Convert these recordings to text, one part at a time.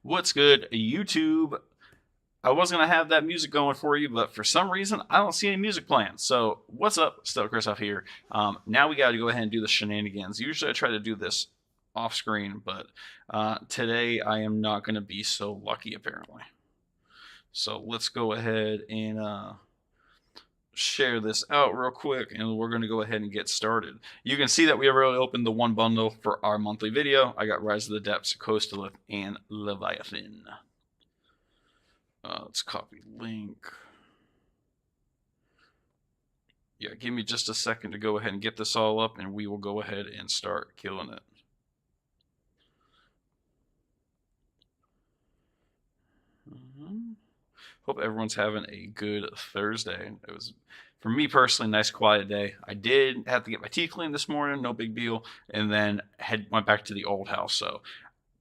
What's good, YouTube? I was going to have that music going for you, but for some reason, I don't see any music playing. So, what's up? Still Christoph here. Now we got to go ahead and do the shenanigans. Usually I try to do this off screen, but today I am not going to be so lucky, apparently. So, let's go ahead and share this out real quick, and we're going to go ahead and get started. You can see that we have already opened the one bundle for our monthly video. I got Rise of the Depths, Coastalith, and Leviathan. Let's copy link. Yeah, give me just a second to go ahead and get this all up, and we will go ahead and start killing it. Hope everyone's having a good Thursday. It was, for me personally, a nice quiet day. I did have to get my teeth cleaned this morning, no big deal, and then went back to the old house. So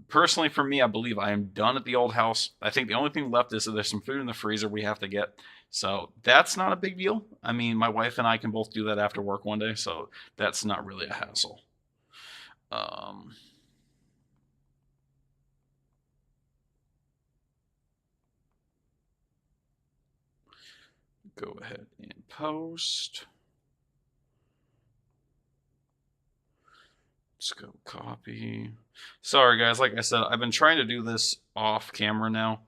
personally, for me, I believe I am done at the old house. I think the only thing left is that there's some food in the freezer we have to get. So that's not a big deal. I mean, my wife and I can both do that after work one day, so that's not really a hassle. Go ahead and post. Let's go copy. Sorry guys, like I said, I've been trying to do this off camera now,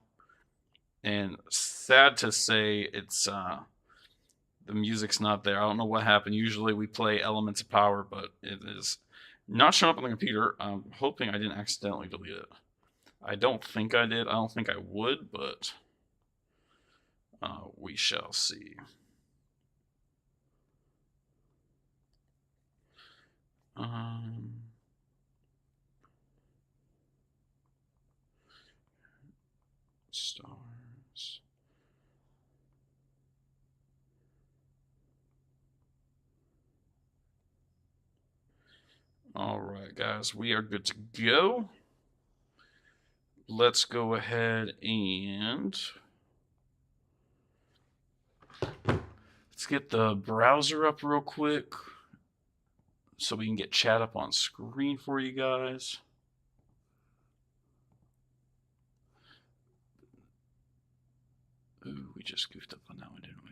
and sad to say, it's the music's not there. I don't know what happened. Usually we play Elements of Power, but it is not showing up on the computer. I'm hoping I didn't accidentally delete it. I don't think I did. I don't think I would, but we shall see. Stars. All right, guys, we are good to go. Let's go ahead and let's get the browser up real quick so we can get chat up on screen for you guys. Ooh, we just goofed up on that one, didn't we?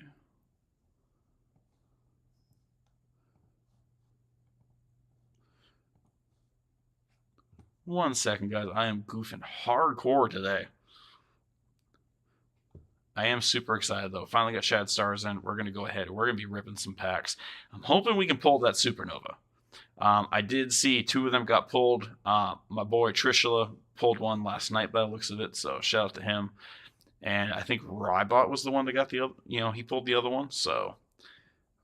One second, guys. I am goofing hardcore today. I am super excited, though. Finally got Shad Stars in. We're going to go ahead. We're going to be ripping some packs. I'm hoping we can pull that Supernova. I did see two of them got pulled. My boy Trishula pulled one last night by the looks of it, so shout out to him. And I think Rybot was the one that got the other, he pulled the other one. So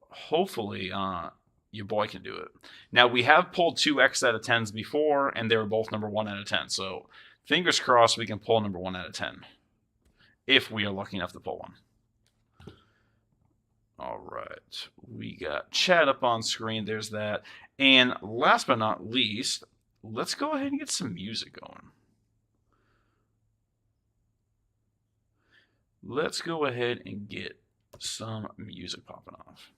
hopefully your boy can do it. Now, we have pulled 2 X out of 10s before, and they were both number 1 out of 10. So fingers crossed we can pull number 1 out of 10 if we are lucky enough to pull one. All right, we got chat up on screen. There's that. And last but not least, let's go ahead and get some music going. Let's go ahead and get some music popping off.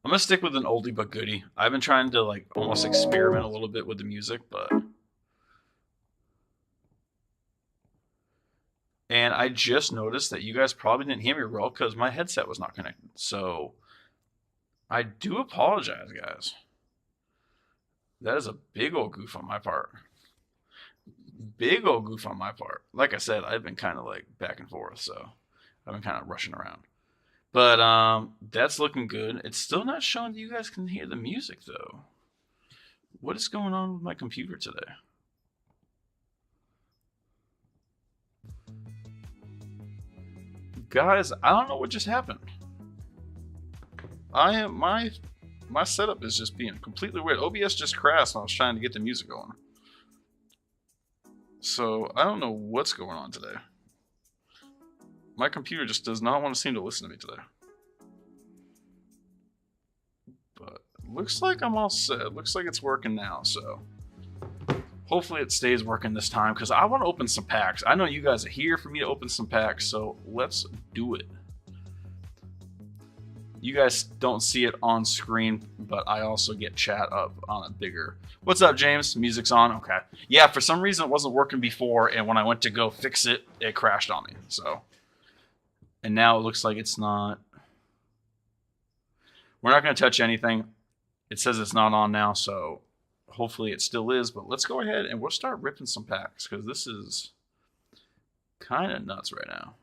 I'm going to stick with an oldie but goodie. I've been trying to almost experiment a little bit with the music, but... And I just noticed that you guys probably didn't hear me well because my headset was not connected. So I do apologize, guys. That is a big old goof on my part. Big old goof on my part. Like I said, I've been kind of back and forth, so I've been kind of rushing around. But that's looking good. It's still not showing that you guys can hear the music, though. What is going on with my computer today? Guys, I don't know what just happened. My setup is just being completely weird. OBS just crashed when I was trying to get the music going. So I don't know what's going on today. My computer just does not want to seem to listen to me today. But looks like I'm all set. Looks like it's working now, so hopefully it stays working this time because I want to open some packs. I know you guys are here for me to open some packs, so let's do it. You guys don't see it on screen, but I also get chat up on a bigger. What's up, James? Music's on. Okay. Yeah, for some reason it wasn't working before, and when I went to go fix it, it crashed on me. So, and now it looks like it's not. We're not going to touch anything. It says it's not on now, so hopefully it still is. But let's go ahead and we'll start ripping some packs because this is kind of nuts right now.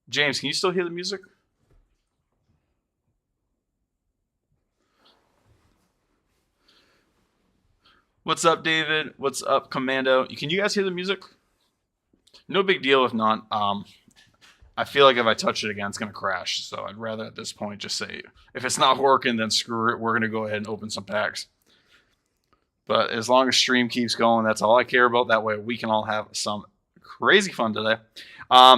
James, can you still hear the music? What's up, David? What's up, Commando? Can you guys hear the music? No big deal if not. I feel like if I touch it again, it's going to crash. So I'd rather at this point just say, if it's not working, then screw it. We're going to go ahead and open some packs. But as long as stream keeps going, that's all I care about. That way we can all have some crazy fun today.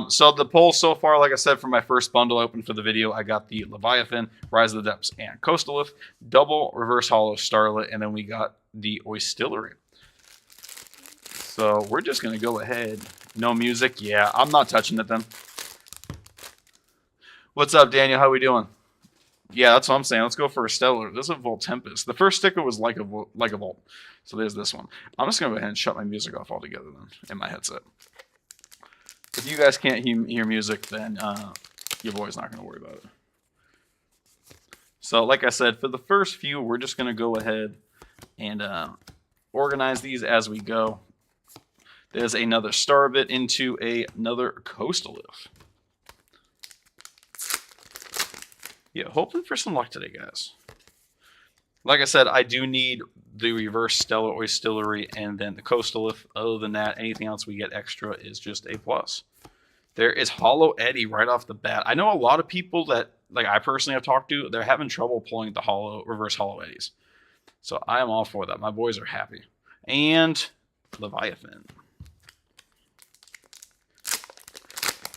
So the poll so far, like I said, for my first bundle open for the video, I got the Leviathan, Rise of the Depths, and Coastalith, double reverse hollow Starlet, and then we got the Oistillery. So we're just going to go ahead. No music. Yeah, I'm not touching it then. What's up, Daniel? How we doing? Yeah, that's what I'm saying. Let's go for a Stellar. This is a Volt Tempest. The first sticker was like a Volt. So there's this one. I'm just going to go ahead and shut my music off altogether then in my headset. If you guys can't hear music, then your boy's not going to worry about it. So like I said, for the first few, we're just going to go ahead and organize these as we go. There's another Starbit into another Coastalith. Yeah, hoping for some luck today, guys. Like I said, I do need the reverse Stellar Oistillery and then the Coastalith. Other than that, anything else we get extra is just a plus. There is Hollow Eddie right off the bat. I know a lot of people that, like I personally have talked to, they're having trouble pulling the reverse Hollow Eddies. So I am all for that. My boys are happy. And Leviathan.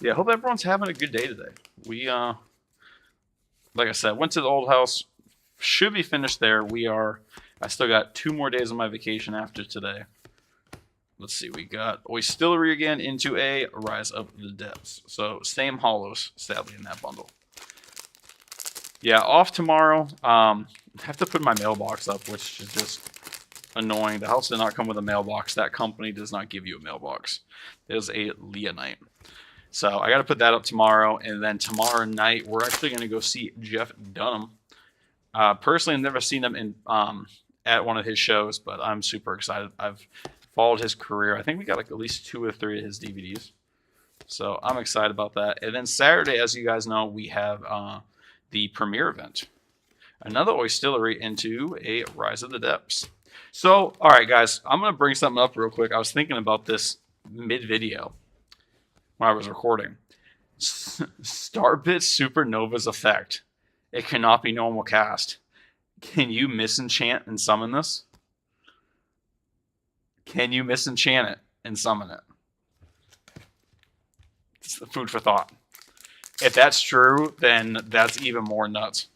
Yeah, I hope everyone's having a good day today. We, like I said, went to the old house. Should be finished there. I still got 2 more days of my vacation after today. Let's see. We got Oistillery again into a Rise of the Depths. So same hollows, sadly, in that bundle. Yeah, off tomorrow. I have to put my mailbox up, which is just annoying. The house did not come with a mailbox. That company does not give you a mailbox. There's a Leonite. So I got to put that up tomorrow, and then tomorrow night we're actually going to go see Jeff Dunham. Personally, I've never seen him in at one of his shows, but I'm super excited. I've followed his career. I think we got like at least 2 or 3 of his DVDs, so I'm excited about that. And then Saturday, as you guys know, we have the premiere event, another Oistillery into a Rise of the Depths. So, all right, guys, I'm going to bring something up real quick. I was thinking about this mid-video when I was recording. Starbit Supernova's effect. It cannot be normal cast. Can you misenchant and summon this? Can you misenchant it and summon it? It's the food for thought. If that's true, then that's even more nuts.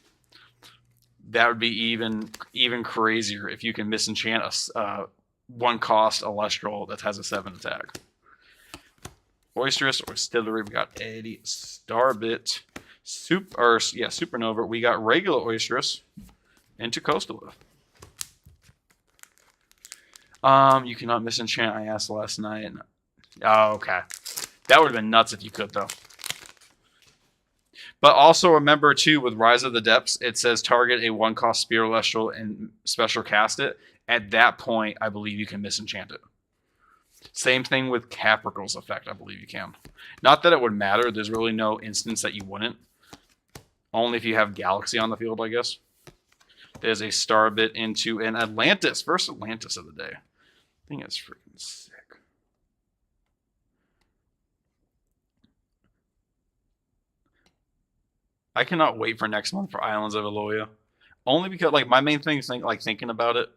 That would be even crazier if you can misenchant a 1-cost Alestral that has a 7 attack. Boisterous Oistillery. We got Eddie Starbit. Supernova. We got regular Oisterous into Coastalith. You cannot misenchant. I asked last night. Oh, okay. That would have been nuts if you could, though. But also remember, too, with Rise of the Depths, it says target a 1-cost Spear Celestial and special cast it. At that point, I believe you can misenchant it. Same thing with Capricorn's effect, I believe you can. Not that it would matter. There's really no instance that you wouldn't. Only if you have Galaxy on the field, I guess. There's a Starbit into an Atlantis. First Atlantis of the day. I think it's freaking sick. I cannot wait for next month for Islands of Aloya. Only because, like, my main thing is thinking about it.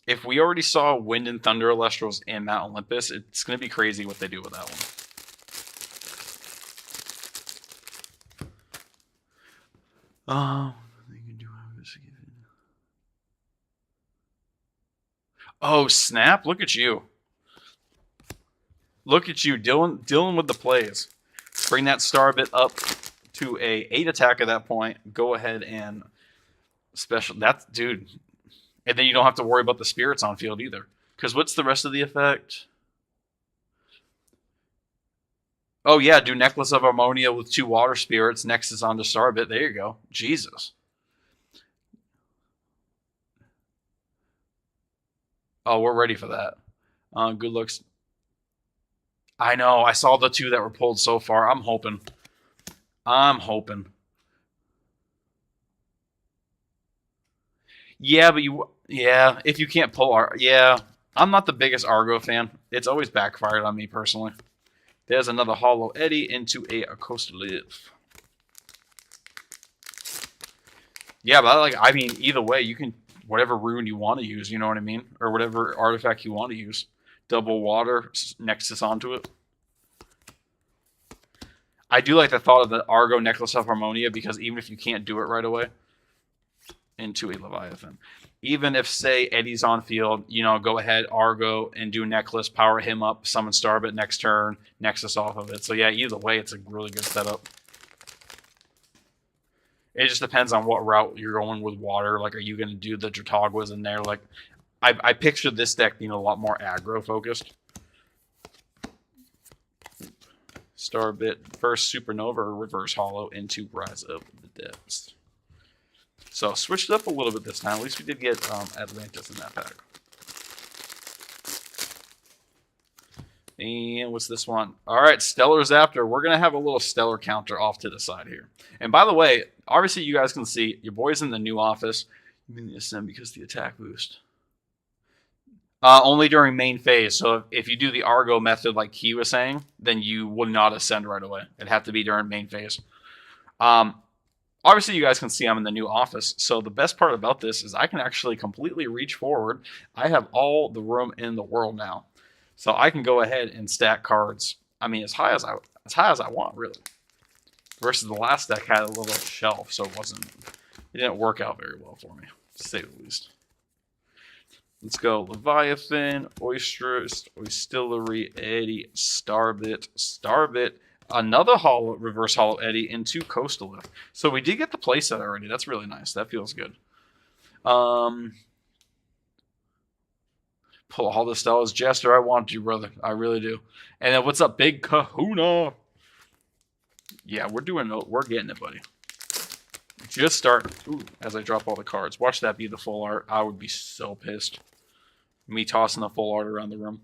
If we already saw Wind and Thunder Alestrals in Mount Olympus, it's going to be crazy what they do with that one. Oh, snap. Look at you. Look at you dealing with the plays. Bring that Starbit up to a 8 attack at that point. Go ahead and special. That's dude. And then you don't have to worry about the spirits on field either. Because what's the rest of the effect? Oh yeah, do Necklace of Harmonia with 2 water spirits. Nexus onto Starbit. There you go. Jesus. Oh, we're ready for that. Good looks. I know. I saw the 2 that were pulled so far. I'm hoping. Yeah, but if you can't pull I'm not the biggest Argo fan. It's always backfired on me personally. There's another Hollow Eddie into a Coastal Live. Yeah, but I mean, either way, you can whatever rune you want to use. You know what I mean, or whatever artifact you want to use. Double water Nexus onto it. I do like the thought of the Argo Necklace of Harmonia because even if you can't do it right away, into a Leviathan. Even if, say, Eddie's on field, go ahead, Argo, and do Necklace, power him up, summon Starbit next turn, Nexus off of it. So yeah, either way, it's a really good setup. It just depends on what route you're going with water. Like, are you going to do the Dratogwas in there? Like, I pictured this deck being a lot more aggro-focused. Starbit, first Supernova or Reverse Hollow into Rise of the Depths. So switched it up a little bit this time. At least we did get Atlantis in that pack. And what's this one? All right, Stellar's after. We're going to have a little Stellar counter off to the side here. And by the way, obviously you guys can see your boy's in the new office. You mean the Ascend because of the attack boost. Only during main phase. So if you do the Argo method like he was saying, then you would not ascend right away. It'd have to be during main phase. Obviously, you guys can see I'm in the new office. So the best part about this is I can actually completely reach forward. I have all the room in the world now. So I can go ahead and stack cards. I mean, as high as I want, really. Versus the last deck had a little shelf, so it didn't work out very well for me, to say the least. Let's go Leviathan, Oystress, Oystillery, Eddie, Starbit, another Reverse Hollow Eddie into Coastal Lift. So we did get the playset already. That's really nice. That feels good. Pull all the Stellas. Jester, I want you, brother. I really do. And then what's up, Big Kahuna? Yeah, we're getting it, buddy. Just starting. Ooh, as I drop all the cards. Watch that be the full art. I would be so pissed. Me tossing the full art around the room.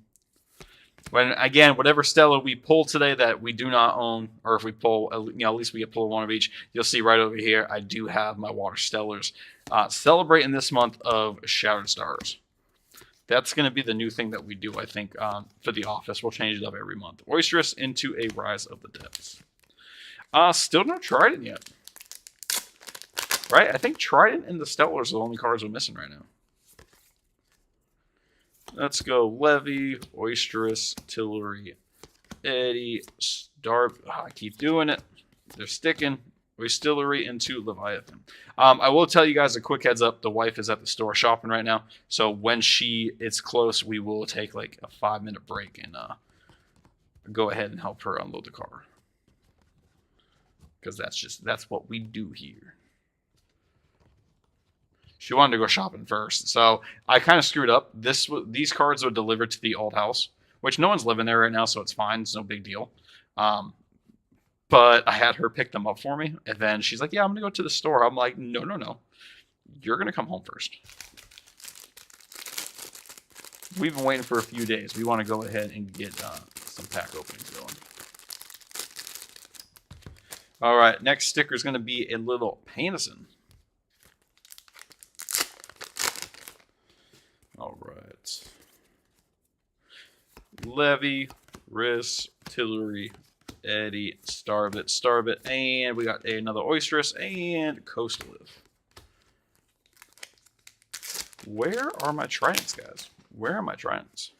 When again, whatever Stella we pull today that we do not own, or if we pull, at least we get pull one of each. You'll see right over here. I do have my Water Stellars celebrating this month of Shattered Stars. That's going to be the new thing that we do, I think, for the office. We'll change it up every month. Oystress into a Rise of the Depths. Still not Trident yet. Right? I think Trident and the Stellars are the only cards we're missing right now. Let's go Levy, Oystress, Tillery, Eddie, I keep doing it. They're sticking. Oystillery into Leviathan. I will tell you guys a quick heads up. The wife is at the store shopping right now. So when it's close, we will take like a 5-minute break and go ahead and help her unload the car. Because that's what we do here. She wanted to go shopping first. So I kind of screwed up. These cards were delivered to the old house, which no one's living there right now, so it's fine. It's no big deal. But I had her pick them up for me. And then she's like, yeah, I'm going to go to the store. I'm like, no. You're going to come home first. We've been waiting for a few days. We want to go ahead and get some pack openings going. All right, next sticker is going to be a little Panison. All right. Levy, Riss, Tillery, Eddie, Starbit, and we got another Oystress and Coastal Live. Where are my Tridents, guys? Where are my Tridents?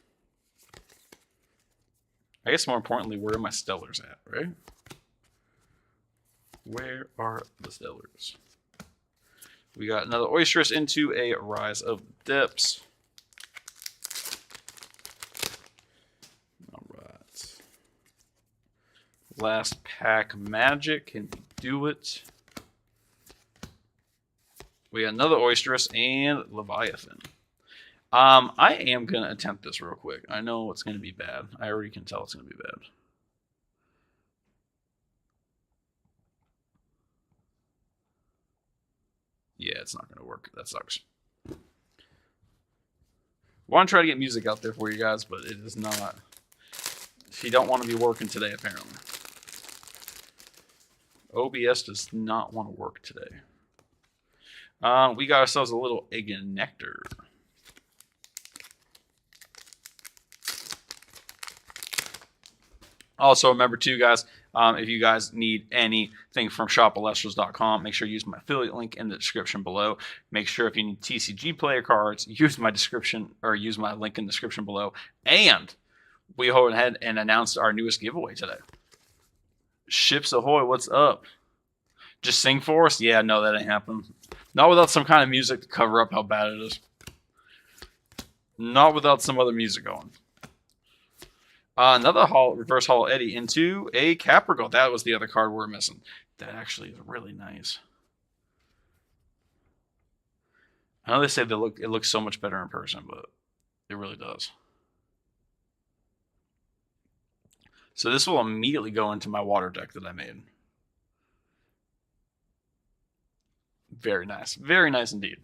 I guess more importantly, where are my Stellars at, right? Where are the Stellars? We got another Oystress into a Rise of Depths. All right. Last pack Magic can be do it. We got another Oysteress and Leviathan. I am going to attempt this real quick. I know it's going to be bad. I already can tell it's going to be bad. Yeah, it's not going to work. That sucks. I want to try to get music out there for you guys, but it is not. She don't want to be working today, apparently. OBS does not want to work today. We got ourselves a little Ignector. Also, remember too, guys, if you guys need anything from shopalestrals.com, make sure you use my affiliate link in the description below. Make sure if you need TCG player cards, use my description or use my link in the description below. And we went ahead and announced our newest giveaway today. Ships Ahoy, what's up? Just sing for us? Yeah, no, that ain't happening. Not without some kind of music to cover up how bad it is. Not without some other music going. Another reverse holo Eddie into a Capricorn. That was the other card we're missing. That actually is really nice. I know they say it looks so much better in person, but it really does. So this will immediately go into my water deck that I made. Very nice. Very nice indeed.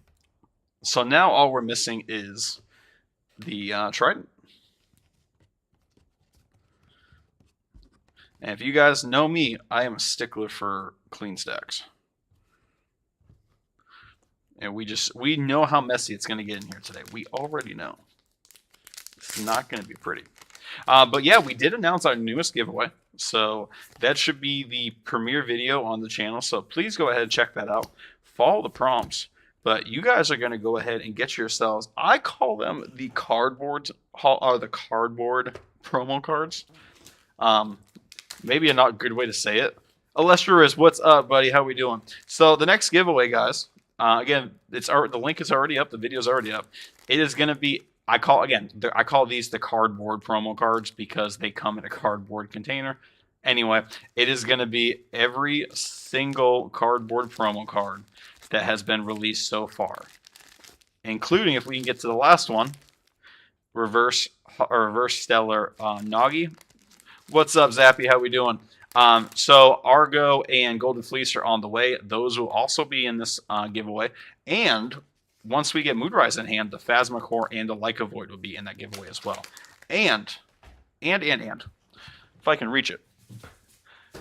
So now all we're missing is the Trident. And if you guys know me, I am a stickler for clean stacks. And we know how messy it's going to get in here today. We already know. It's not going to be pretty. But yeah, we did announce our newest giveaway. So that should be the premiere video on the channel. So please go ahead and check that out. Follow the prompts. But you guys are going to go ahead and get yourselves, I call them the cardboard promo cards. Maybe a not good way to say it. Alestris, what's up, buddy? How we doing? So the next giveaway, guys. Again, the link is already up. The video's already up. It is going to be. I call these the cardboard promo cards because they come in a cardboard container. Anyway, it is going to be every single cardboard promo card that has been released so far, including if we can get to the last one, reverse stellar Nagi. What's up, Zappy? How we doing? So Argo and Golden Fleece are on the way. Those will also be in this giveaway. And once we get Moonrise in hand, the Phasma Core and the Leica Void will be in that giveaway as well. And, if I can reach it,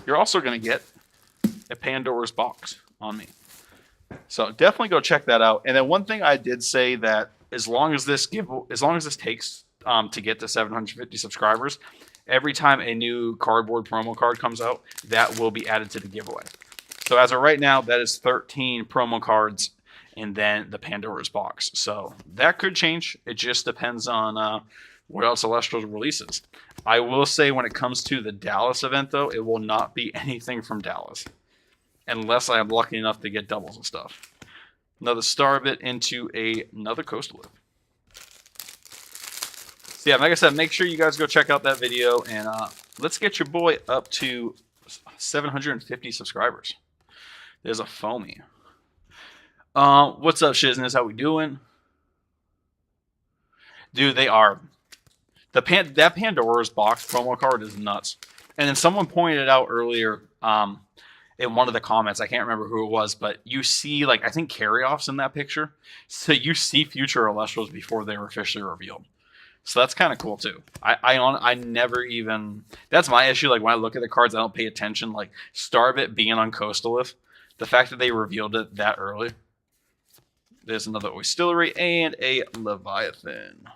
you're also going to get a Pandora's box on me. So definitely go check that out. And then one thing I did say that as long as this takes to get to 750 subscribers, every time a new cardboard promo card comes out, that will be added to the giveaway. So as of right now, that is 13 promo cards and then the Pandora's box. So that could change. It just depends on what else Celestial releases. I will say when it comes to the Dallas event, though, it will not be anything from Dallas. Unless I am lucky enough to get doubles and stuff. Another Starbit into another Coastal Lift. So yeah, like I said, make sure you guys go check out that video. And let's get your boy up to 750 subscribers. There's a Foamy. What's up, Shizness? How we doing? Dude, they are. That Pandora's box promo card is nuts. And then someone pointed out earlier in one of the comments, I can't remember who it was, but you see, like, I think carry-offs in that picture. So you see future Celestials before they were officially revealed. So that's kind of cool, too. I never even... That's my issue. Like, when I look at the cards, I don't pay attention. Like, Starbit being on Coastal Lift, the fact that they revealed it that early. There's another Oistillery and a Leviathan.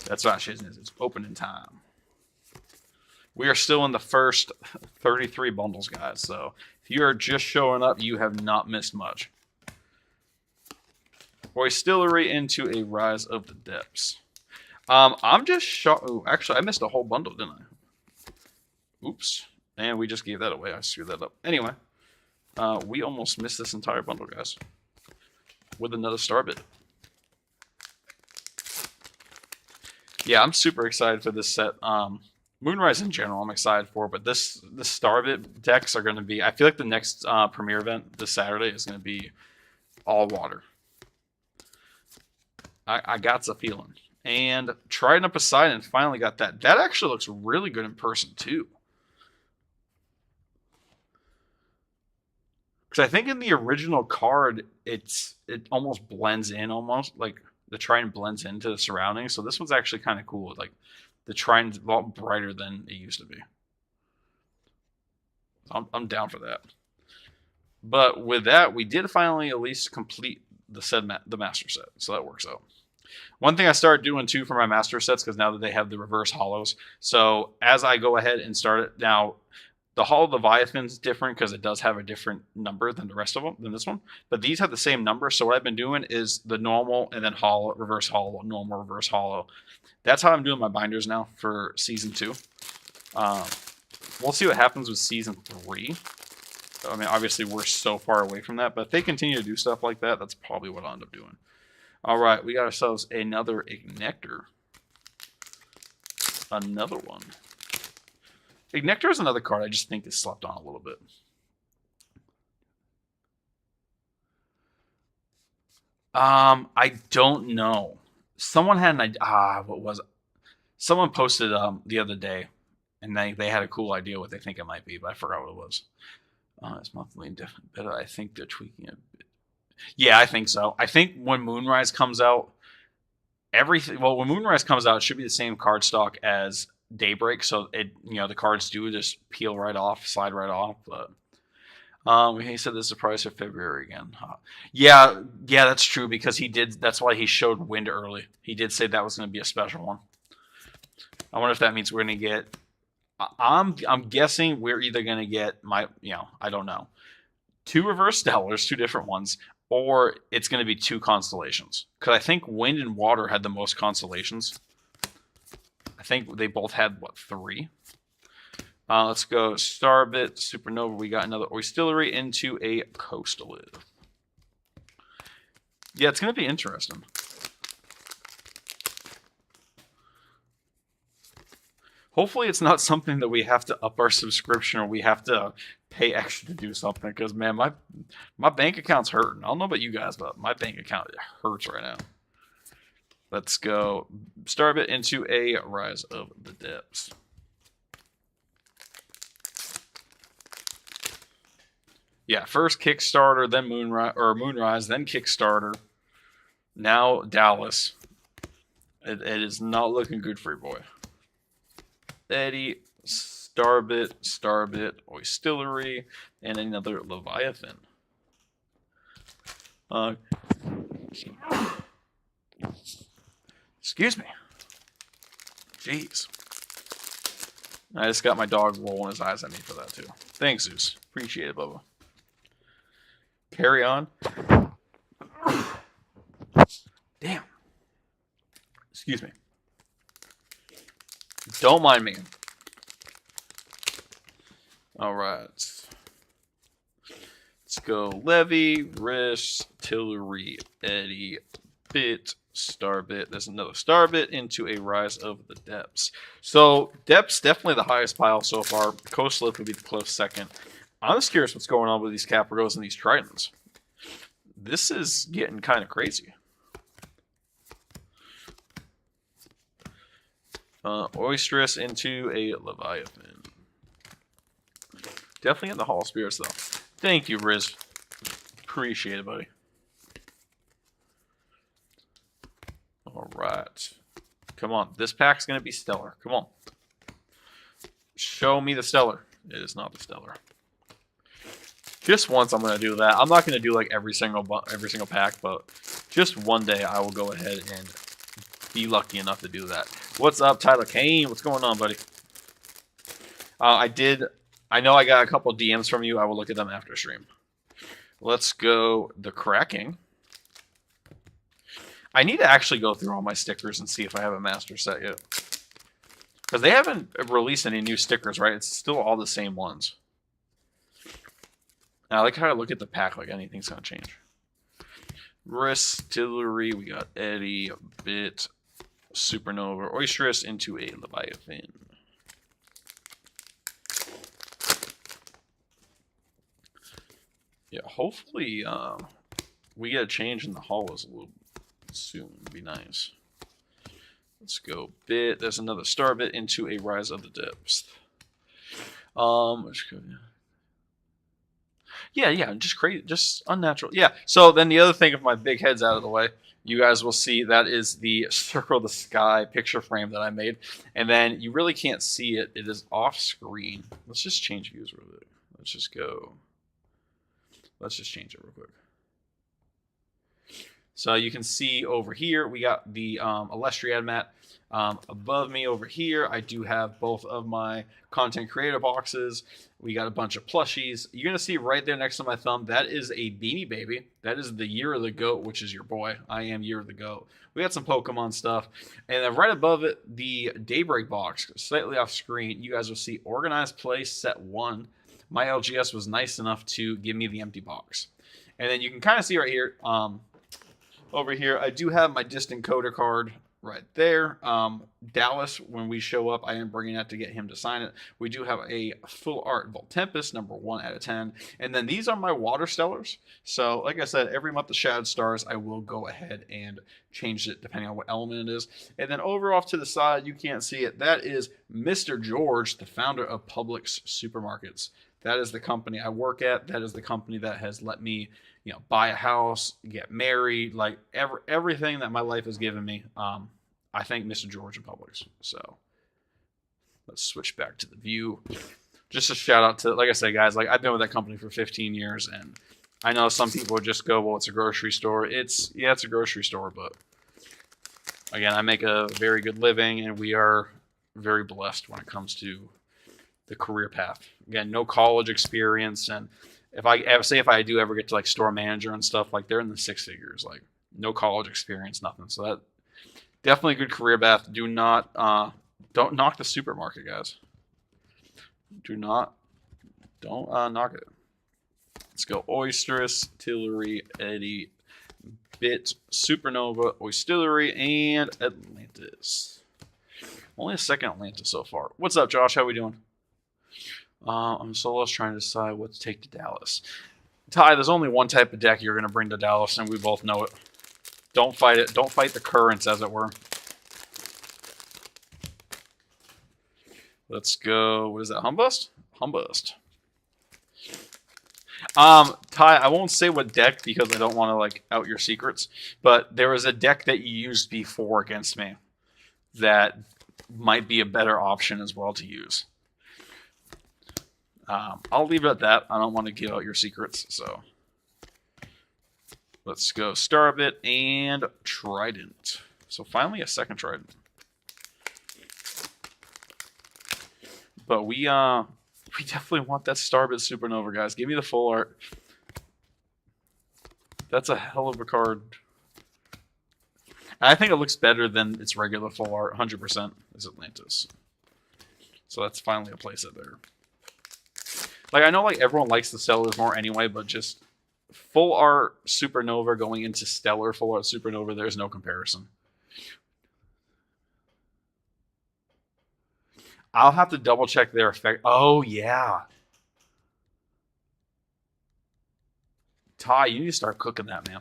That's not Shizness. It's opening time. We are still in the first 33 bundles, guys. So if you are just showing up, you have not missed much. Oistillery into a Rise of the Depths. I'm just shocked. Oh, actually, I missed a whole bundle, didn't I? Oops. And we just gave that away. I screwed that up. Anyway, we almost missed this entire bundle, guys. With another Starbit. Yeah, I'm super excited for this set. Moonrise in general, I'm excited for, but the Starbit decks are going to be. I feel like the next premiere event this Saturday is going to be all water. I got the feeling. And Trident of Poseidon finally got that. That actually looks really good in person too. Because I think in the original card, it almost blends in, almost like the Trident blends into the surroundings. So this one's actually kind of cool. Like the Trident's a lot brighter than it used to be. I'm down for that. But with that, we did finally at least complete the master set, so that works out. One thing I started doing too for my master sets, because now that they have the reverse hollows, so as I go ahead and start it now, the Hall of Leviathan's different because it does have a different number than the rest of them, than this one. But these have the same number, so what I've been doing is the normal and then hollow, reverse hollow, normal, reverse hollow. That's how I'm doing my binders now for season 2. We'll see what happens with season 3. I mean, obviously we're so far away from that, but if they continue to do stuff like that, that's probably what I'll end up doing. All right, we got ourselves another Ignector. Another one. Ignector is another card I just think is slept on a little bit. I don't know. Someone had an idea. What was it? Someone posted the other day, and they had a cool idea what they think it might be, but I forgot what it was. It's monthly indefinite beta. I think they're tweaking it a bit. Yeah, I think so. I think when Moonrise comes out, when Moonrise comes out, it should be the same card stock as Daybreak, so the cards do just peel right off, slide right off. But he said this is a price for February again. Yeah, that's true because he did. That's why he showed Wind early. He did say that was going to be a special one. I wonder if that means we're going to get. I'm guessing we're either going to get I don't know, 2 reverse stellars, 2 different ones, or it's going to be 2 constellations. Because I think Wind and Water had the most constellations. I think they both had, 3? Let's go Starbit, Supernova. We got another Oistillery into a Coastal. Yeah, it's going to be interesting. Hopefully it's not something that we have to up our subscription or we have to pay extra to do something. Because, man, my bank account's hurting. I don't know about you guys, but my bank account hurts right now. Let's go Starbit into a Rise of the Depths. Yeah, first Kickstarter, then Moonrise, then Kickstarter. Now Dallas. It is not looking good for you, boy. Eddie, Starbit, Oistillery, and another Leviathan. Excuse me. Jeez. I just got my dog rolling his eyes at me for that, too. Thanks, Zeus. Appreciate it, Bubba. Carry on. Damn. Excuse me. Don't mind me. All right. Let's go Levy, Riss, Tillery, Eddie, Bit, Starbit. There's another Starbit into a Rise of the Depths. So Depths definitely the highest pile so far. Coastal would be the close second. I'm just curious what's going on with these Capricos and these Tritons. This is getting kind of crazy. Oysteress into a Leviathan. Definitely in the Hall of Spirits, though. Thank you, Riz. Appreciate it, buddy. Alright. Come on. This pack's going to be stellar. Come on. Show me the stellar. It is not the stellar. Just once I'm going to do that. I'm not going to do like every single pack, but just one day I will go ahead and be lucky enough to do that. What's up, Tyler Kane? What's going on, buddy? I know I got a couple DMs from you. I will look at them after stream. Let's go the Cracking. I need to actually go through all my stickers and see if I have a master set yet. Because they haven't released any new stickers, right? It's still all the same ones. And I like how I look at the pack like anything's going to change. Riss, Tillery, we got Eddie, Bit, Supernova, Oysteress into a Leviathan. Yeah, hopefully we get a change in the hollows a little soon. It'd be nice. Let's go bit. There's another star bit into a Rise of the Depths. Yeah, just crazy, just unnatural. Yeah. So then the other thing, if my big head's out of the way, you guys will see that is the Circle of the Sky picture frame that I made, and then you really can't see it. It is off screen. Let's just change views real quick. Let's just go. Let's just change it real quick. So you can see over here, we got the Illustriad mat. Above me over here, I do have both of my content creator boxes. We got a bunch of plushies. You're going to see right there next to my thumb, that is a Beanie Baby. That is the Year of the Goat, which is your boy. I am Year of the Goat. We got some Pokemon stuff. And then right above it, the Daybreak box, slightly off screen, you guys will see Organized Play Set 1. My LGS was nice enough to give me the empty box. And then you can kind of see right here, over here, I do have my Distant Coder card right there. Dallas, when we show up, I am bringing that to get him to sign it. We do have a full art Voltempest, number 1 out of 10. And then these are my Water Stellars. So, like I said, every month the Shad Stars, I will go ahead and change it depending on what element it is. And then over off to the side, you can't see it. That is Mr. George, the founder of Publix Supermarkets. That is the company I work at. That is the company that has let me, buy a house, get married, like everything that my life has given me. I thank Mr. George and Publix. So let's switch back to the view. Just a shout out to, like I said, guys, like I've been with that company for 15 years, and I know some people would just go, well, it's a grocery store. It's a grocery store, but again, I make a very good living, and we are very blessed when it comes to the career path. Again, no college experience, and if I do ever get to like store manager and stuff, like they're in the 6 figures, like no college experience, nothing. So that definitely a good career path. Don't knock the supermarket, guys. Don't knock it. Let's go Oysterous, Tillery, Eddie, Bit, Supernova, Oystillery, and Atlantis. Only a second Atlantis so far. What's up, Josh? How we doing? I'm so lost trying to decide what to take to Dallas. Ty, there's only one type of deck you're going to bring to Dallas, and we both know it. Don't fight it. Don't fight the currents, as it were. Let's go. What is that? Humbust? Humbust. Ty, I won't say what deck because I don't want to like out your secrets, but there was a deck that you used before against me that might be a better option as well to use. I'll leave it at that. I don't want to give out your secrets, so let's go Starbit and Trident. So finally a second Trident. But we definitely want that Starbit Supernova, guys. Give me the full art. That's a hell of a card. I think it looks better than its regular full art. 100% is Atlantis. So that's finally a playset there. Like, I know like everyone likes the Stellars more anyway, but just full art Supernova going into Stellar full art Supernova, there's no comparison. I'll have to double check their effect. Oh, yeah. Ty, you need to start cooking that, man.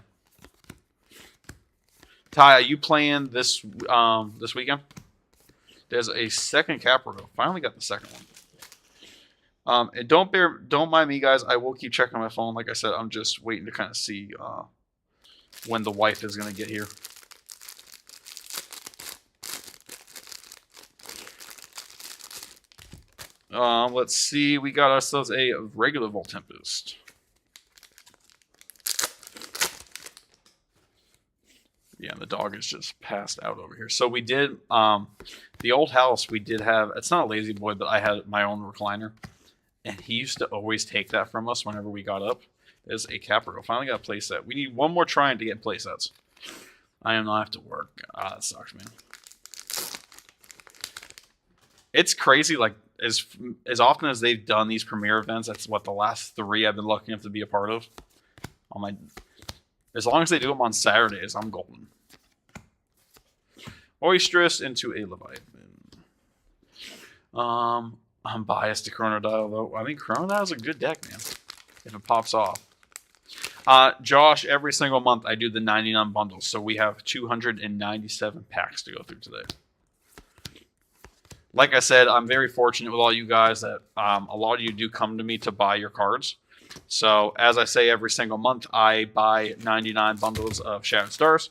Ty, are you playing this weekend? There's a second Capricorn. Finally got the second one. And don't mind me, guys. I will keep checking my phone. Like I said, I'm just waiting to kind of see when the wife is going to get here. Let's see. We got ourselves a regular Voltempest. Yeah, the dog is just passed out over here. So we did, the old house, we did have, it's not a lazy boy, but I had my own recliner. And he used to always take that from us whenever we got up. There's a Capricorn. Finally got a playset. We need one more trying to get playsets. I am not have to work. That sucks, man. It's crazy, like, as often as they've done these premiere events, that's what the last 3 I've been lucky enough to be a part of. As long as they do them on Saturdays, I'm golden. Oysterous into a Leviathan. I'm biased to Chronodile, though. I mean, Chronodile's a good deck, man. If it pops off. Josh, every single month I do the 99 bundles, so we have 297 packs to go through today. Like I said, I'm very fortunate with all you guys that a lot of you do come to me to buy your cards. So as I say, every single month I buy 99 bundles of Shattered Stars.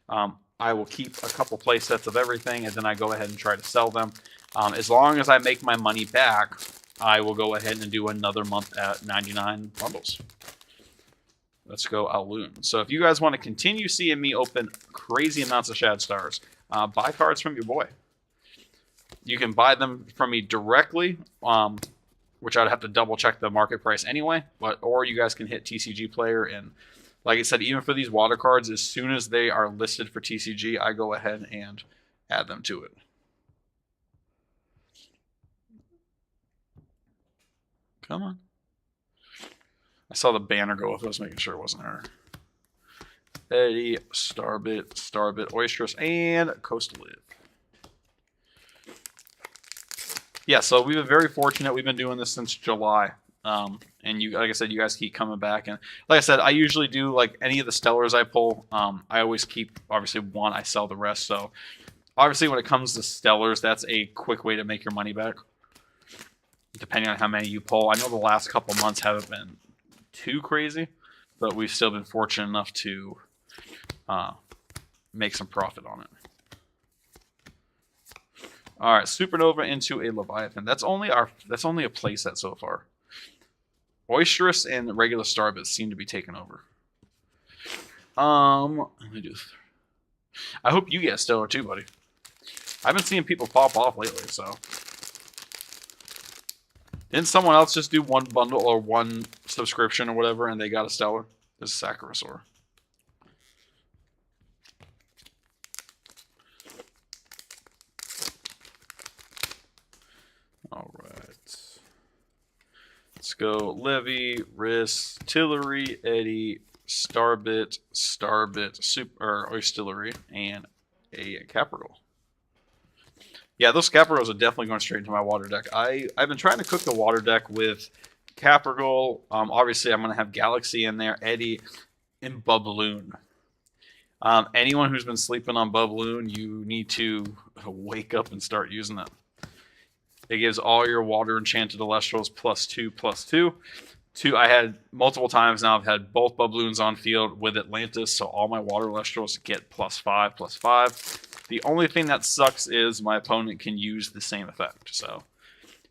I will keep a couple play sets of everything, and then I go ahead and try to sell them. As long as I make my money back, I will go ahead and do another month at 99 bundles. Let's go Alloon. So if you guys want to continue seeing me open crazy amounts of Shattered Stars, buy cards from your boy. You can buy them from me directly, which I'd have to double check the market price anyway, or you guys can hit TCG Player, and like I said, even for these water cards, as soon as they are listed for TCG, I go ahead and add them to it. Come on. I saw the banner go up. I was making sure it wasn't her. Eddie, Starbit, Oysterous, and Coastal Live. Yeah, so we've been very fortunate. We've been doing this since July. And you, like I said, you guys keep coming back. And like I said, I usually do like any of the Stellars I pull. I always keep, obviously, one, I sell the rest. So obviously when it comes to Stellars, that's a quick way to make your money back, depending on how many you pull. I know the last couple months haven't been too crazy, but we've still been fortunate enough to make some profit on it. All right, Supernova into a Leviathan. That's only a playset so far. Oysterous and regular Starbits seem to be taking over. Let me do this. I hope you get Stellar too, buddy. I've been seeing people pop off lately, so. Didn't someone else just do one bundle or one subscription or whatever, and they got a Stellar? This is Sacrosaur. All right. Let's go Levy, Riss, Tillery, Eddie, Starbit, Super Oysterous, and a Capricorn. Yeah, those Capricors are definitely going straight into my water deck. I've been trying to cook the water deck with Capricorn. Obviously, I'm going to have Galaxy in there, Eddie, and Bubloon. Anyone who's been sleeping on Bubloon, you need to wake up and start using it. It gives all your water enchanted Elestrals +2/+2. I had multiple times now. I've had both Bubloons on field with Atlantis, so all my water Elestrals get +5/+5. The only thing that sucks is my opponent can use the same effect, so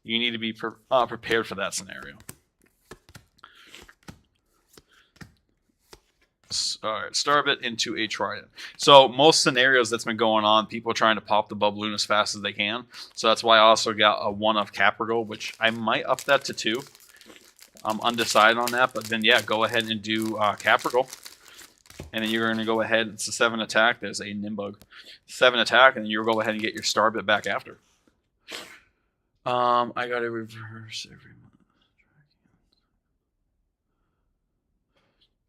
you need to be prepared for that scenario. All right, Starbit into a Trident. So most scenarios that's been going on, people are trying to pop the Bubloon as fast as they can. So that's why I also got a 1 of Capricorn, which I might up that to 2. I'm undecided on that, but then yeah, go ahead and do Capricorn. And then you're going to go ahead, it's a 7 attack, there's a Nimbug. 7 attack, and then you'll go ahead and get your Starbit back after. I got to reverse every month.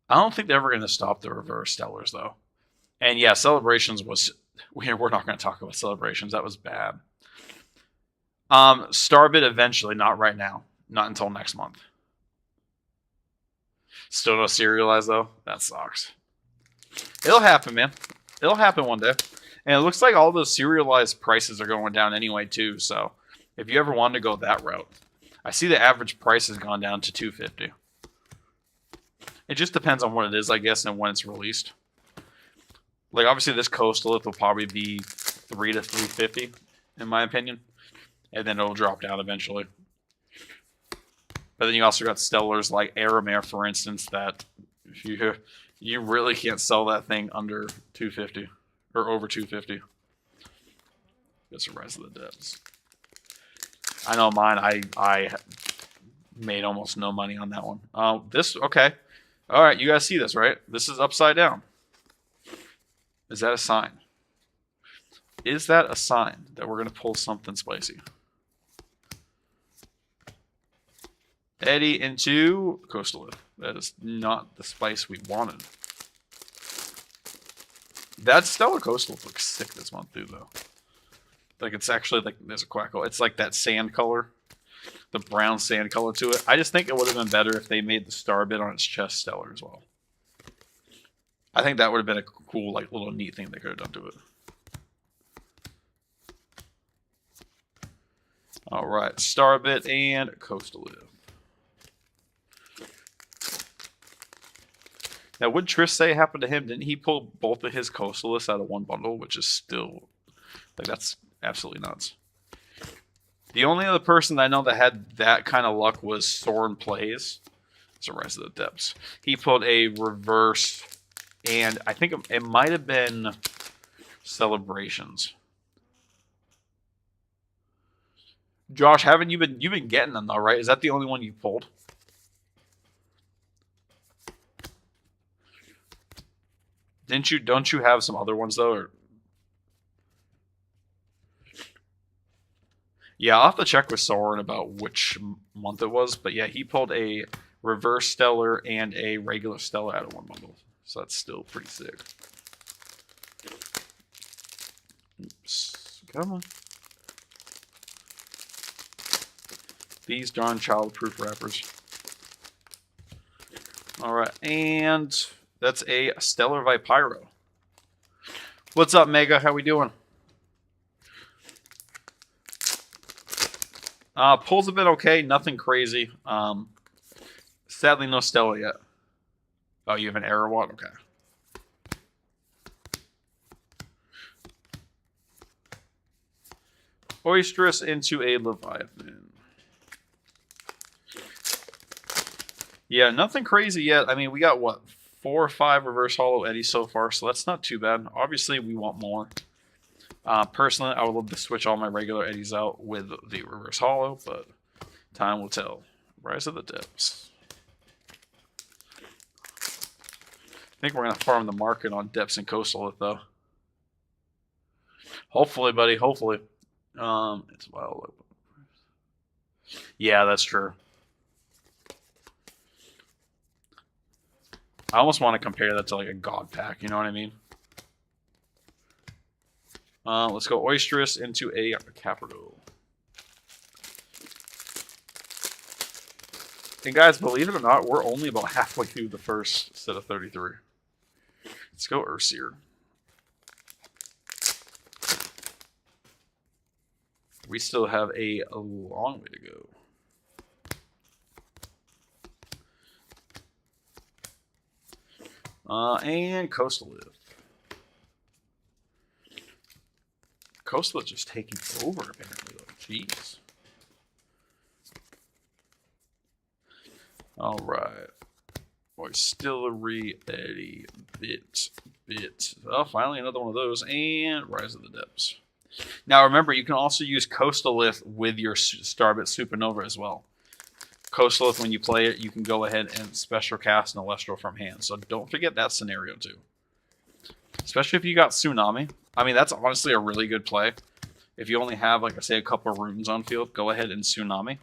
I don't think they're ever going to stop the reverse Stellars, though. And yeah, Celebrations was... We're not going to talk about Celebrations. That was bad. Starbit eventually, not right now. Not until next month. Still no serialized, though? That sucks. It'll happen, man. It'll happen one day. And it looks like all those serialized prices are going down anyway, too. So if you ever wanted to go that route. I see the average price has gone down to $250. It just depends on what it is, I guess, and when it's released. Like, obviously, this Coastal will probably be $300 to $350, in my opinion. And then it'll drop down eventually. But then you also got Stellars like Aramare, for instance, that if you really can't sell that thing under $250 or over $250. Guess the Rise of the Depths. I know mine. I made almost no money on that one. Okay. All right, you guys see this, right? This is upside down. Is that a sign? Is that a sign that we're going to pull something spicy? Eddie into Coastal. That is not the spice we wanted. That Stellar Coastal looks sick this month, too, though. Like, it's actually, like, there's a quackle. It's like that sand color. The brown sand color to it. I just think it would have been better if they made the Starbit on its chest Stellar as well. I think that would have been a cool, like, little neat thing they could have done to it. All right, Starbit and Coastal Live. Now, would Trish say it happened to him? Didn't he pull both of his Coastalists out of one bundle, which is still, like, that's absolutely nuts. The only other person that I know that had that kind of luck was Soren Plays. It's a Rise of the Depths. He pulled a reverse, and I think it might have been Celebrations. Josh, haven't you've been getting them though, right? Is that the only one you pulled? Don't you have some other ones though? Or... Yeah, I'll have to check with Soren about which month it was, but yeah, he pulled a reverse stellar and a regular stellar out of one bundle. So that's still pretty sick. Oops. Come on. These darn child-proof wrappers. Alright, and that's a Stellar Vipyro. What's up, Mega? How we doing? Pulls have been okay. Nothing crazy. Sadly, no Stellar yet. Oh, you have an error one? Okay. Oistress into a Leviathan. Yeah, nothing crazy yet. I mean, we got, what, 4 or 5 reverse holo eddies so far, so that's not too bad. Obviously, we want more. Personally, I would love to switch all my regular eddies out with the reverse holo, but time will tell. Rise of the Depths. I think we're going to farm the market on Depths and Coastal, though. Hopefully, buddy, hopefully. It's wild. Yeah, that's true. I almost want to compare that to like a God Pack, you know what I mean? Let's go Oistress into a Capricorn. And guys, believe it or not, we're only about halfway through the first set of 33. Let's go Ursier. We still have a long way to go. And Coastal Live. Coastal is just taking over, apparently, though. Jeez. Alright. Distillery, Eddie, Bit. Oh, finally another one of those. And Rise of the Depths. Now, remember, you can also use Coastal Lift with your Starbit Supernova as well. Coastal Lift, when you play it, you can go ahead and special cast an Alestro from hand. So don't forget that scenario, too. Especially if you got Tsunami. I mean, that's honestly a really good play. If you only have, like I say, a couple of runes on field, go ahead and Tsunami.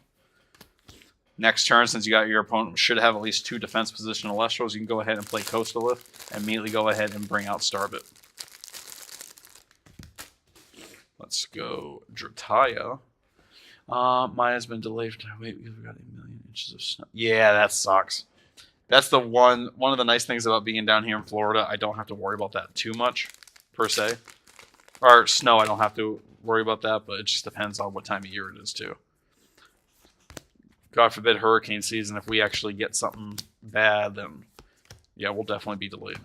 Next turn, since you got your opponent should have at least 2 defense position Alestros, you can go ahead and play Coastal Lift and immediately go ahead and bring out Starbit. Let's go Drataya. Mine has been delayed. Wait, because we got 1,000,000 inches of snow. Yeah, that sucks. That's the one of the nice things about being down here in Florida. I don't have to worry about that too much, per se. Or snow, I don't have to worry about that, but it just depends on what time of year it is, too. God forbid hurricane season, if we actually get something bad, then yeah, we'll definitely be delayed.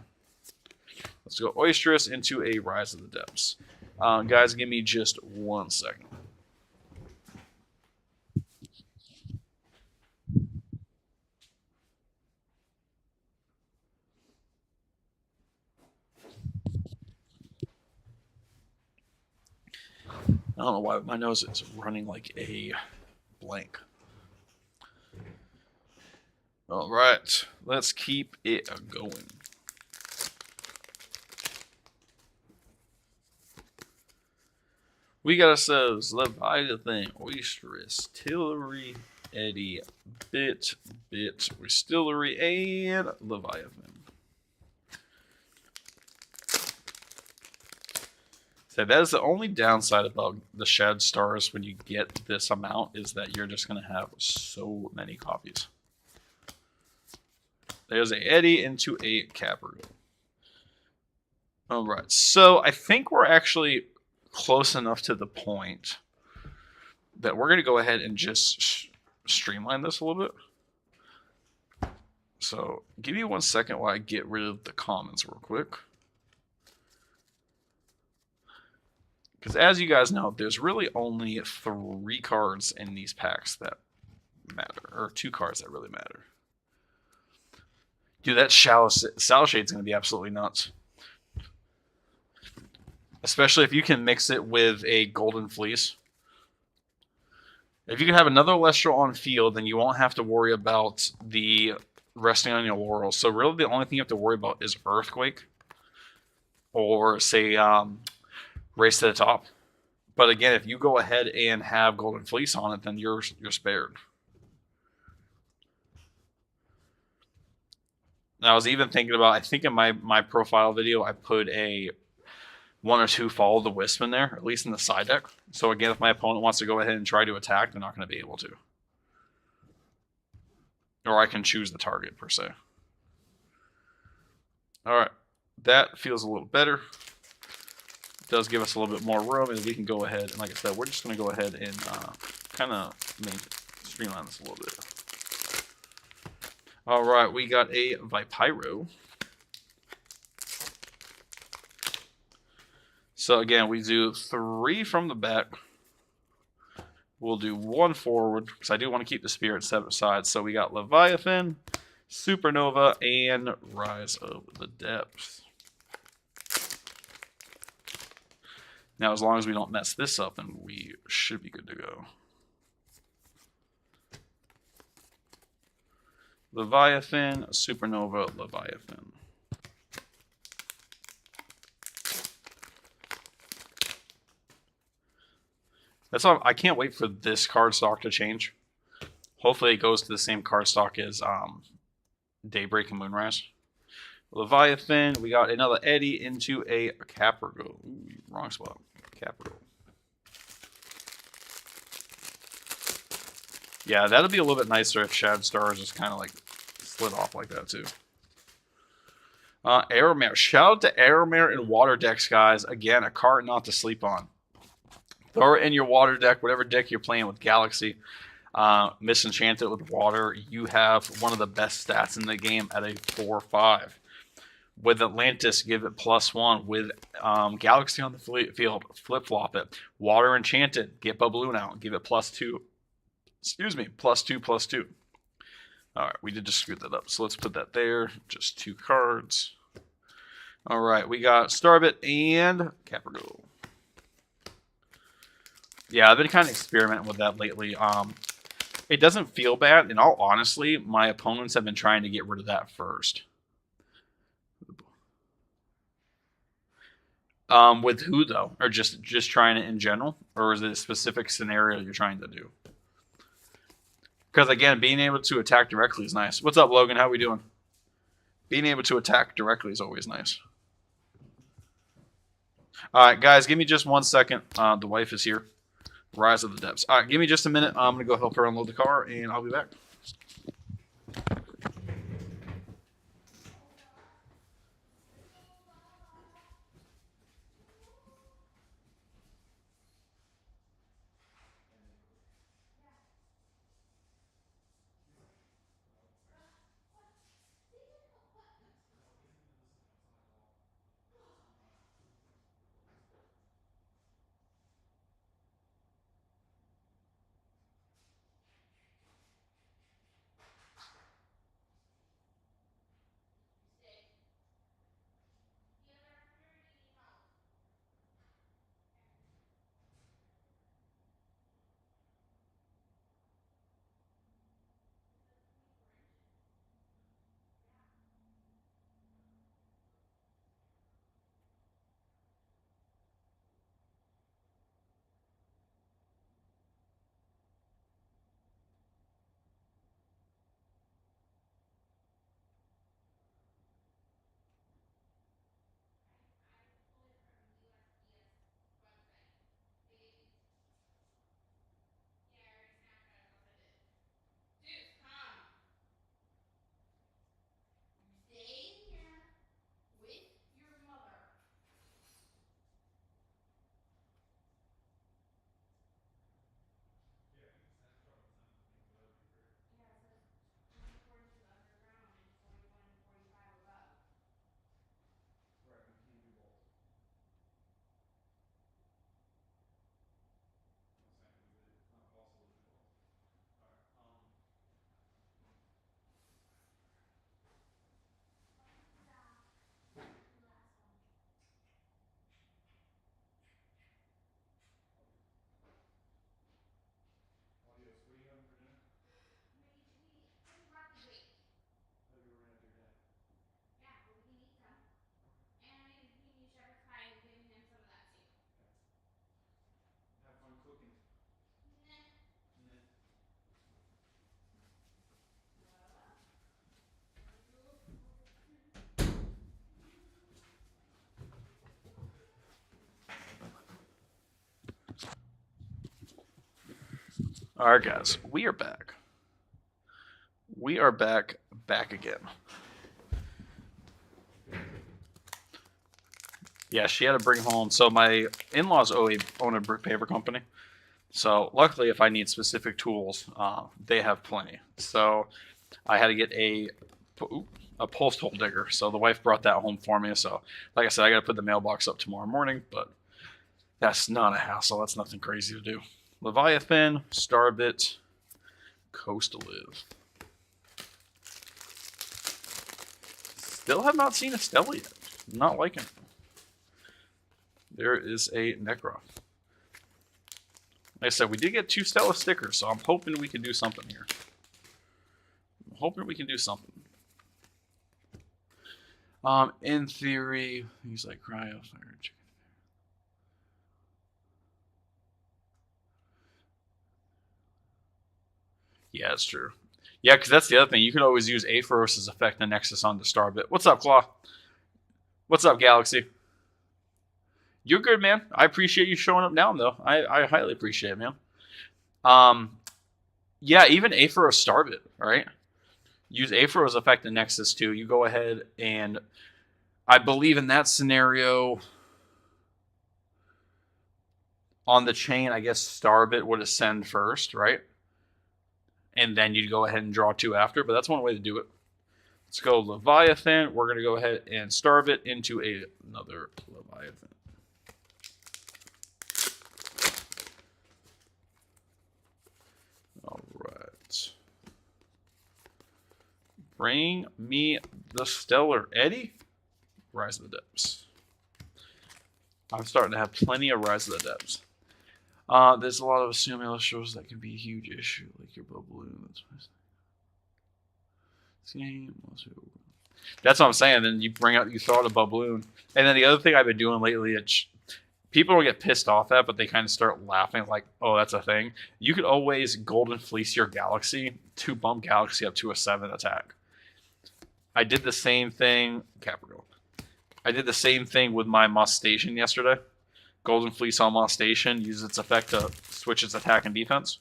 Let's go Oistress into a Rise of the Depths. Guys, give me just 1 second. I don't know why my nose is running like a blank. All right, let's keep it going. We got ourselves Leviathan, Oistress, Tillery, Eddie, Bit, Distillery, and Leviathan. So that is the only downside about the Shad Stars when you get this amount, is that you're just going to have so many copies. There's a Eddie into a Capricorn. All right, so I think we're actually close enough to the point that we're going to go ahead and just streamline this a little bit. So give me 1 second while I get rid of the comments real quick. Because as you guys know, there's really only 3 cards in these packs that matter, or 2 cards that really matter. Dude, that Shadow-Shade's going to be absolutely nuts. Especially if you can mix it with a Golden Fleece. If you can have another Lestral on field, then you won't have to worry about the resting on your laurels. So really the only thing you have to worry about is Earthquake. Or, say, Race to the Top. But again, if you go ahead and have Golden Fleece on it, then you're spared. And I was even thinking about, I think in my profile video, I put a 1 or 2 Follow the Wisp in there, at least in the side deck. So again, if my opponent wants to go ahead and try to attack, they're not going to be able to. Or I can choose the target, per se. Alright, that feels a little better. It does give us a little bit more room, and we can go ahead, and like I said, we're just going to go ahead and kind of streamline this a little bit. Alright, we got a Vipyro. So again, we do 3 from the back. We'll do 1 forward, because I do want to keep the Spirit set aside. So we got Leviathan, Supernova, and Rise of the Depths. Now, as long as we don't mess this up, then we should be good to go. Leviathan, Supernova, Leviathan. That's all. I can't wait for this card stock to change. Hopefully it goes to the same card stock as Daybreak and Moonrise. Leviathan, we got another Eddie into a Capricorn. Ooh, wrong spot. Capricorn. Yeah, that'll be a little bit nicer if Shad Stars just kind of like slid off like that too. Aeromare. Shout out to Aeromare and Water decks, guys. Again, a card not to sleep on. Throw it in your Water deck, whatever deck you're playing with Galaxy. Misenchanted with Water. You have one of the best stats in the game at a 4/5. With Atlantis, give it +1. With Galaxy on the field, flip-flop it. Water Enchanted, get Balloon out, give it +2. Excuse me, +2/+2. Alright, we did just screw that up, so let's put that there. Just 2 cards. Alright, we got Starbit and Capricorn. Yeah, I've been kind of experimenting with that lately. It doesn't feel bad. In all honesty, my opponents have been trying to get rid of that first. With who, though? Or just trying it in general? Or is it a specific scenario you're trying to do? Because, again, being able to attack directly is nice. What's up, Logan? How we doing? Being able to attack directly is always nice. Alright, guys, give me just 1 second. The wife is here. Rise of the Depths. Alright, give me just a minute. I'm going to go help her unload the car, and I'll be back. All right, guys, we are back. We are back again. Yeah, she had to bring home. So my in-laws own a brick paper company. So luckily, if I need specific tools, they have plenty. So I had to get a post hole digger. So the wife brought that home for me. So like I said, I got to put the mailbox up tomorrow morning, but that's not a hassle. That's nothing crazy to do. Leviathan, Starbit, Coastal Live. Still have not seen a Stella yet. Not liking it. There is a Necroth. Like I said, we did get 2 Stella stickers, so I'm hoping we can do something here. I'm hoping we can do something. In theory, things like Cryo, Fire, Chicken. Yeah, it's true. Yeah, because that's the other thing. You could always use Aetheros's effect and Nexus on the Starbit. What's up, Claw? What's up, Galaxy? You're good, man. I appreciate you showing up down, though. I highly appreciate it, man. Yeah, even Aether Starbit, right? Use Aether's effect and Nexus too. You go ahead and I believe in that scenario on the chain, I guess Starbit would ascend first, right? And then you'd go ahead and draw 2 after, but that's one way to do it. Let's go Leviathan. We're going to go ahead and Starbit into another Leviathan. All right. Bring me the Stellar Eddie. Rise of the Depths. I'm starting to have plenty of Rise of the Depths. There's a lot of assuming illustrators that can be a huge issue, like your balloon. That's what I'm saying. Then you throw out a balloon, and then the other thing I've been doing lately, people don't get pissed off at, but they kind of start laughing, like, "Oh, that's a thing." You could always Golden Fleece your Galaxy to bump Galaxy up to a 7 attack. I did the same thing, Capricorn. I did the same thing with my Moss Station yesterday. Golden Fleece on Moss Station, uses its effect to switch its attack and defense.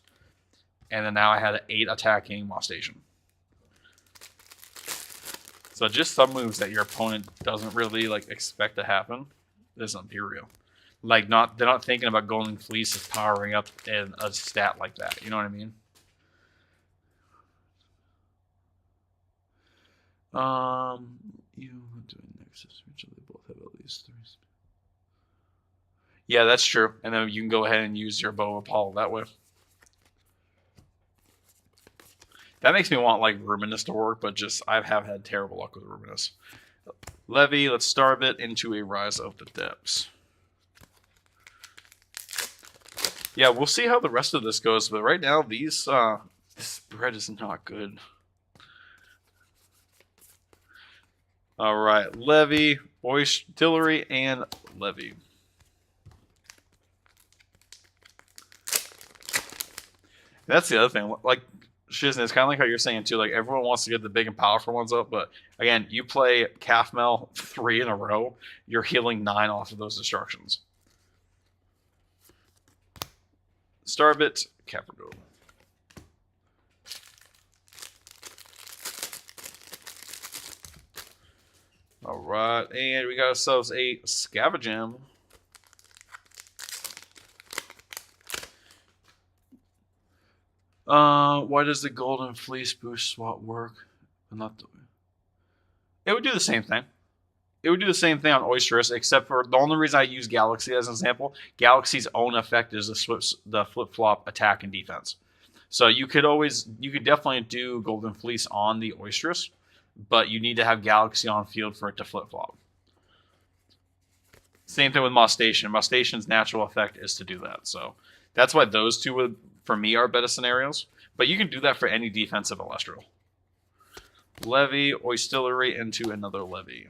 And then now I had an 8 attacking Moss Station. So just some moves that your opponent doesn't really expect to happen is Imperial. They're not thinking about Golden Fleece as powering up in a stat like that. You know what I mean? You doing Nexus, which they both have at least 3. Yeah, that's true. And then you can go ahead and use your Bow of Apollo that way. That makes me want Ruminous to work, but I have had terrible luck with Ruminous. Levy, let's Starbit into a Rise of the Depths. Yeah, we'll see how the rest of this goes, but right now this spread is not good. All right, Levy, Artillery, and Levy. That's the other thing. Shiznit, it's kind of like how you're saying too. Everyone wants to get the big and powerful ones up, but again, you play Calfmel 3 in a row, you're healing 9 off of those destructions. Starbit, Capricorn. All right, and we got ourselves a Scavengem. Why does the Golden Fleece boost swap work? Not the way. It would do the same thing. It would do the same thing on Oysterus, except for the only reason I use Galaxy as an example. Galaxy's own effect is the flip-flop attack and defense. So you could definitely do Golden Fleece on the Oysterus, but you need to have Galaxy on field for it to flip-flop. Same thing with Moss Station. Moss Station's natural effect is to do that. So that's why those two for me are better scenarios. But you can do that for any defensive Celestial. Levy, Artillery into another Levy.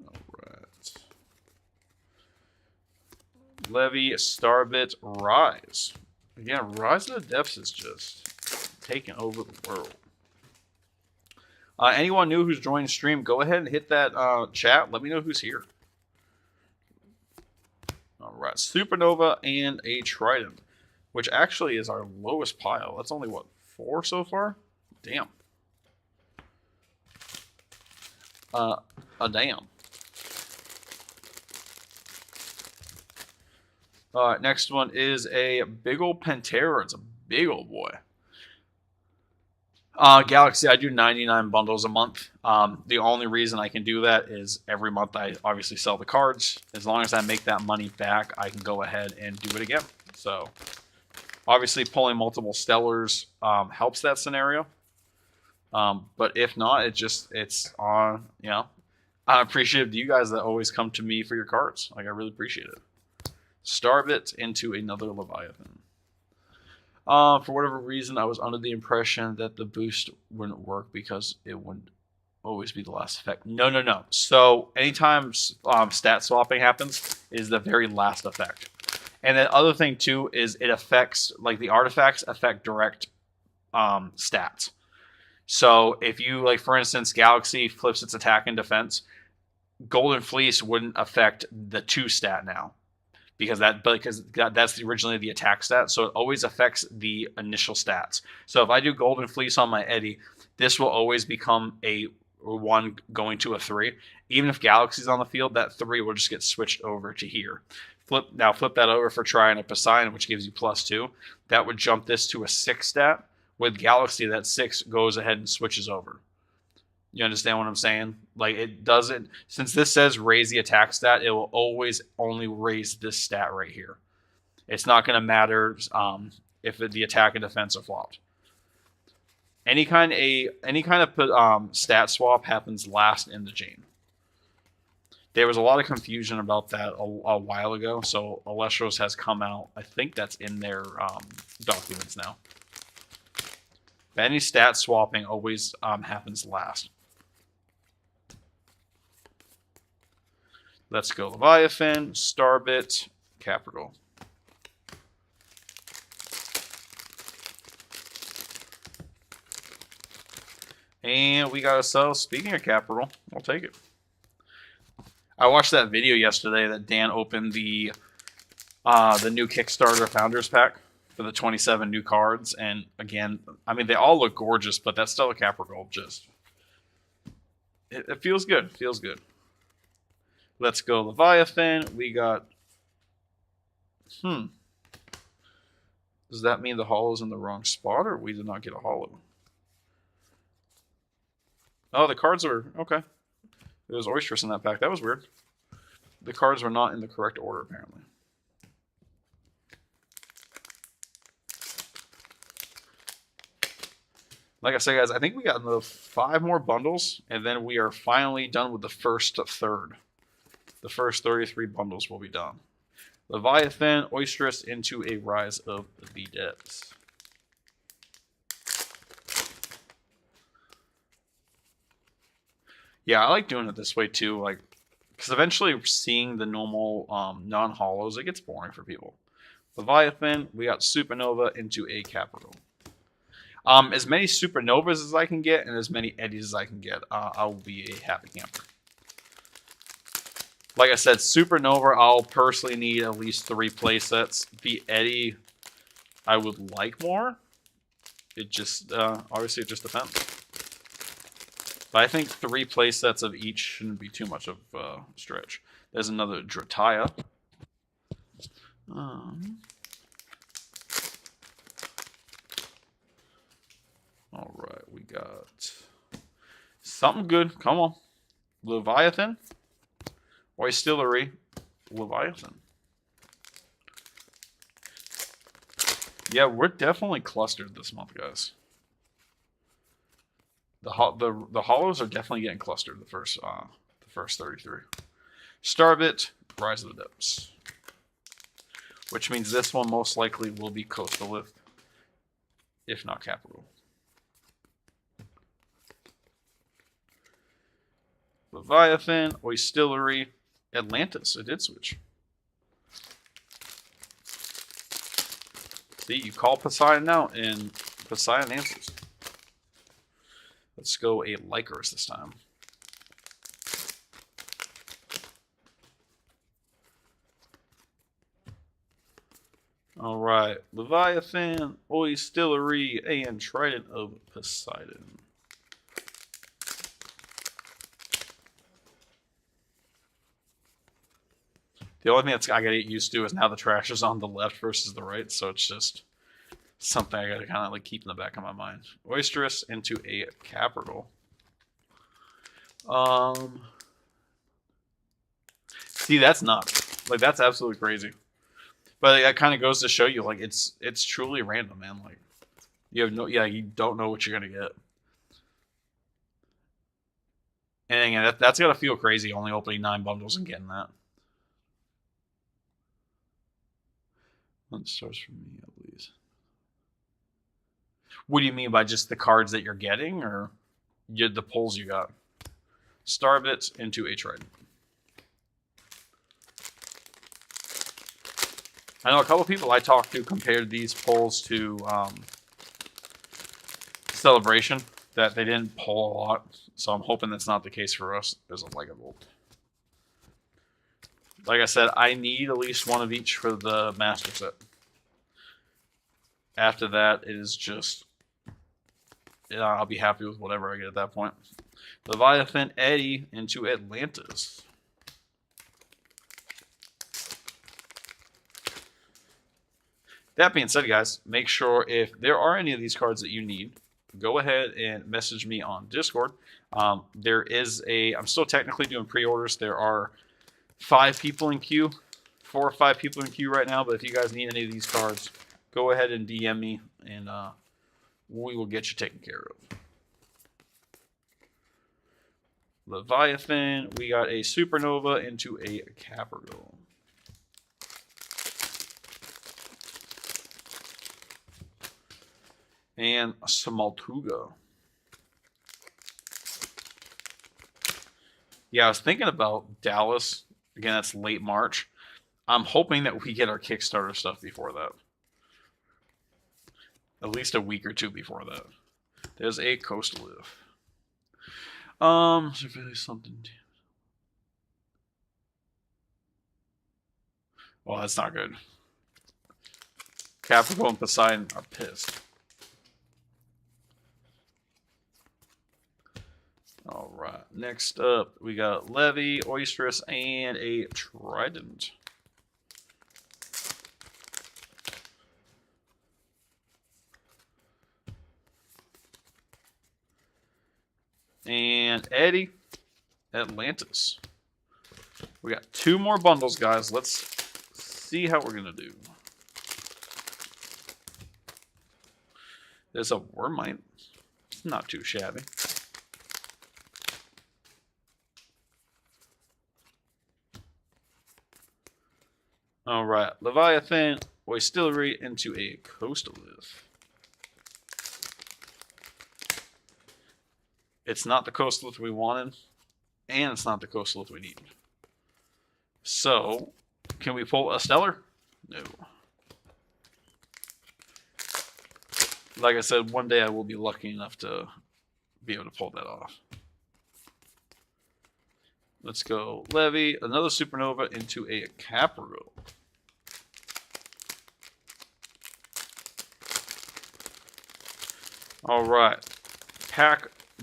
Alright. Levy, Starbit, Rise. Again, Rise of the Depths is just taking over the world. Anyone new who's joined stream, go ahead and hit that chat. Let me know who's here. All right, Supernova and a Trident, which actually is our lowest pile. That's only, what, 4 so far? Damn. Damn. All right, next one is a big old Pantera. It's a big old boy. Galaxy, I do 99 bundles a month. The only reason I can do that is every month I obviously sell the cards. As long as I make that money back, I can go ahead and do it again. So, obviously pulling multiple Stellars helps that scenario. But if not, it's on, you know, I'm appreciative to you guys that always come to me for your cards. Like, I really appreciate it. Starbit into another Leviathan. For whatever reason, I was under the impression that the boost wouldn't work because it would always be the last effect. No. So anytime stat swapping happens, it is the very last effect. And the other thing too is it affects, like, the artifacts affect direct stats. So if you, like, for instance, Galaxy flips its attack and defense, Golden Fleece wouldn't affect the 2 stat now. Because that's originally the attack stat, so it always affects the initial stats. So if I do Golden Fleece on my Eddie, this will always become a 1 going to a 3. Even if Galaxy's on the field, that 3 will just get switched over to here. Flip that over for Trying a Poseidon, which gives you +2. That would jump this to a 6 stat. With Galaxy, that 6 goes ahead and switches over. You understand what I'm saying? Like, it doesn't, since this says raise the attack stat, it will always only raise this stat right here. It's not going to matter if the attack and defense are flopped. Any kind of stat swap happens last in the chain. There was a lot of confusion about that a while ago, so Alestros has come out. I think that's in their documents now. But any stat swapping always happens last. Let's go Leviathan, Starbit, Capricorn. And we got ourselves, speaking of Capricorn, I'll take it. I watched that video yesterday that Dan opened the new Kickstarter Founders Pack for the 27 new cards. And again, I mean, they all look gorgeous, but that's still a Capricorn. Just, it feels good. Feels good. Let's go Leviathan. We got... Does that mean the hollow's in the wrong spot, or we did not get a hollow? Oh, the cards are... Okay. There was Oystress in that pack. That was weird. The cards were not in the correct order, apparently. Like I said, guys, I think we got another 5 more bundles, and then we are finally done with the first third. The first 33 bundles will be done. Leviathan, Oystress into a Rise of the Depths. Yeah, I like doing it this way too, like, because eventually seeing the normal non-hollows, it gets boring for people. Leviathan, we got Supernova into a Capricorn. As many Supernovas as I can get and as many Eddies as I can get, I'll be a happy camper. Like I said, Supernova, I'll personally need at least 3 playsets. The Eddie, I would like more. It just, obviously it just depends. But I think 3 playsets of each shouldn't be too much of a stretch. There's another Drataya. Alright, we got something good. Come on. Leviathan. Oystillery, Leviathan. Yeah, we're definitely clustered this month, guys. The hollows are definitely getting clustered. The first 33. Starbit, Rise of the Depths, which means this one most likely will be Coastal Lift, if not Capital. Leviathan, Oystillery, Atlantis. It did switch. See, you call Poseidon out, and Poseidon answers. Let's go a Lycurus this time. All right, Leviathan, Oistillery, and Trident of Poseidon. The only thing that's I gotta get used to is now the trash is on the left versus the right, so it's just something I gotta kind of like keep in the back of my mind. Oysterous into a Capricorn. See, that's nuts. Like, that's absolutely crazy. But that kind of goes to show you, like, it's truly random, man. Like, you have you don't know what you're gonna get. And again, that's gotta feel crazy, only opening 9 bundles and getting that. One stars from me, at least. What do you mean by just the cards that you're getting, or the pulls you got? Starbits into a Trident. I know a couple people I talked to compared these pulls to Celebration, that they didn't pull a lot. So I'm hoping that's not the case for us. There's a Lega Bolt. Like I said, I need at least one of each for the Master Set. After that, it is just... I'll be happy with whatever I get at that point. Leviathan, Eddie into Atlantis. That being said, guys, make sure if there are any of these cards that you need, go ahead and message me on Discord. There is I'm still technically doing pre-orders. There are 5 people in queue, 4 or 5 people in queue right now. But if you guys need any of these cards, go ahead and DM me, and we will get you taken care of. Leviathan, we got a Supernova into a Capricorn. And a Samaltuga. Yeah, I was thinking about Dallas. Again, that's late March. I'm hoping that we get our Kickstarter stuff before that. At least a week or 2 before that. There's a Coastal Live. Is there really something? Well, that's not good. Capricorn and Poseidon are pissed. All right. Next up, we got Levy, Oysterous, and a Trident. And Eddie, Atlantis. We got 2 more bundles, guys. Let's see how we're going to do. There's a Wormite. It's not too shabby. All right. Leviathan, Oistillery into a Coastal Live. It's not the Coastal Lift we wanted, and it's not the Coastal Lift we need. So, can we pull a Stellar? No. Like I said, one day I will be lucky enough to be able to pull that off. Let's go Levy, another Supernova into a Capricorn. All right.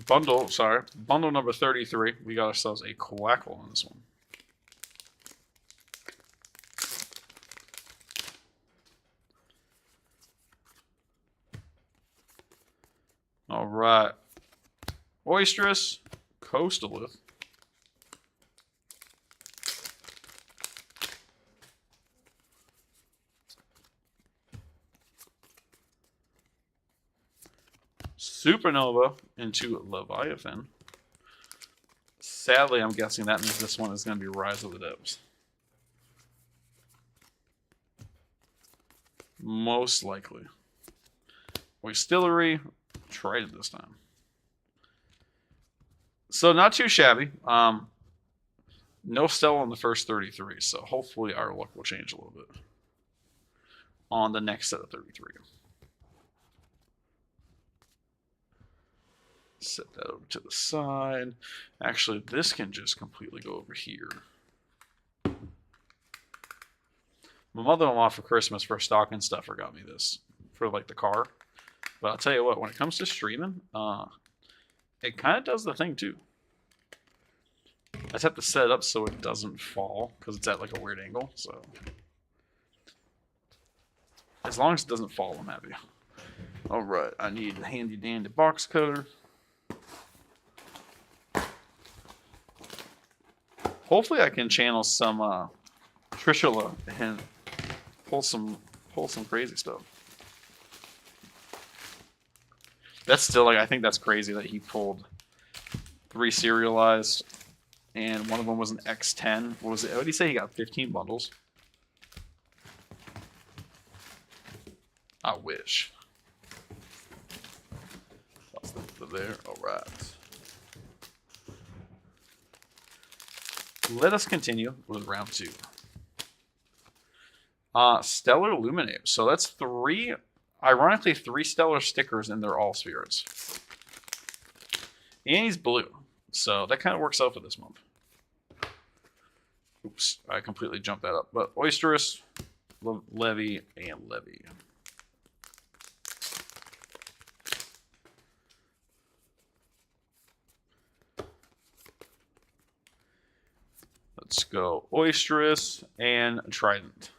Bundle number 33. We got ourselves a Quackle on this one. All right. Oysterous, Coastal. Supernova into Leviathan. Sadly, I'm guessing that means this one is going to be Rise of the Depths. Most likely. Oistillery, tried it this time. So not too shabby. No Stella on the first 33, so hopefully our luck will change a little bit on the next set of 33. Set that over to the side. Actually, this can just completely go over here. My mother-in-law for Christmas for stocking stuffer got me this for like the car. But I'll tell you what, when it comes to streaming, it kind of does the thing too. I just have to set it up so it doesn't fall because it's at like a weird angle. So as long as it doesn't fall, I'm happy. All right, I need a handy dandy box cutter. Hopefully, I can channel some Trishula and pull some crazy stuff. That's still like I think that's crazy that he pulled 3 serialized, and one of them was an X10. What was it? What did he say? He got 15 bundles. I wish. That's there. All right. Let us continue with round 2. Stellar Illuminate. So that's 3, ironically 3 stellar stickers, and they're all spirits. And he's blue, so that kind of works out for this month. Oops, I completely jumped that up. But Oysterous, Levy, and Levy. Let's go Oysterous and Trident.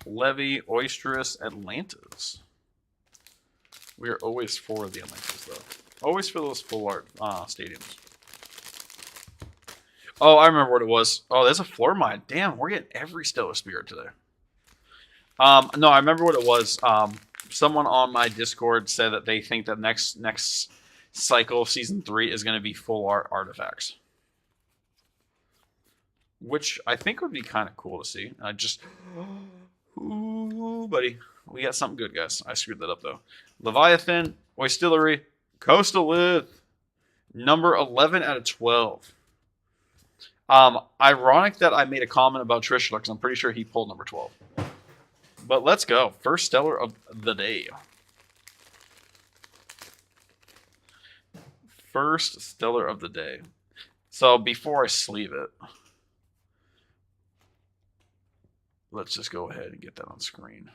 Levy, Oysterous, Atlantis. We are always for the Atlantis, though. Always for those full art stadiums. Oh, I remember what it was. Oh, there's a floor mine. Damn, we're getting every stellar spirit today. No, I remember what it was. Someone on my Discord said that they think that next cycle of season 3 is going to be full art artifacts, which I think would be kind of cool to see. I just, ooh, buddy, we got something good, guys. I screwed that up though. Leviathan, Oystillery, Coastal Lith, number 11 out of 12. Ironic that I made a comment about Trishula because I'm pretty sure he pulled number 12. But let's go. First stellar of the day. First stellar of the day. So before I sleeve it, let's just go ahead and get that on screen.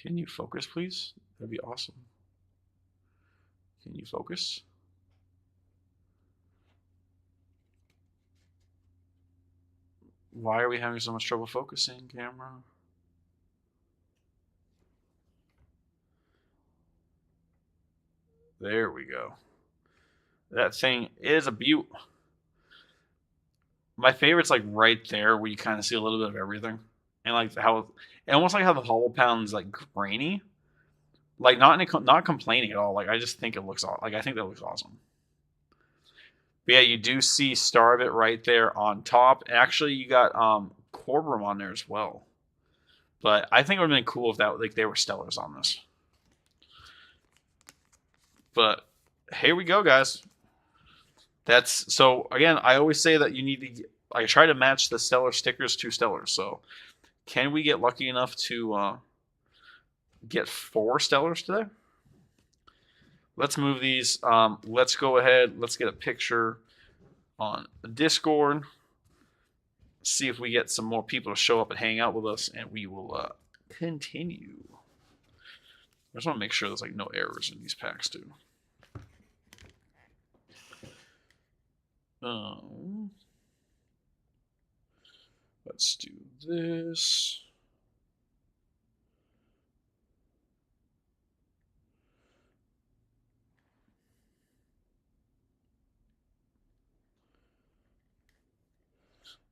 Can you focus, please? That'd be awesome. Can you focus? Why are we having so much trouble focusing, camera? There we go. That thing is a beaut. My favorite's like right there where you kind of see a little bit of everything. And like how, almost like how the hollow pound's like grainy. Like not complaining at all. Like I just think it looks like I think that looks awesome. But yeah, you do see Starvit right there on top. And actually you got Corbrum on there as well. But I think it would have been cool if that like they were stellars on this. But here we go, guys. That's so again, I always say that you need to I try to match the stellar stickers to stellars. So can we get lucky enough to get 4 stellars today? Let's move these. Let's go ahead. Let's get a picture on Discord. See if we get some more people to show up and hang out with us, and we will continue. I just want to make sure there's like no errors in these packs too. Let's do this.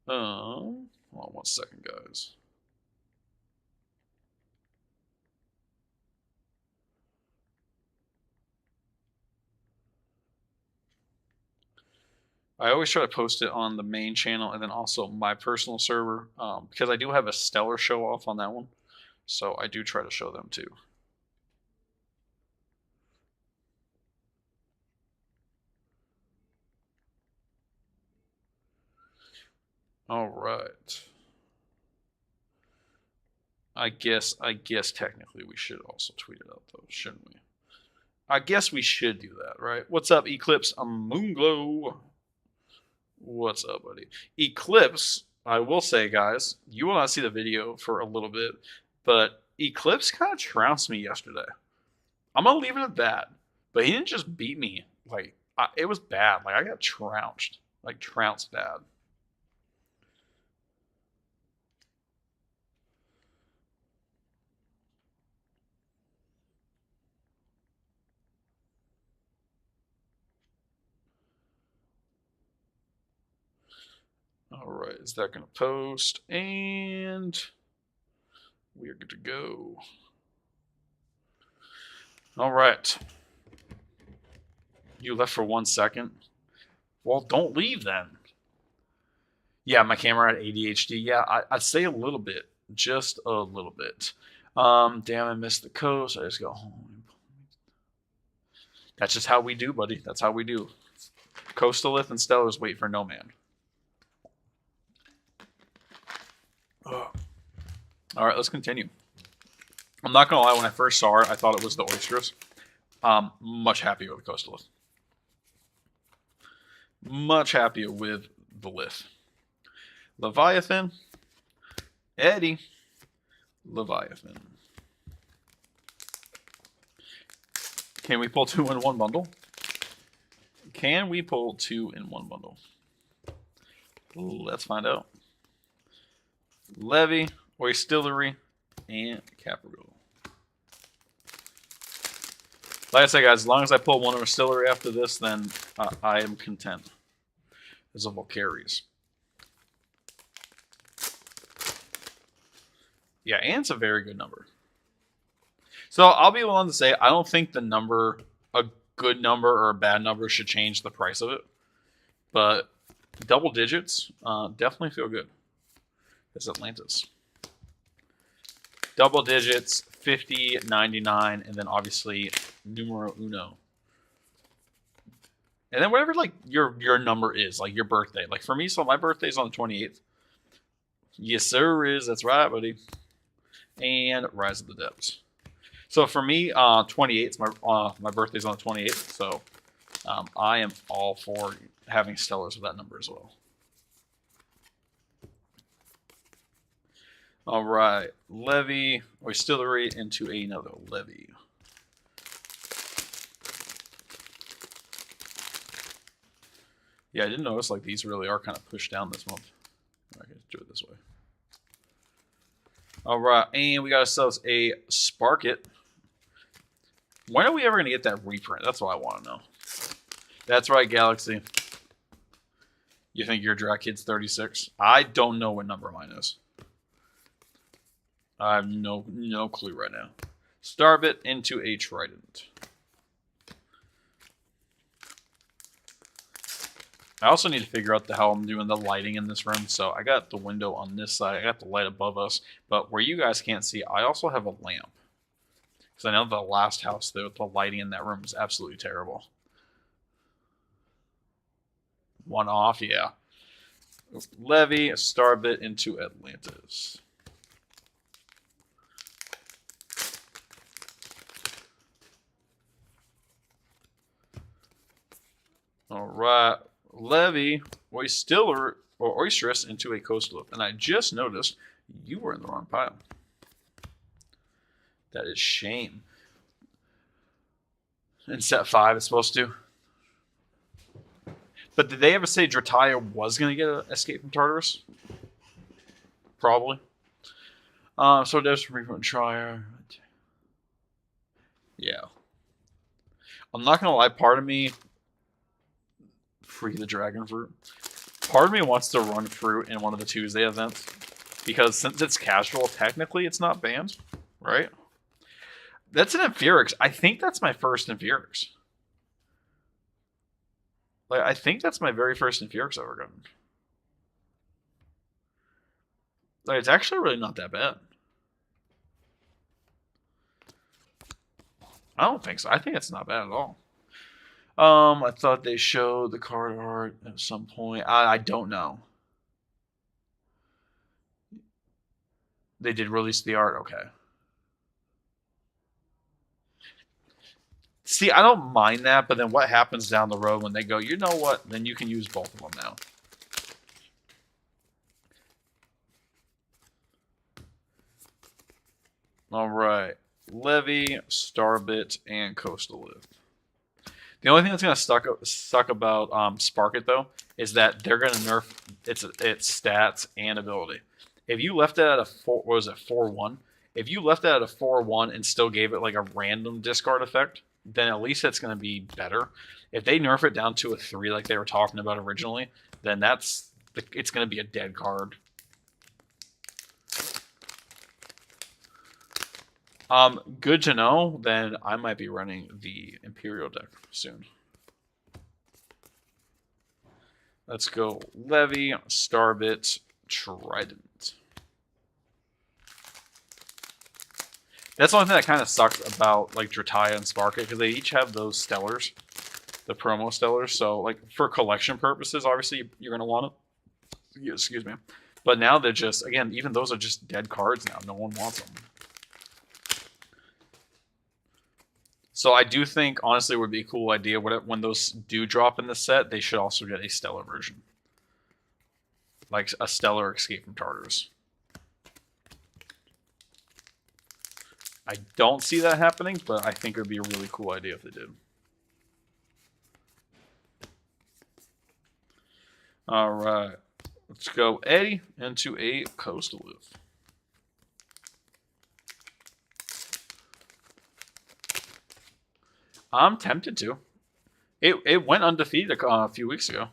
Hold on 1 second, guys. I always try to post it on the main channel and then also my personal server because I do have a stellar show off on that one. So I do try to show them too. All right. I guess technically we should also tweet it out though, shouldn't we? I guess we should do that, right? What's up, Eclipse? Moonglow. What's up, buddy? Eclipse, I will say, guys, you will not see the video for a little bit, but Eclipse kind of trounced me yesterday. I'm going to leave it at that. But he didn't just beat me. Like, it was bad. Like, I got trounced. Like, trounced bad. All right, is that going to post? And we are good to go. All right. You left for 1 second. Well, don't leave then. Yeah, my camera had ADHD. Yeah, I'd say a little bit. Just a little bit. Damn, I missed the coast. I just go home. That's just how we do, buddy. That's how we do. Coastalith and Stellars wait for no man. Ugh. All right, let's continue. I'm not going to lie. When I first saw it, I thought it was the Oysters. Much happier with Coastalith. Much happier with the Lith. Leviathan. Eddie. Leviathan. Can we pull 2 in one bundle? Can we pull 2 in one bundle? Let's find out. Levy, Oystillery, and Capricorn. Like I said, guys, as long as I pull one Oystillery after this, then I am content. As a Volcaries. Yeah, and it's a very good number. So I'll be willing to say I don't think the number, a good number or a bad number, should change the price of it. But double digits definitely feel good. It's Atlantis. Double digits, 50, 99, and then obviously numero uno. And then whatever like your number is, like your birthday. Like for me, so my birthday's on the 28th. Yes, sir, is. That's right, buddy. And Rise of the Depths. So for me, 28th, my birthday's on the 28th. So I am all for having Stellars with that number as well. All right, Levy, Oystillery into another Levy. Yeah, I didn't notice like these really are kind of pushed down this month. I can do it this way. All right, and we got ourselves a Sparkit. When are we ever going to get that reprint? That's what I want to know. That's right, Galaxy. You think your Drac Kid's 36? I don't know what number mine is. I have no clue right now. Starbit into a Trident. I also need to figure out how I'm doing the lighting in this room. So I got the window on this side. I got the light above us. But where you guys can't see, I also have a lamp. Because I know the last house, the lighting in that room is absolutely terrible. One off, yeah. Levy, a Starbit into Atlantis. All right. Levy, Oystiller, or Oysterous into a Coastal. And I just noticed you were in the wrong pile. That is shame. In set 5, it's supposed to. But did they ever say Drataya was going to get an Escape from Tartarus? Probably. So there's Refund Trier. Yeah. I'm not going to lie, part of me... Free the Dragon Fruit. Part of me wants to run Fruit in one of the Tuesday events. Because since it's casual, technically it's not banned. Right? That's an Amphiorix. I think that's my first Amphiorix. Like, I think that's my very first Amphiorix I've ever gotten. Like, it's actually really not that bad. I don't think so. I think it's not bad at all. I thought they showed the card art at some point. I don't know. They did release the art. Okay. See, I don't mind that, but then what happens down the road when they go, you know what? Then you can use both of them now. All right. Levy, Starbit, and Coastal Lift. The only thing that's gonna suck about Spark It though is that they're gonna nerf its stats and ability. If you left it at a 4-1? If you left it at a 4-1 and still gave it like a random discard effect, then at least it's gonna be better. If they nerf it down to a 3 like they were talking about originally, then it's gonna be a dead card. Good to know. Then I might be running the Imperial deck soon. Let's go Levy, Starbit, Trident. That's the only thing that kind of sucks about like Drataya and Spark It, because they each have those stellars, the promo stellars. So like for collection purposes, obviously you're gonna want it. Excuse me. But now they're just, again, even those are just dead cards now. No one wants them. So I do think, honestly, it would be a cool idea when those do drop in the set, they should also get a Stellar version. Like a Stellar Escape from Tartarus. I don't see that happening, but I think it would be a really cool idea if they did. All right. Let's go Eddie into a Coastal Lift. I'm tempted to. It went undefeated a few weeks ago.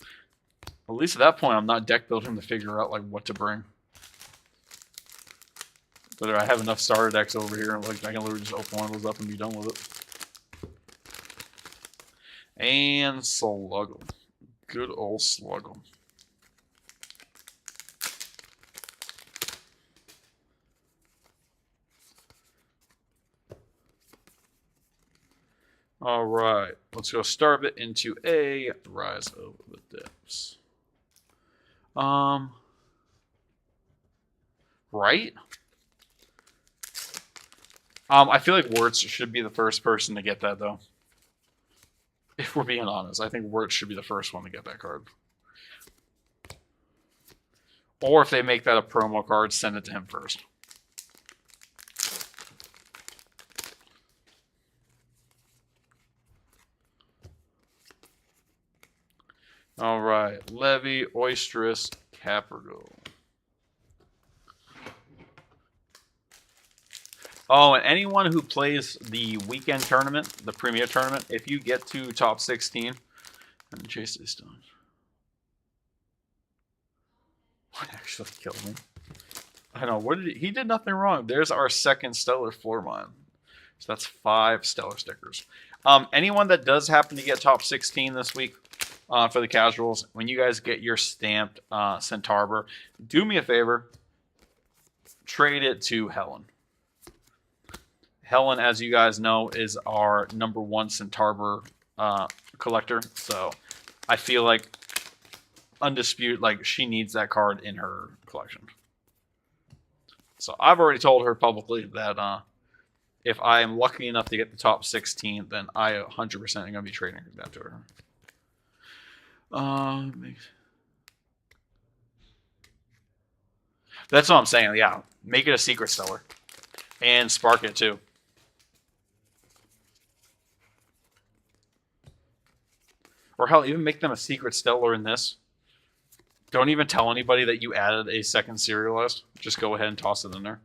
At least at that point, I'm not deck building to figure out like what to bring. But I have enough starter decks over here, like I can literally just open one of those up and be done with it. And Sluggle. Good old Sluggle. All right, let's go Starbit into a Rise of the Depths. Right? I feel like Wirtz should be the first person to get that, though. If we're being honest, I think Wirtz should be the first one to get that card. Or if they make that a promo card, send it to him first. All right, Levy, Oysterous, Capricorn. Oh, and anyone who plays the weekend tournament, the Premier tournament, if you get to top 16, and Chase this done. What actually killed me? I know. What did he did nothing wrong. There's our second Stellar floor mine. So that's 5 Stellar stickers. Anyone that does happen to get top 16 this week for the casuals, when you guys get your stamped Centaur, do me a favor. Trade it to Helen. Helen, as you guys know, is our #1 Centaur collector. So I feel like undisputed, like she needs that card in her collection. So I've already told her publicly that if I am lucky enough to get the top 16, then I 100% am going to be trading that to her. That's what I'm saying. Yeah, make it a secret stellar, and Spark It too. Or hell, even make them a secret stellar in this. Don't even tell anybody that you added a second serialized. Just go ahead and toss it in there.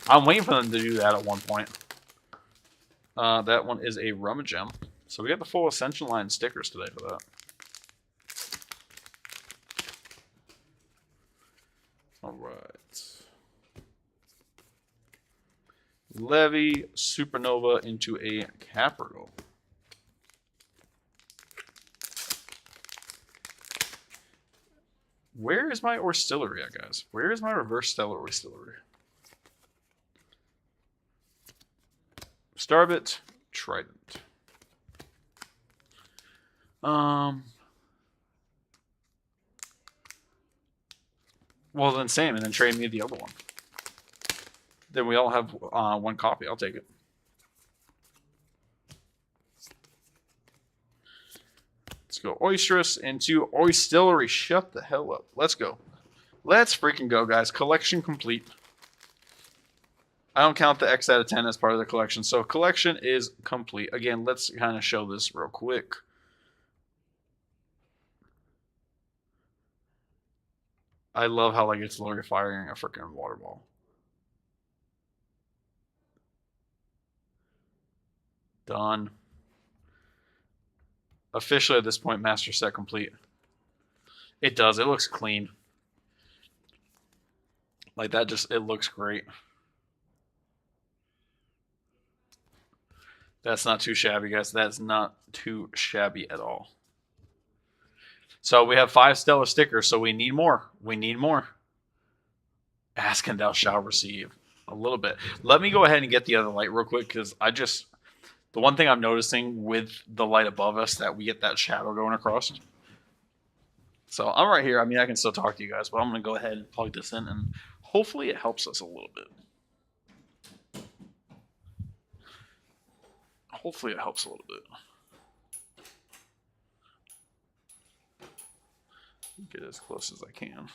I'm waiting for them to do that at one point. That one is a Rummagem. So we got the full Ascension line stickers today for that. All right. Levy, Supernova into a Capricorn. Where is my Orstillery at, guys? Where is my reverse stellar Orstillery? Starbit, Trident. Well, then same, and then trade me the other one. Then we all have one copy. I'll take it. Let's go Oysterous into Oystillery. Shut the hell up. Let's go. Let's freaking go, guys. Collection complete. I don't count the X out of 10 as part of the collection. So collection is complete. Again, let's kind of show this real quick. I love how like it's literally firing a freaking water ball. Done. Officially at this point, master set complete. It does. It looks clean. Like that just, it looks great. That's not too shabby, guys. That's not too shabby at all. So we have 5 stellar stickers, so we need more. We need more. Ask and thou shalt receive. A little bit. Let me go ahead and get the other light real quick, because the one thing I'm noticing with the light above us, that we get that shadow going across. So I'm right here. I mean, I can still talk to you guys, but I'm going to go ahead and plug this in, and hopefully it helps us a little bit. Hopefully it helps a little bit. Get as close as I can.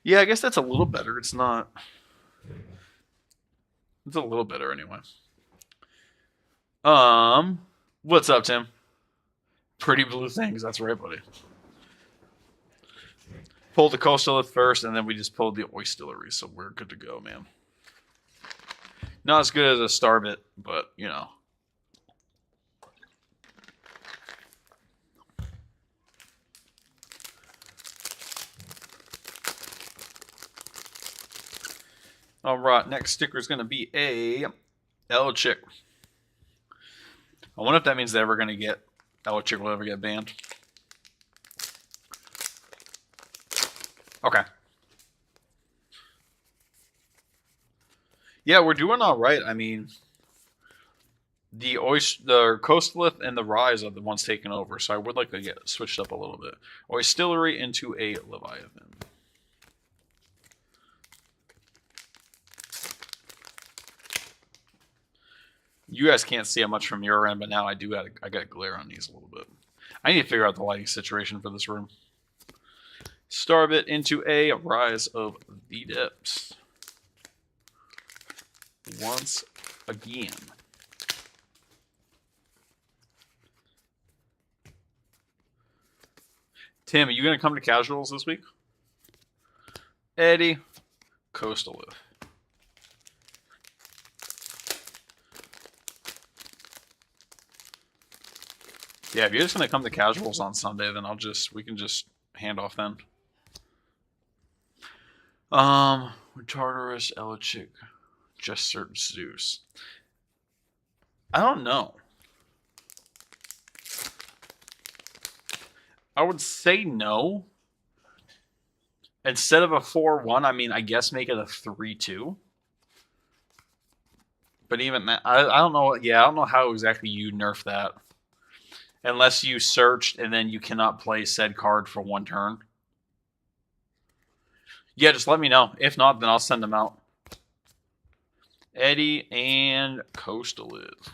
Yeah, I guess that's a little better. It's not... It's a little better anyway. What's up, Tim? Pretty blue things. That's right, buddy. Pulled the coastal first, and then we just pulled the Oystillery, so we're good to go, man. Not as good as a Starbit, but, you know. All right, next sticker is going to be a Elichick. I wonder if that means they're ever going to get Elichick will ever get banned. Okay. Yeah, we're doing all right. I mean, the Coastalith and the Rise are the ones taking over, so I would like to get switched up a little bit. Oystillery into a Leviathan. You guys can't see it much from your end, but now I do. I got glare on these a little bit. I need to figure out the lighting situation for this room. Starbit into a Rise of the Depths. Once again. Tim, are you going to come to casuals this week? Eddie, Coastalith. Yeah, if you're just gonna come to casuals on Sunday, then we can just hand off then. Tartarus, Elichick, just certain Zeus. I don't know. I would say no. Instead of a 4-1, I mean, I guess make it a 3-2. But even that, I don't know. Yeah, I don't know how exactly you nerf that. Unless you searched and then you cannot play said card for 1 turn. Yeah, just let me know. If not, then I'll send them out. Eddie and Coastalith.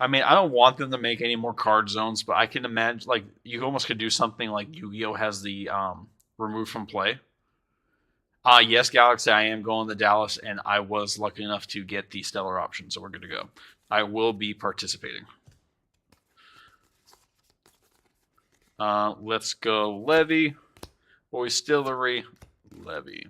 I mean, I don't want them to make any more card zones, but I can imagine, like, you almost could do something like Yu-Gi-Oh! Has the remove from play. Yes, Galaxy, I am going to Dallas, and I was lucky enough to get the Stellar option, so we're good to go. I will be participating. Let's go Levy, Oystillery, Levy.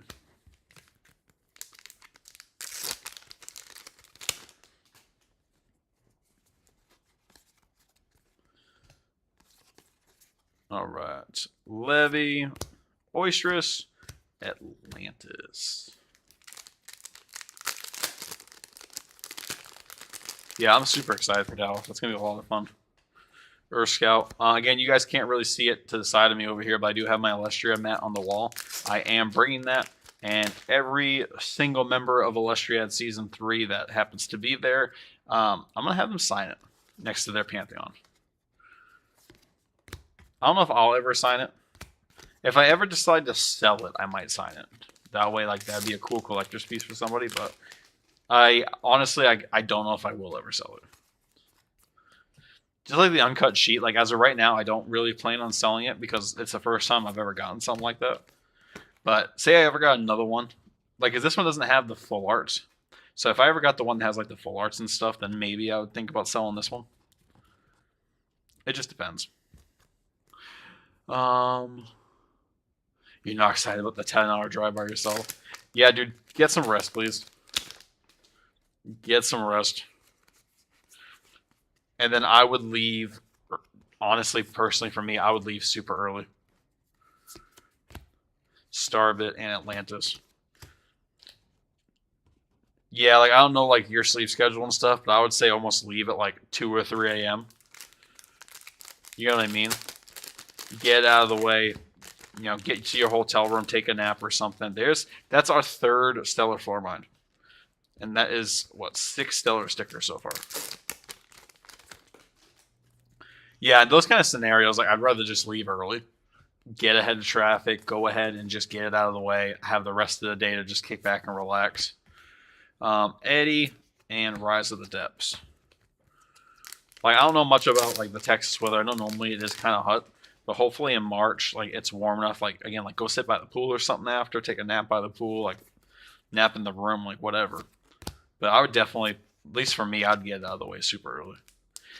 All right, Levy, Oysterous, Atlantis. Yeah, I'm super excited for Dallas. That's going to be a lot of fun. Earth Scout. Again, you guys can't really see it to the side of me over here, but I do have my Alestria mat on the wall. I am bringing that, and every single member of Alestriad Season 3 that happens to be there, I'm going to have them sign it. next to their Pantheon. I don't know if I'll ever sign it. If I ever decide to sell it, I might sign it. That way, like, that'd be a cool collector's piece for somebody. But I honestly, I don't know if I will ever sell it. Just like the uncut sheet, like as of right now, I don't really plan on selling it because it's the first time I've ever gotten something like that. But say I ever got another one, like if this one doesn't have the full arts, so if I ever got the one that has like the full arts and stuff, then maybe I would think about selling this one. It just depends. You're not excited about the 10-hour drive by yourself? Yeah, dude, get some rest, please. Get some rest. And then I would leave, honestly, personally for me, I would leave super early. Starbit and Atlantis. Yeah, like I don't know like your sleep schedule and stuff, but I would say almost leave at like 2 or 3 a.m. You know what I mean? Get out of the way. You know, get to your hotel room, take a nap or something. That's our third Stellar Floormind. And that is, what, 6 Stellar stickers so far. Yeah, in those kind of scenarios, like I'd rather just leave early. Get ahead of traffic, go ahead and just get it out of the way. Have the rest of the day to just kick back and relax. Eddie and Rise of the Depths. Like, I don't know much about like the Texas weather. I know normally it is kind of hot. But hopefully in March, like it's warm enough. Like again, like go sit by the pool or something after, take a nap by the pool, like nap in the room, like whatever. But I would definitely, at least for me, I'd get it out of the way super early.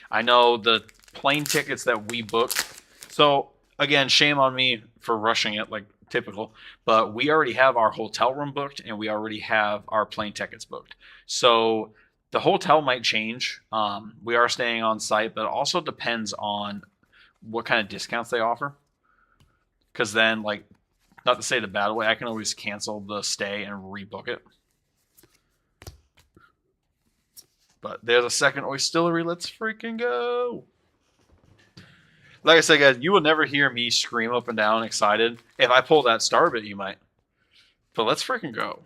I know the plane tickets that we booked. So again, shame on me for rushing it, like typical. But we already have our hotel room booked, and we already have our plane tickets booked. So the hotel might change. We are staying on site, but it also depends on what kind of discounts they offer. Because then, like, not to say the bad way, I can always cancel the stay and rebook it. But there's a second Oistillery. Let's freaking go. Like I said, guys, you will never hear me scream up and down excited. If I pull that Starbit, you might. But let's freaking go.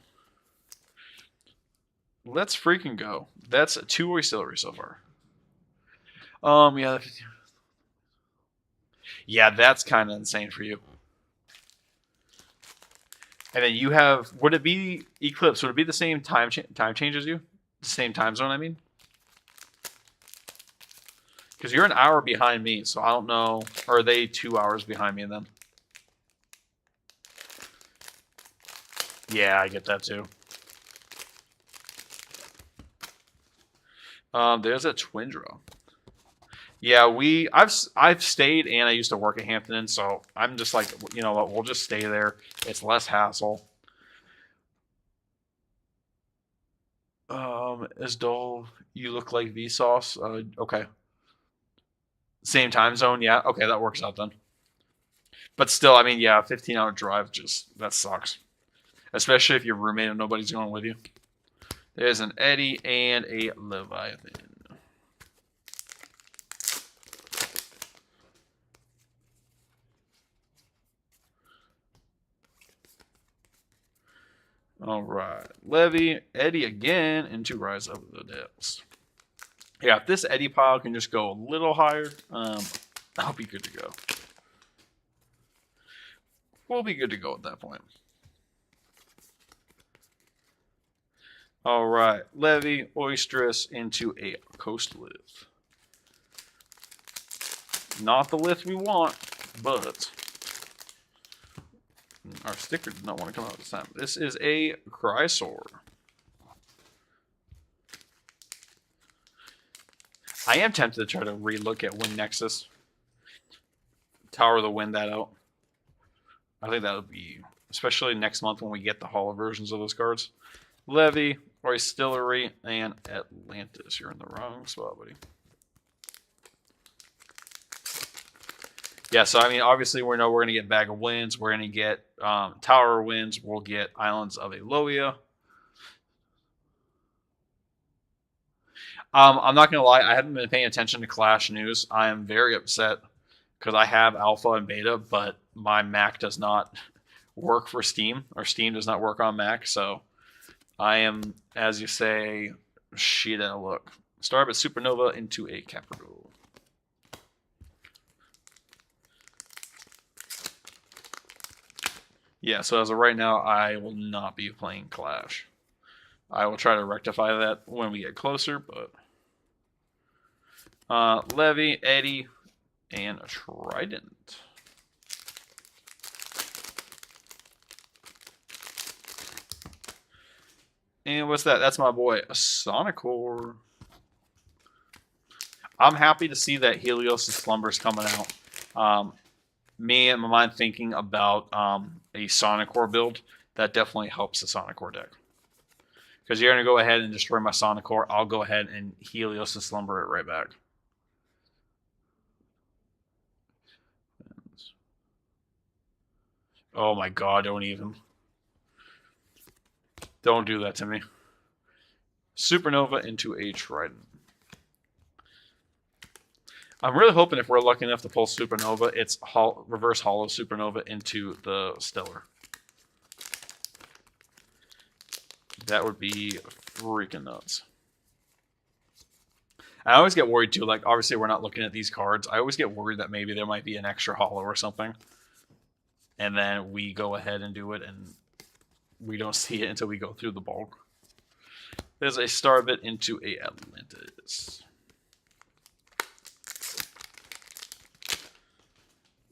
Let's freaking go. That's 2 Oistillery so far. Yeah. Yeah, that's kind of insane for you. And then you have, would it be Eclipse? Would it be the same time change as you? The same time zone, I mean? Because you're an hour behind me, so I don't know. Or are they 2 hours behind me then? Yeah, I get that too. There's a twin draw. Yeah, I've stayed and I used to work at Hampton Inn, so I'm just like, you know what, we'll just stay there. It's less hassle. Isdol, you look like Vsauce. Okay. Same time zone, yeah. Okay, that works out then. But still, I mean, yeah, 15-hour drive, just, that sucks. Especially if you're roommate and nobody's going with you. There's an Eddie and a Leviathan. All right, Levy, Eddie again, into Rise of the Depths. Yeah, if this Eddie pile can just go a little higher, I'll be good to go. We'll be good to go at that point. All right, Levy, Oysteress into a Coast Lith. Not the Lith we want, but our sticker did not want to come out this time. This is a Chrysor. I am tempted to try to relook at Wind Nexus. Tower of the Wind that out. I think that'll be, especially next month when we get the holo versions of those cards. Levy, Oistillery, and Atlantis. You're in the wrong spot, buddy. Yeah, so I mean, obviously we know we're going to get Bag of Winds. We're going to get Tower of Winds. We'll get Islands of Aloia. I'm not going to lie. I haven't been paying attention to Clash news. I am very upset because I have Alpha and Beta, but my Mac does not work for Steam, or Steam does not work on Mac. So I am, as you say, shit out of luck. Starbit Supernova into a Capricorn. Yeah, so as of right now, I will not be playing Clash. I will try to rectify that when we get closer, but... Levy, Eddie, and a Trident. And what's that? That's my boy, a Sonicor. I'm happy to see that Helios' Slumber's coming out. Me and my mind thinking about a Sonicor build, that definitely helps the Sonicor deck. Because you're going to go ahead and destroy my Sonicor, I'll go ahead and Helios' Slumber it right back. Oh my god, don't even. Don't do that to me. Supernova into a Trident. I'm really hoping if we're lucky enough to pull Supernova, it's reverse hollow Supernova into the Stellar. That would be freaking nuts. I always get worried too, like obviously we're not looking at these cards. I always get worried that maybe there might be an extra hollow or something. And then we go ahead and do it and we don't see it until we go through the bulk. There's a Starbit into a Atlantis.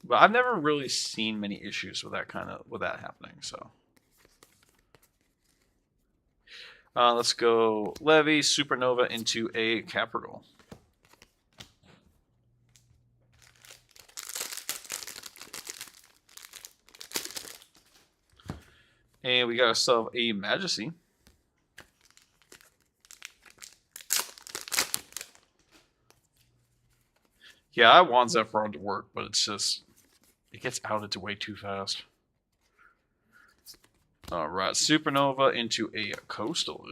But I've never really seen many issues with that happening, so. Let's go Levy, Supernova into a Capricorn. And we got ourselves a Majesty. Yeah, I want Zephyr to work, but it's just, it gets outed way too fast. Alright, Supernova into a Coastal.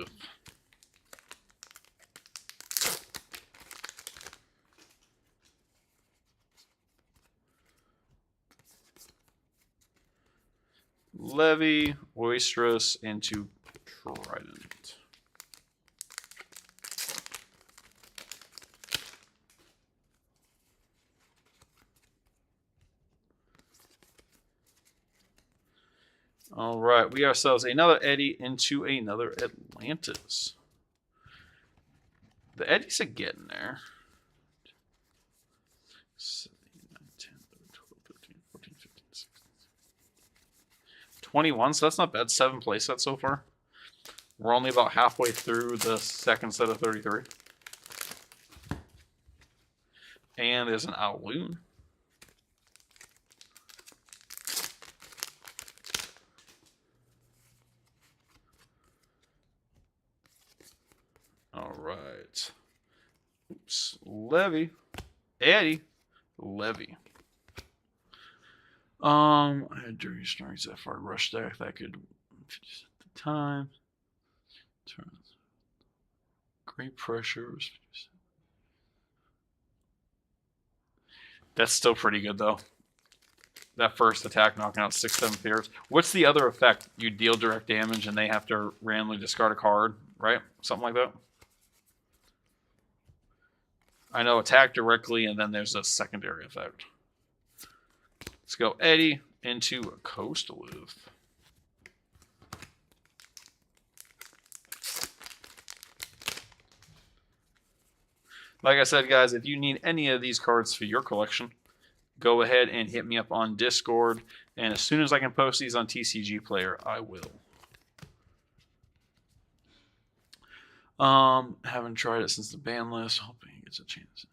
Levy, Oistress into Trident. All right, we ourselves another Eddie into another Atlantis. The Eddies are getting there. 7, 8, 9, 10, 11, 12, 13, 14, 15, 16. 21, so that's not bad. 7 playsets so far. We're only about halfway through the second set of 33. And there's an Owloon. All right. Oops. Levy. Eddie. Levy. I had Dirty Strikes that far rush deck that could set the time. Turn. Great pressures. That's still pretty good though. That first attack knocking out 6, 7 fears. What's the other effect? You deal direct damage and they have to randomly discard a card, right? Something like that. I know attack directly and then there's a secondary effect. Let's go Eddie into a Coastal. Like I said, guys, if you need any of these cards for your collection, go ahead and hit me up on Discord. And as soon as I can post these on TCG Player, I will. Haven't tried it since the ban list. Hoping he gets a chance.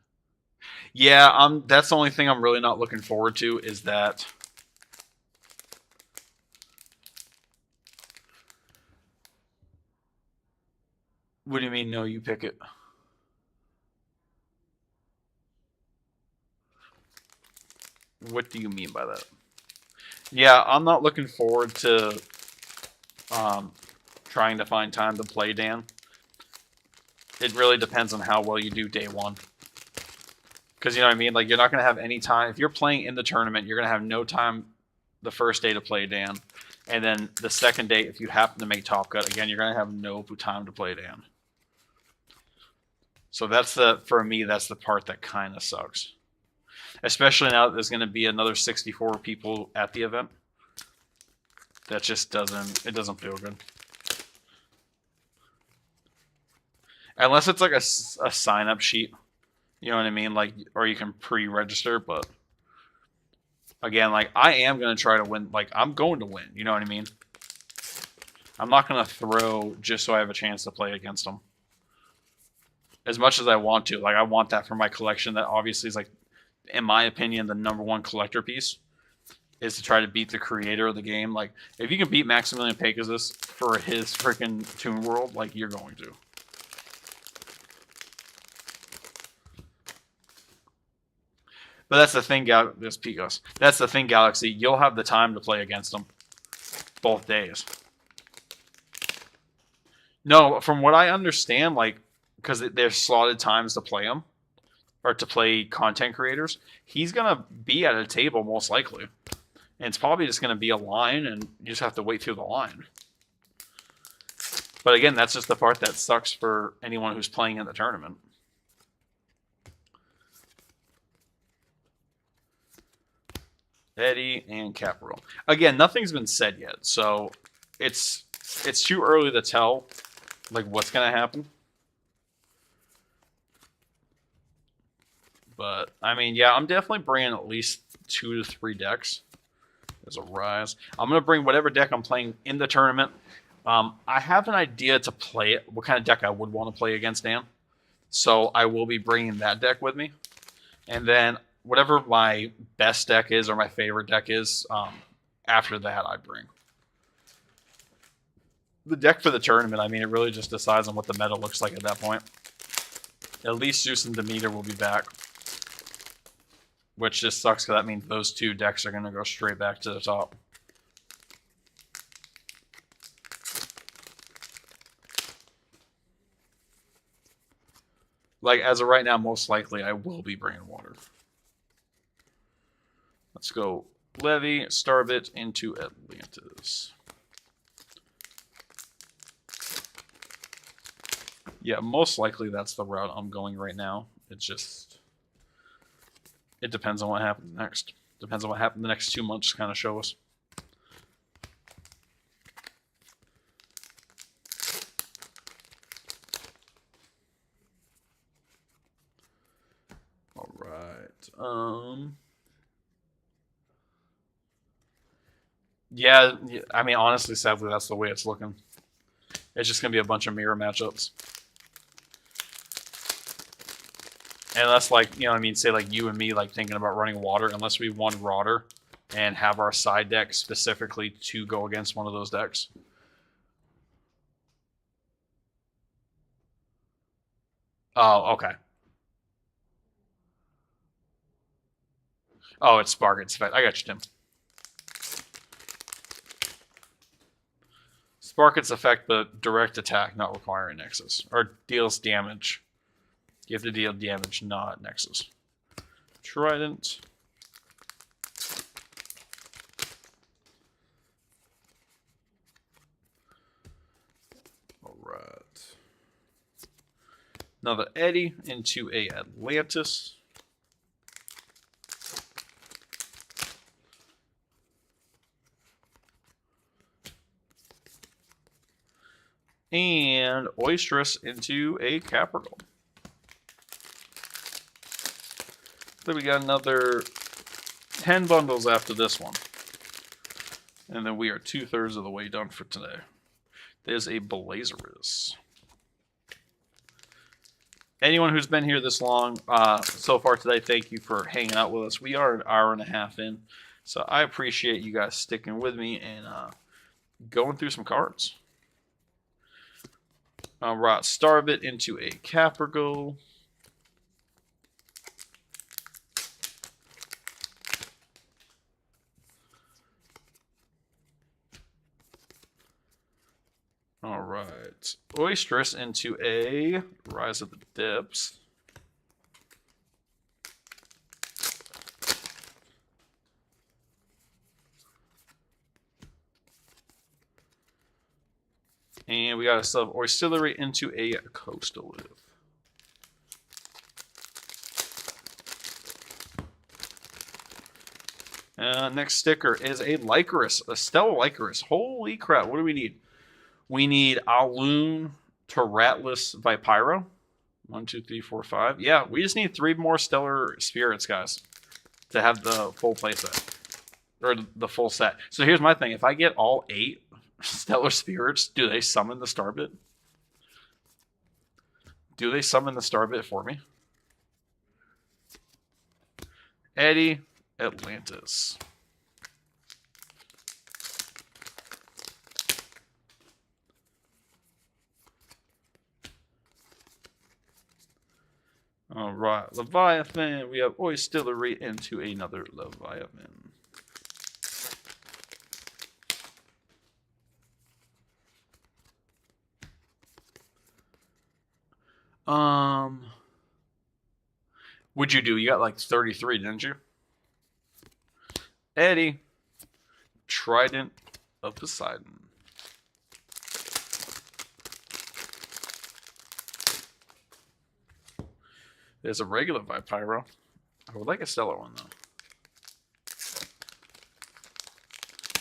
Yeah, that's the only thing I'm really not looking forward to is that. What do you mean, no, you pick it? What do you mean by that? Yeah, I'm not looking forward to trying to find time to play Dan. It really depends on how well you do day one. Because you know what I mean? Like, you're not going to have any time. If you're playing in the tournament, you're going to have no time the first day to play Dan. And then the second day, if you happen to make Top Cut, again, you're going to have no time to play Dan. So for me, that's the part that kind of sucks. Especially now that there's going to be another 64 people at the event. That just doesn't feel good. Unless it's like a sign-up sheet. You know what I mean? Like, or you can pre-register, but again, like, I am going to try to win. Like, I'm going to win. You know what I mean? I'm not going to throw just so I have a chance to play against them. As much as I want to. Like, I want that for my collection. That obviously is, like, in my opinion, the #1 collector piece. Is to try to beat the creator of the game. Like, if you can beat Maximilian Pegasus for his freaking Toon World, like, you're going to. But that's the thing, this Picos. That's the thing, Galaxy. You'll have the time to play against them both days. No, from what I understand, like, because there's slotted times to play them, or to play content creators, he's gonna be at a table most likely. And it's probably just going to be a line, and you just have to wait through the line. But again, that's just the part that sucks for anyone who's playing in the tournament. Eddie and Capricorn. Again, nothing's been said yet, so it's too early to tell like what's going to happen. But I mean, yeah, I'm definitely bringing at least 2 to 3 decks. There's a Rise. I'm going to bring whatever deck I'm playing in the tournament. I have an idea to play it, what kind of deck I would want to play against Dan. So I will be bringing that deck with me. And then whatever my best deck is or my favorite deck is, after that I bring. The deck for the tournament, I mean, it really just decides on what the meta looks like at that point. At least Zeus and Demeter will be back. Which just sucks because that means those 2 decks are going to go straight back to the top. Like, as of right now, most likely I will be bringing water. Let's go Levy, Starbit into Atlantis. Yeah, most likely that's the route I'm going right now. It's just... It depends on what happens next. Depends on what happens the next 2 months to kind of show us. All right. Yeah, I mean, honestly, sadly, that's the way it's looking. It's just going to be a bunch of mirror matchups. Unless, like, you know what I mean, say, like, you and me, like, thinking about running water, unless we want Rotter and have our side deck specifically to go against one of those decks. Oh, okay. Oh, it's Spark. It's effect. I got you, Tim. Spark its effect, but direct attack, not requiring Nexus. Or deals damage. You have to deal damage, not Nexus. Trident. Alright. Another Eddie into a Atlantis. And Oysteress into a Capricorn. Then we got another 10 bundles after this one. And then we are 2/3 of the way done for today. There's a Blazerus. Anyone who's been here this long so far today, thank you for hanging out with us. We are an hour and a half in. So I appreciate you guys sticking with me and going through some cards. Alright, Starbit into a Capricorn. Alright, Oysteress into a Rise of the Depths. And we got a sub Auxiliary into a Coastal Live. Next sticker is a Lycoris, a Stellar Lycoris. Holy crap, what do we need? We need Aloon Terratless Vipyro. 1, 2, 3, 4, 5. Yeah, we just need 3 more Stellar Spirits, guys, to have the full playset. Or the full set. So here's my thing. If I get all 8 Stellar Spirits, do they summon the Starbit? Do they summon the Starbit for me? Eddie, Atlantis. All right, Leviathan. We have Oistillery into another Leviathan. What'd you do? You got like 33, didn't you? Eddie, Trident of Poseidon. There's a regular Vipyro. I would like a stellar one, though.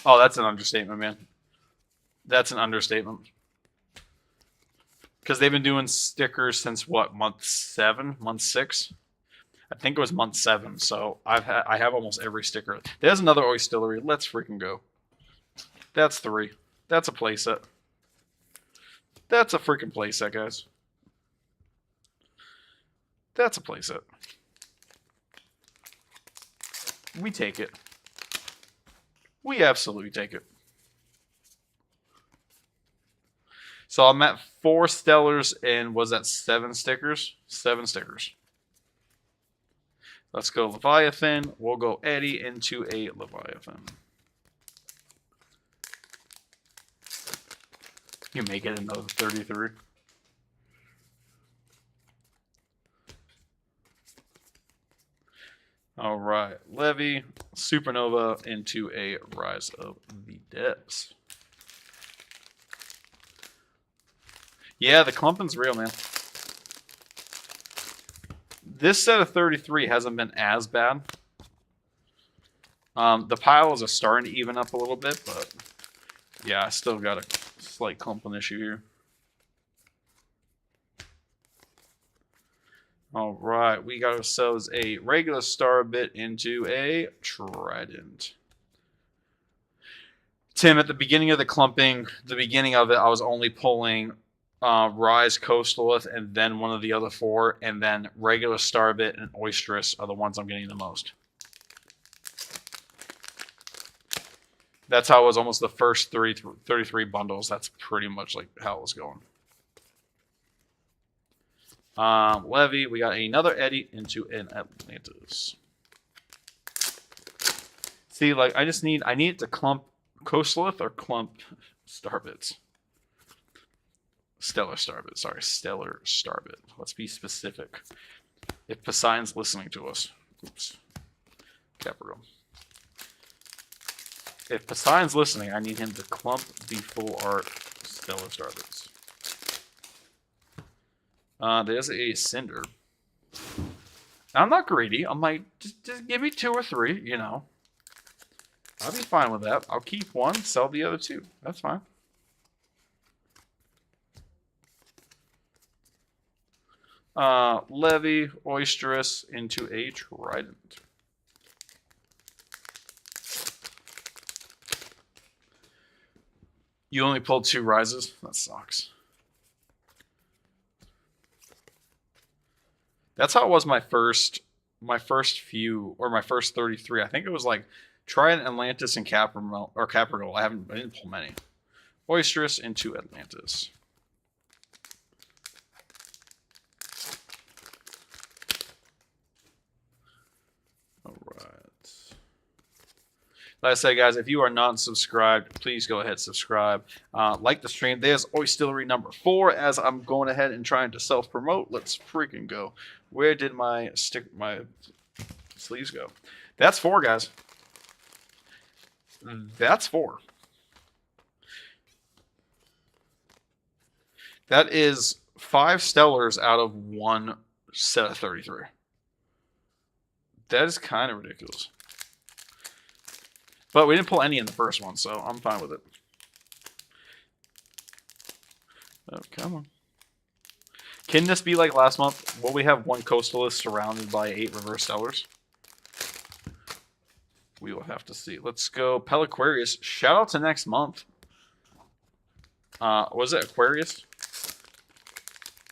Oh, that's an understatement, man. That's an understatement. Because they've been doing stickers since, what, month 7? Month 6? I think it was month 7, so I have almost every sticker. There's another Oistillery. Let's freaking go. That's 3. That's a playset. That's a freaking playset, guys. That's a playset. We take it. We absolutely take it. So I'm at 4 Stellars and was that 7 stickers? 7 stickers. Let's go Leviathan. We'll go Eddie into a Leviathan. You make it another 33. All right, Levy, Supernova into a Rise of the Depths. Yeah, the clumping's real, man. This set of 33 hasn't been as bad. The piles are starting to even up a little bit, but yeah, I still got a slight clumping issue here. All right, we got ourselves a regular Starbit into a Trident. Tim, at the beginning of the clumping, the beginning of it, I was only pulling Rise, Coastalith, and then one of the other 4, and then regular Starbit and Oysterous are the ones I'm getting the most. That's how it was almost the first 33 bundles. That's pretty much like how it was going. Levy, we got another Eddie into an Atlantis. See, like I need it to clump Coastalith or clump Starbits. Stellar Starbit, sorry, Stellar Starbit. Let's be specific. If Poseidon's listening to us, oops, Capricorn. If Poseidon's listening, I need him to clump the full art Stellar Starbits. There's a Cinder. I'm not greedy. I'm like, just give me 2 or 3, you know. I'll be fine with that. I'll keep 1, sell the other 2. That's fine. Levy, Oysterous into a Trident. You only pulled 2 Rises? That sucks. That's how it was my first few, or my first 33. I think it was like Trident, Atlantis, and Capricorn. I didn't pull many. Oysterous into Atlantis. All right. Like I said, guys, if you are not subscribed, please go ahead and subscribe. Like the stream. There's Oistillery number 4 as I'm going ahead and trying to self-promote. Let's freaking go. Where did my sleeves go? That's 4, guys. That's 4. That is 5 Stellars out of 1 set of 33. That is kind of ridiculous. But we didn't pull any in the first one, so I'm fine with it. Oh, come on. Can this be like last month? Will we have one Coastalist surrounded by 8 reverse stellars? We will have to see. Let's go Peliquarius. Shout out to next month. Was it Aquarius?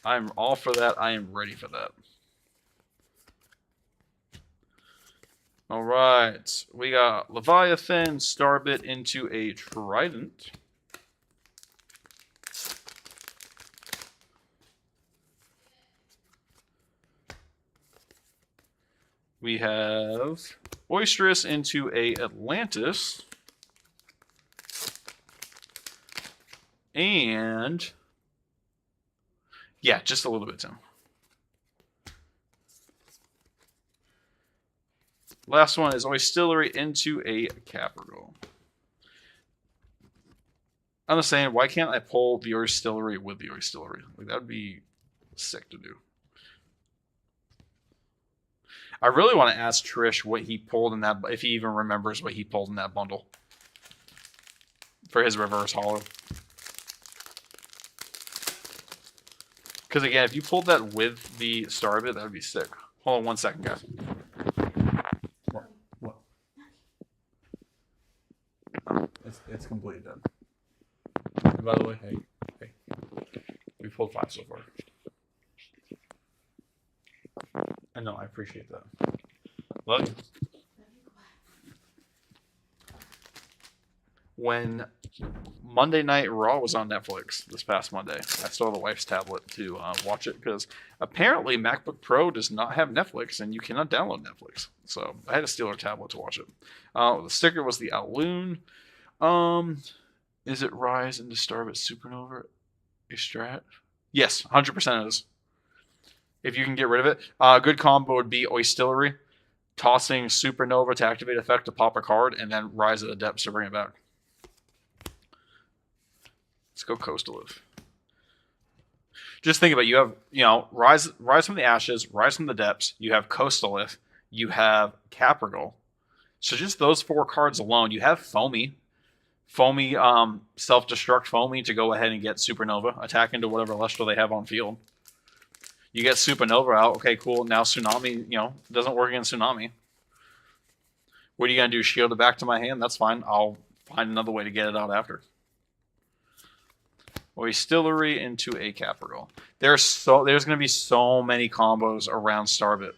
I'm all for that. I am ready for that. All right. We got Leviathan, Starbit into a Trident. We have Boisterous into a Atlantis. And yeah, just a little bit, Tim. Last one is Oistillery into a Capricorn. I'm just saying, why can't I pull the Oistillery with the Oistillery? Like, that would be sick to do. I really want to ask Trish what he pulled in that, if he even remembers what he pulled in that bundle for his reverse hollow. Because again, if you pulled that with the Starbit, that would be sick. Hold on 1 second, guys. What? It's completely done. And by the way, hey, we pulled 5 so far. I know, I appreciate that. Love you. When Monday Night Raw was on Netflix this past Monday, I stole the wife's tablet to watch it because apparently MacBook Pro does not have Netflix and you cannot download Netflix. So I had to steal her tablet to watch it. The sticker was the Outloon. Is it Rise into Starbit Supernova Extract? Yes, 100% it is. If you can get rid of it. Good combo would be Oistillery, tossing Supernova to activate effect to pop a card, and then Rise of the Depths to bring it back. Let's go Coastalith. Just think about it. You have, Rise from the Ashes, Rise from the Depths. You have Coastalith. You have Capricorn. So just those 4 cards alone, you have Foamy, self-destruct Foamy to go ahead and get Supernova, attack into whatever Lustral they have on field. You get Supernova out. Okay, cool. Now Tsunami, doesn't work against Tsunami. What are you going to do? Shield it back to my hand? That's fine. I'll find another way to get it out after. Oistillery into a Capricorn. There's going to be so many combos around Starbit.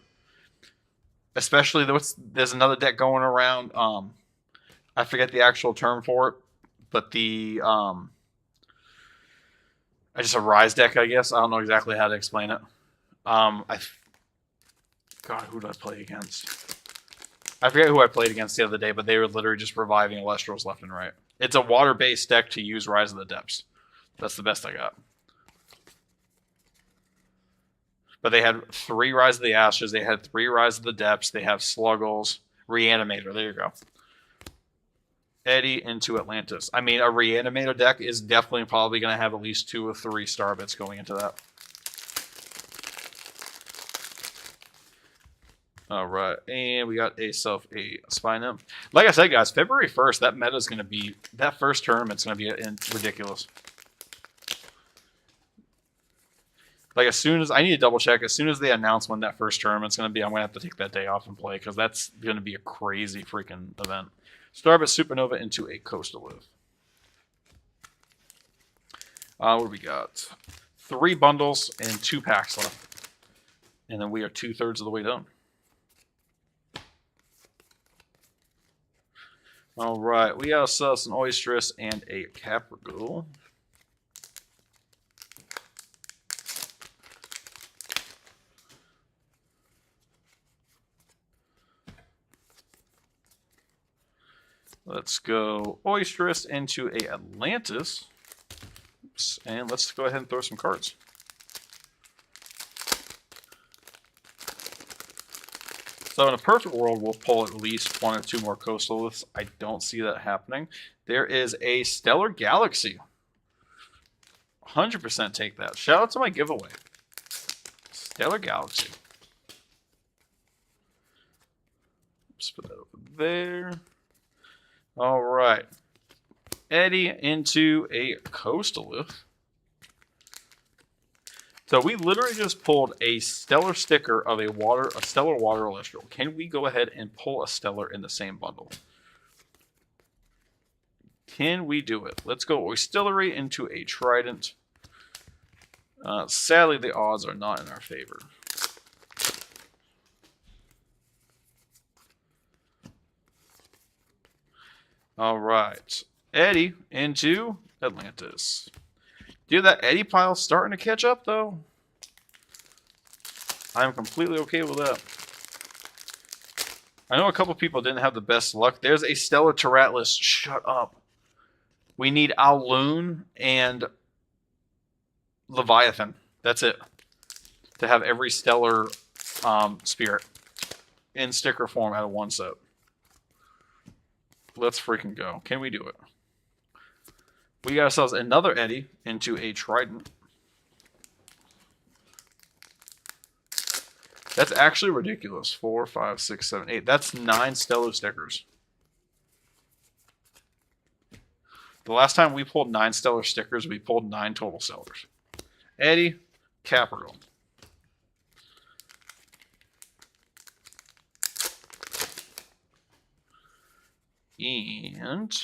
Especially, there's another deck going around. I forget the actual term for it. But the... just a Rise deck, I guess. I don't know exactly how to explain it. God, who did I play against? I forget who I played against the other day, but they were literally just reviving Elestrals left and right. It's a water-based deck to use Rise of the Depths. That's the best I got. But they had 3 Rise of the Ashes. They had 3 Rise of the Depths. They have Sluggles. Reanimator. There you go. Eddie into Atlantis. I mean, a Reanimator deck is definitely probably going to have at least 2 or 3 Starbits going into that. All right, and we got a Spy Nymph. Like I said, guys, February 1st, that meta is going to be, that first tournament's going to be ridiculous. Like, as soon as, I need to double check, as soon as they announce when that first tournament's going to be, I'm going to have to take that day off and play, because that's going to be a crazy freaking event. Starbit Supernova into a Coastalith. What do we got? 3 bundles and 2 packs left. And then we are 2/3 of the way done. All right, we got ourselves an Oistress and a Capricorn. Let's go Oistress into a Atlantis. Oops, and let's go ahead and throw some cards. So in a perfect world, we'll pull at least 1 or 2 more Coastaliths. I don't see that happening. There is a Stellar Galaxy. 100% take that. Shout out to my giveaway. Stellar Galaxy. Let's put that over there. All right. Eddie into a Coastalith. So we literally just pulled a stellar sticker of a stellar water celestial. Can we go ahead and pull a stellar in the same bundle? Can we do it? Let's go Oistillery into a Trident. Sadly, the odds are not in our favor. All right. Eddie into Atlantis. Dude, that Eddie pile's starting to catch up, though. I'm completely okay with that. I know a couple people didn't have the best luck. There's a Stellar Terratlas. Shut up. We need Alloon and Leviathan. That's it. To have every Stellar Spirit in sticker form out of one set. Let's freaking go. Can we do it? We got ourselves another Eddie into a Trident. That's actually ridiculous. 4, 5, 6, 7, 8. That's 9 Stellar stickers. The last time we pulled 9 Stellar stickers, we pulled 9 total Stellars. Eddie, Capricorn. And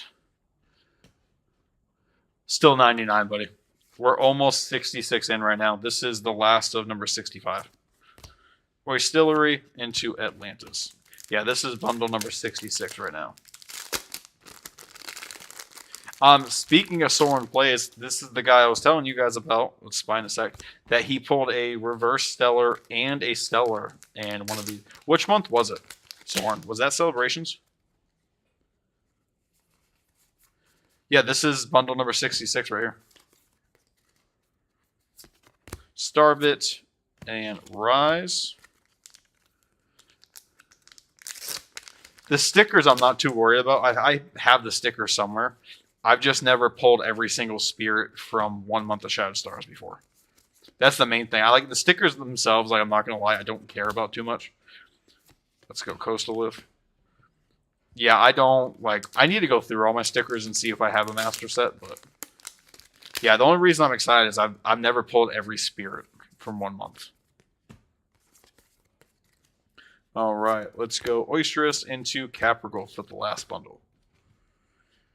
still 99, buddy. We're almost 66 in right now. This is the last of number 65. Oistillery into Atlantis. Yeah, this is bundle number 66 right now. Speaking of Soren Plays, this is the guy I was telling you guys about. Let's spy in a sec. That he pulled a reverse stellar and a stellar. And one of these. Which month was it? Soren. Was that Celebrations? Yeah, this is bundle number 66 right here. Starbit and Rise. The stickers I'm not too worried about. I have the stickers somewhere. I've just never pulled every single spirit from 1 month of Shadow Stars before. That's the main thing. I like the stickers themselves. Like, I'm not going to lie, I don't care about too much. Let's go Coastalith. Yeah, I don't, like, I need to go through all my stickers and see if I have a master set, but yeah, the only reason I'm excited is I've never pulled every spirit from 1 month. All right, let's go Oysteress into Capricorn for the last bundle.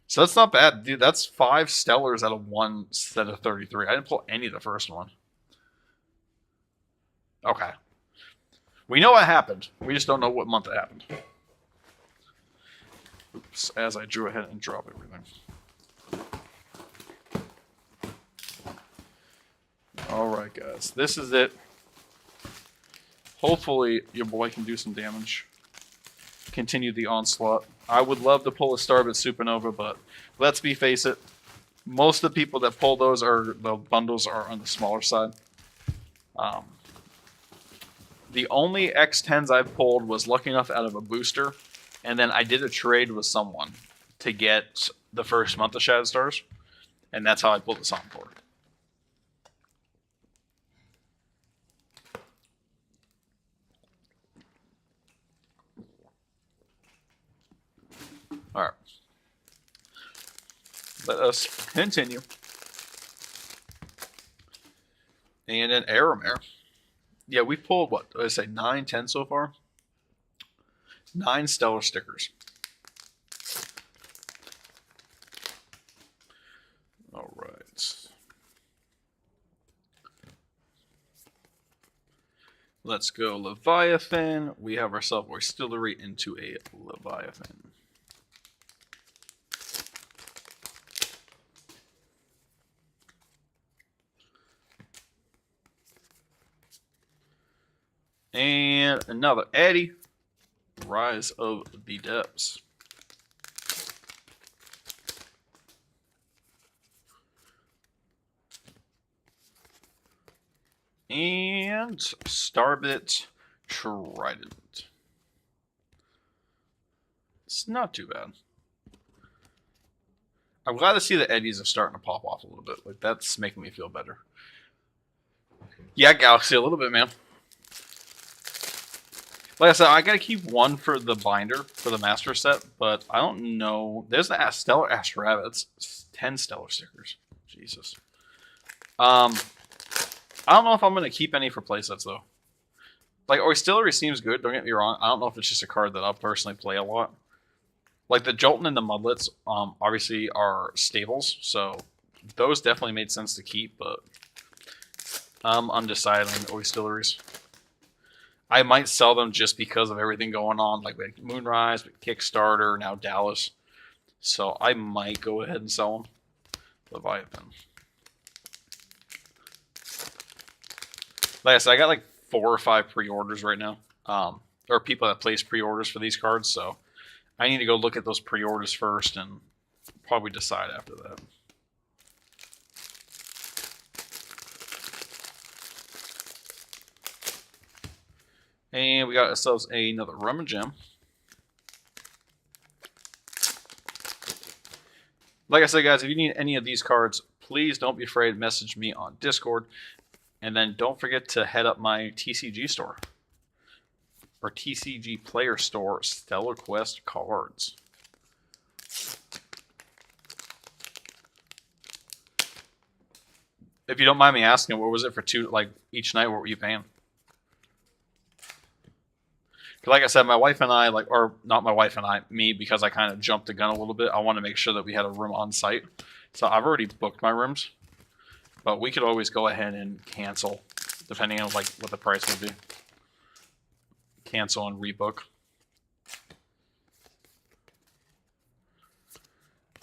So that's not bad, dude. That's 5 Stellars out of 1 set of 33. I didn't pull any of the first one. Okay. We know what happened. We just don't know what month it happened. Oops, as I drew ahead and drop everything. Alright, guys. This is it. Hopefully, your boy can do some damage. Continue the onslaught. I would love to pull a Starbit Supernova, but let's face it. Most of the people that pull those the bundles are on the smaller side. The only X10s I've pulled was lucky enough out of a booster. And then I did a trade with someone to get the first month of Shadow Stars. And that's how I pulled this Encore. Alright. Let us continue. And an Aramare. Yeah, we pulled, what, did I say 9, 10 so far? 9 Stellar stickers. All right. Let's go Leviathan. We have ourselves Oistillery into a Leviathan. And another Eddie. Rise of the Depths. And Starbit Trident. It's not too bad. I'm glad to see the Eddies are starting to pop off a little bit. Like, that's making me feel better. Yeah, Galaxy, a little bit, man. Like I said, I gotta keep one for the binder for the master set, but I don't know. There's the Stellar Ash Rabbit. It's 10 stellar stickers. Jesus. I don't know if I'm gonna keep any for playsets though. Like Oistillery seems good. Don't get me wrong. I don't know if it's just a card that I'll personally play a lot. Like the Jolton and the Mudlets, obviously are stables, so those definitely made sense to keep. But I'm undecided on Oistilleries. I might sell them just because of everything going on, like with Moonrise, with Kickstarter, now Dallas. So I might go ahead and sell them. Leviathan. Like I said, I got like 4 or 5 pre-orders right now. Or people that place pre-orders for these cards, so I need to go look at those pre-orders first and probably decide after that. And we got ourselves another Rumma Gem. Like I said, guys, if you need any of these cards, please don't be afraid to message me on Discord. And then don't forget to head up my TCG store. Or TCG Player Store, Stellar Quest cards. If you don't mind me asking, what was it for each night? What were you paying? Like I said, my wife and I, or not my wife and I, me, because I kind of jumped the gun a little bit. I want to make sure that we had a room on site. So I've already booked my rooms. But we could always go ahead and cancel, depending on what the price would be. Cancel and rebook.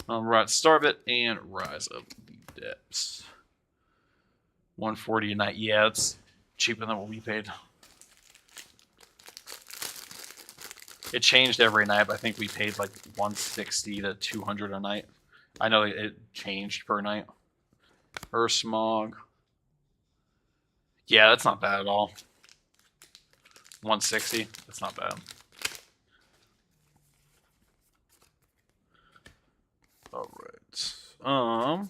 Right, Starbit and Rise of the Depths. 140 a night. Yeah, it's cheaper than what we paid. It changed every night, but I think we paid like 160 to 200 a night. I know it changed per night. Smog. Yeah, that's not bad at all. 160. That's not bad. Alright.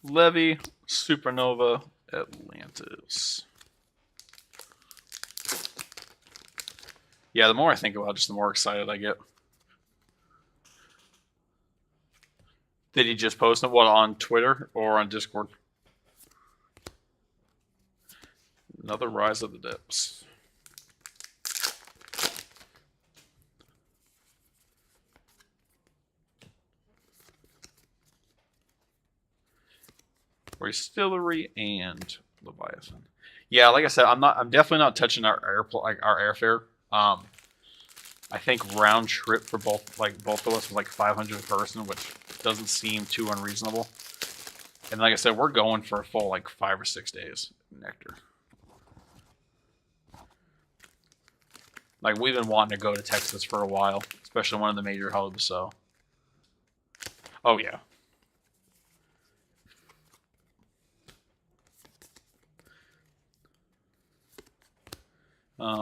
Levy, Supernova, Atlantis. Yeah, the more I think about it, just the more excited I get. Did he just post it? What, on Twitter or on Discord? Another Rise of the Depths. Distillery and Leviathan. Yeah, like I said, I'm definitely not touching our airfare. I think round trip for both of us was like 500 per person, which doesn't seem too unreasonable. And like I said, we're going for a full 5 or 6 days. Nectar. We've been wanting to go to Texas for a while, especially one of the major hubs. So, oh yeah.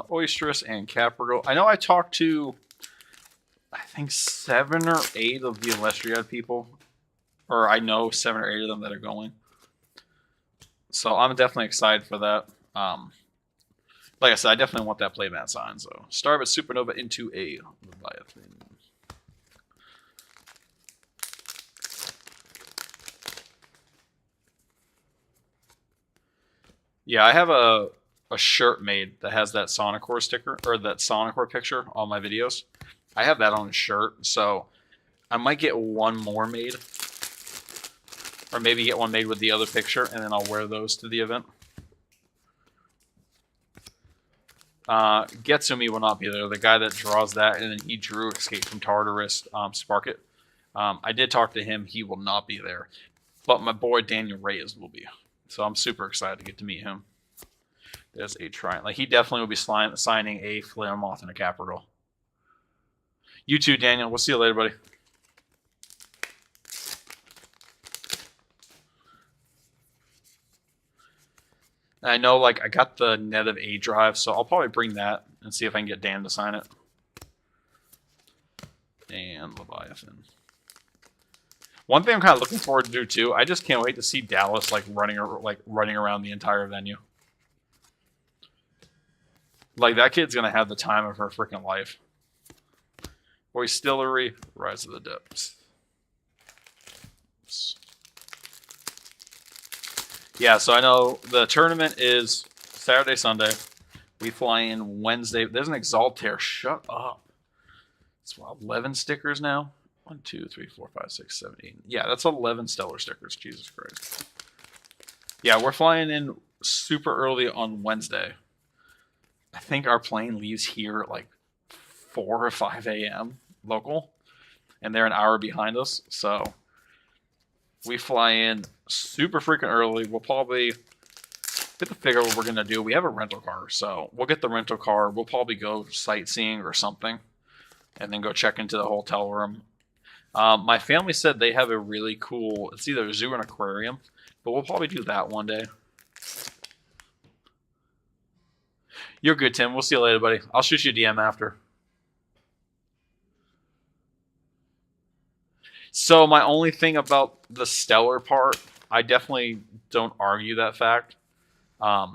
Oysterous and Capricorn. I know I talked to, I think 7 or 8 of the Illustriad people, or I know 7 or 8 of them that are going. So I'm definitely excited for that. Like I said, I definitely want that playmat sign. So Starbit Supernova into a Leviathan. Yeah, I have a shirt made that has that Sonicor sticker, or that Sonicor picture on my videos. I have that on a shirt, so I might get one more made. Or maybe get one made with the other picture, and then I'll wear those to the event. Getsumi will not be there. The guy that draws that, and then he drew Escape from Tartarus, Spark It. I did talk to him. He will not be there. But my boy Daniel Reyes will be. So I'm super excited to get to meet him. There's a Triumph. He definitely will be signing a Flare Moth and a Capricorn. You too, Daniel. We'll see you later, buddy. I know, I got the Net of A drive, so I'll probably bring that and see if I can get Dan to sign it. And Leviathan. One thing I'm kind of looking forward to do too. I just can't wait to see Dallas running around the entire venue. Like, that kid's going to have the time of her freaking life. Oistillery, Rise of the Depths. Yeah, so I know the tournament is Saturday, Sunday. We fly in Wednesday. There's an Exaltair. Shut up. It's 11 stickers now. 1, 2, 3, 4, 5, 6, 7, 8. Yeah, that's 11 stellar stickers. Jesus Christ. Yeah, we're flying in super early on Wednesday. I think our plane leaves here at like 4 or 5 a.m. local, and they're an hour behind us. So we fly in super freaking early. We'll probably get to figure out what we're going to do. We have a rental car, so we'll get the rental car. We'll probably go sightseeing or something, and then go check into the hotel room. My family said they have a really cool, it's either a zoo or an aquarium, but we'll probably do that one day. You're good, Tim. We'll see you later, buddy. I'll shoot you a DM after. So my only thing about the stellar part, I definitely don't argue that fact. I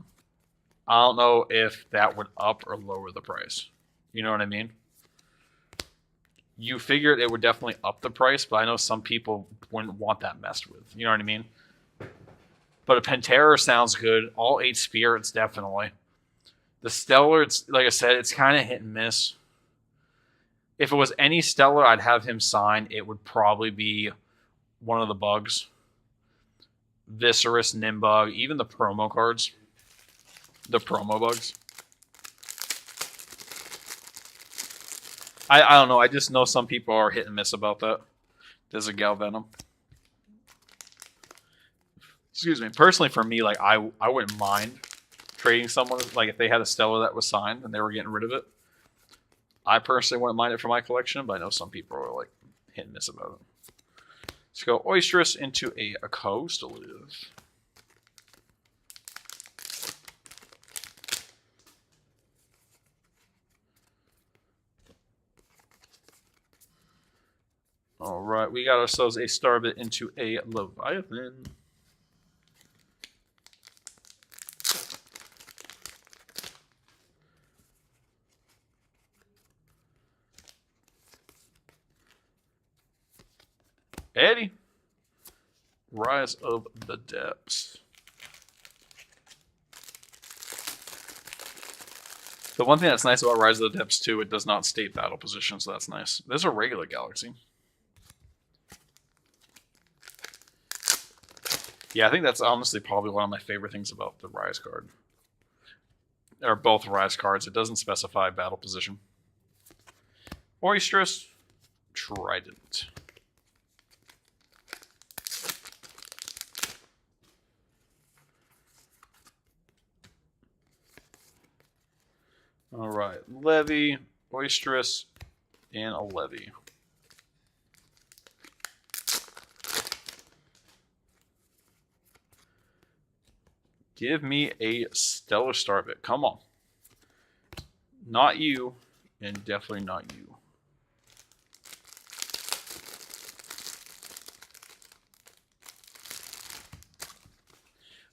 don't know if that would up or lower the price. You know what I mean? You figured it would definitely up the price, but I know some people wouldn't want that messed with. You know what I mean? But a Pantera sounds good. All 8 spirits, definitely. The stellar, it's like I said, it's kind of hit and miss. If it was any stellar I'd have him sign, it would probably be one of the bugs. Viscerus, Nimbug, even the promo cards. The promo bugs. I don't know. I just know some people are hit and miss about that. There's a Galvenom. Excuse me. Personally, for me, like I wouldn't mind trading someone, like if they had a stellar that was signed and they were getting rid of it. I personally wouldn't mind it for my collection, but I know some people are like hit and miss about it. Let's go Oistress into a coastal. All right, we got ourselves a Starbit into a Leviathan. Eddie. Rise of the Depths. The one thing that's nice about Rise of the Depths, too, it does not state battle position, so that's nice. There's a regular Galaxy. Yeah, I think that's honestly probably one of my favorite things about the Rise card. Or both Rise cards. It doesn't specify battle position. Oistress. Trident. All right, Levy, Oistress, and a Levy. Give me a Stellar Starbit. Come on. Not you, and definitely not you.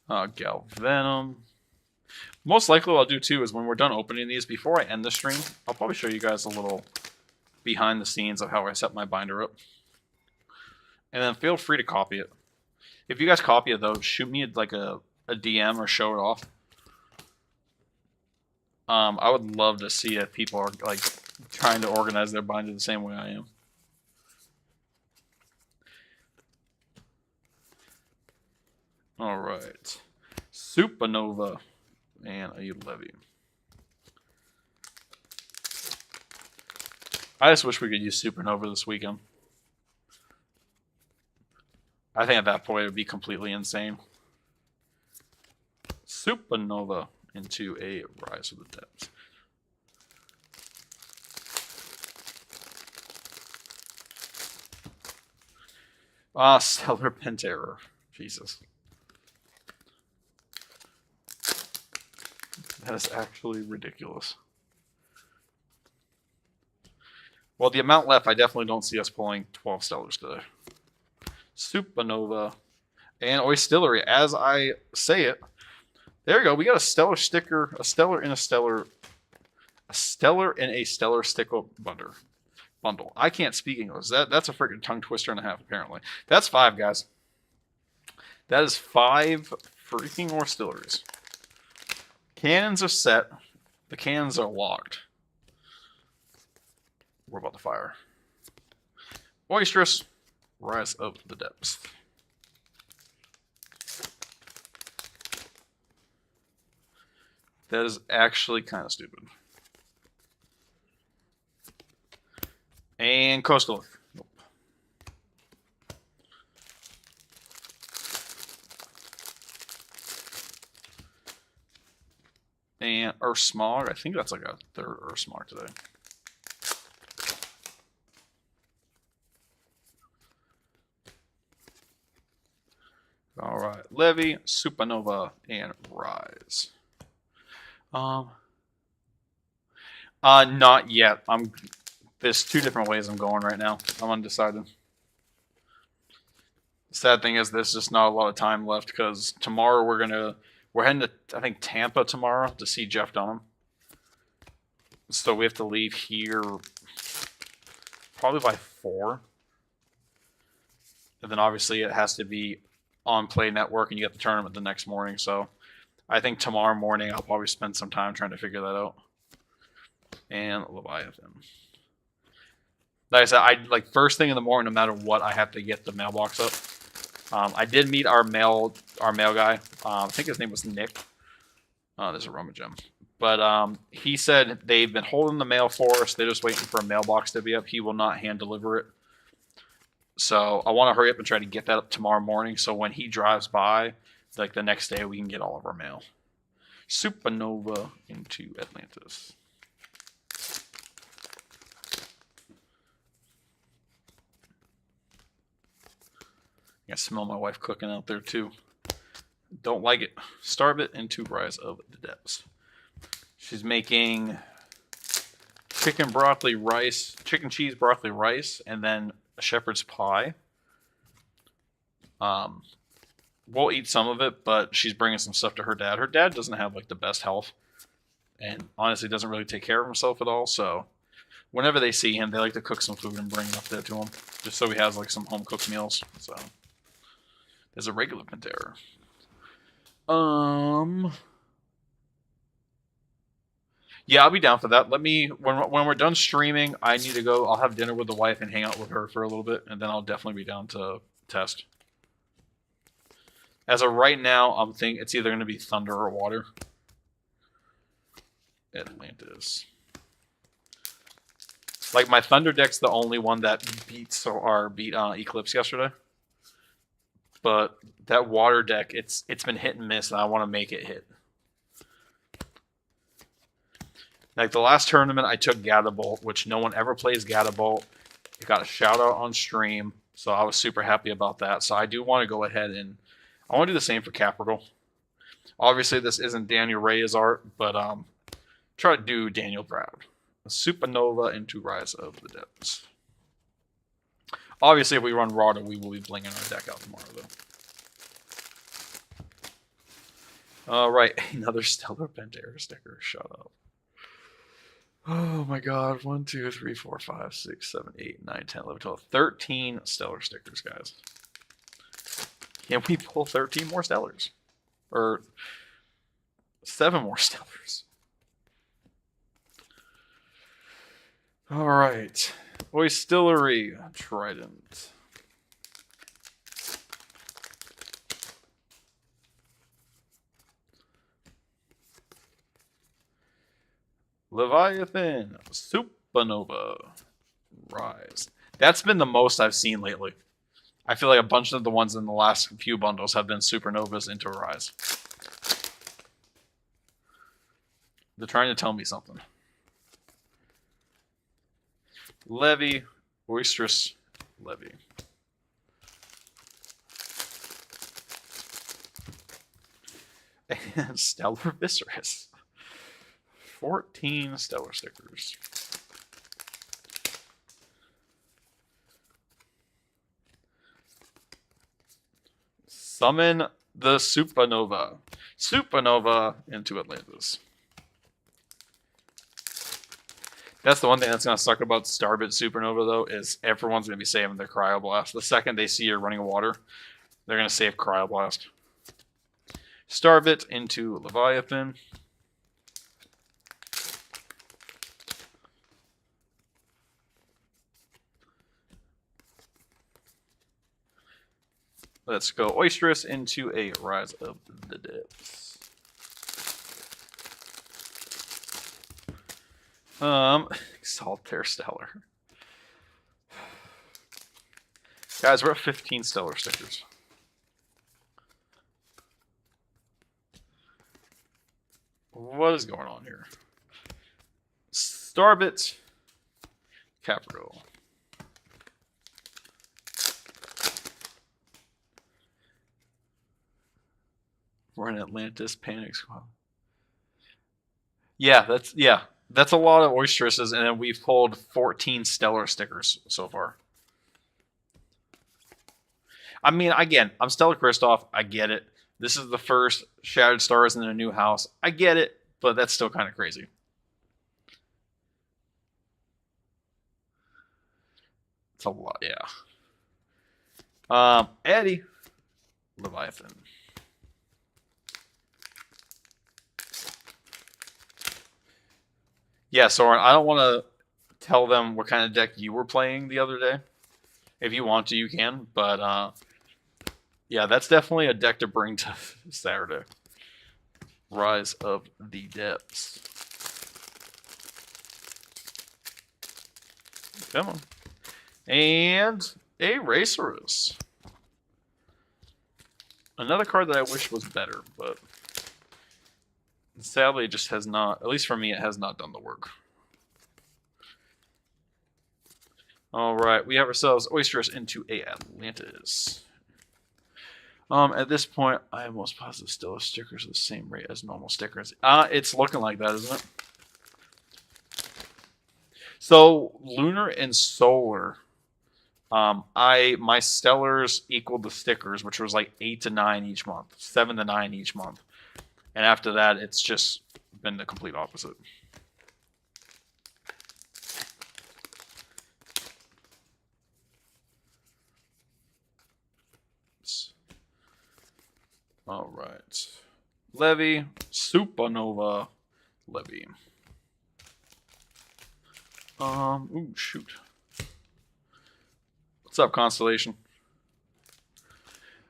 Galvenom. Most likely what I'll do too is when we're done opening these, before I end the stream, I'll probably show you guys a little behind the scenes of how I set my binder up. And then feel free to copy it. If you guys copy it though, shoot me like a DM or show it off. I would love to see if people are like trying to organize their binder the same way I am. All right. Supernova. And a Levy. I just wish we could use Supernova this weekend. I think at that point it would be completely insane. Supernova into a Rise of the Depths. Stellar Pantera. Jesus. That is actually ridiculous. Well, the amount left, I definitely don't see us pulling 12 Stellars today. Supernova and Oistillery, as I say it. There you go. We got a Stellar sticker, a Stellar in a Stellar A stellar and a stellar stickle bundle. I can't speak English. That's a freaking tongue twister and a half, apparently. That's 5, guys. That is 5 freaking more stillaries. Cannons are set. The cannons are locked. We're about to fire. Boisterous. Rise of the Depths. That is actually kind of stupid. And Coastal. Nope. And Earth Smog. I think that's like a 3rd Earth Smog today. All right, Levy, Supernova, and Rise. Not yet. There's 2 different ways I'm going right now. I'm undecided. The sad thing is there's just not a lot of time left because tomorrow we're heading to, I think, Tampa tomorrow to see Jeff Dunham. So we have to leave here probably by 4. And then obviously it has to be on Play Network and you get the tournament the next morning. So I think tomorrow morning I'll probably spend some time trying to figure that out. And Leviathan. Like I said, like first thing in the morning, no matter what, I have to get the mailbox up. I did meet our mail guy. I think his name was Nick. There's a Roman gem. But he said they've been holding the mail for us. They're just waiting for a mailbox to be up. He will not hand deliver it. So I want to hurry up and try to get that up tomorrow morning. So when he drives by, like the next day, we can get all of our mail. Supernova into Atlantis. I smell my wife cooking out there too. Don't like it. Starbit into Rise of the Depths. She's making chicken broccoli rice, chicken cheese broccoli rice, and then a shepherd's pie. We'll eat some of it, but she's bringing some stuff to her dad. Her dad doesn't have like the best health, and honestly doesn't really take care of himself at all. So whenever they see him, they like to cook some food and bring it up there to him, just so he has like some home cooked meals. So there's a regular Pantera. Yeah, I'll be down for that. Let me when we're done streaming, I need to go. I'll have dinner with the wife and hang out with her for a little bit, and then I'll definitely be down to test. As of right now, I'm thinking it's either going to be Thunder or Water. Atlantis. Like my Thunder deck's the only one that beat Eclipse yesterday. But that Water deck, it's been hit and miss, and I want to make it hit. Like the last tournament, I took Gadabolt, which no one ever plays Gadabolt. It got a shout out on stream, so I was super happy about that. So I do want to go ahead and I want to do the same for Capricorn. Obviously, this isn't Daniel Reyes art, but try to do Daniel Brown. A Supernova into Rise of the Depths. Obviously, if we run Rada, we will be blinging our deck out tomorrow, though. Alright, another Stellar Pantera sticker. Shut up. Oh my god. 1, 2, 3, 4, 5, 6, 7, 8, 9, 10, 11, 12. 13 Stellar stickers, guys. Can we pull 13 more Stellars? Or 7 more Stellars? Alright. Oistillery Trident. Leviathan. Supernova. Rise. That's been the most I've seen lately. I feel like a bunch of the ones in the last few bundles have been Supernovas into Rise. They're trying to tell me something. Levy, Boisterous, Levy. And Stellar Viscerus. 14 Stellar stickers. Summon the Supernova. Supernova into Atlantis. That's the one thing that's going to suck about Starbit Supernova, though, is everyone's going to be saving their Cryoblast. The second they see you're running water, they're going to save Cryoblast. Starbit into Leviathan. Let's go Oysterous into a Rise of the Depths. Solitaire Stellar. Guys, we're at 15 Stellar stickers. What is going on here? Starbit, Capricorn. We're in Atlantis Panic Squad. Yeah, that's a lot of Oysterouses, and then we've pulled 14 Stellar stickers so far. I mean, again, I'm Stellar Kristoff. I get it. This is the first Shattered Stars in a new house. I get it, but that's still kind of crazy. It's a lot, yeah. Eddie, Leviathan. Yeah, Soren, I don't want to tell them what kind of deck you were playing the other day. If you want to, you can. But, yeah, that's definitely a deck to bring to Saturday. Rise of the Depths. Come on. And a Racerus. Another card that I wish was better, but sadly it just has not, at least for me, it has not done the work. Alright, we have ourselves Oysterous into a Atlantis. At this point, I am most positive Stellar stickers are the same rate as normal stickers. It's looking like that, isn't it? So, Lunar and Solar, my Stellars equaled the stickers, which was like 8 to 9 each month, 7 to 9 each month. And after that, it's just been the complete opposite. All right. Levy, Supernova, Levy. Ooh, shoot. What's up, Constellation?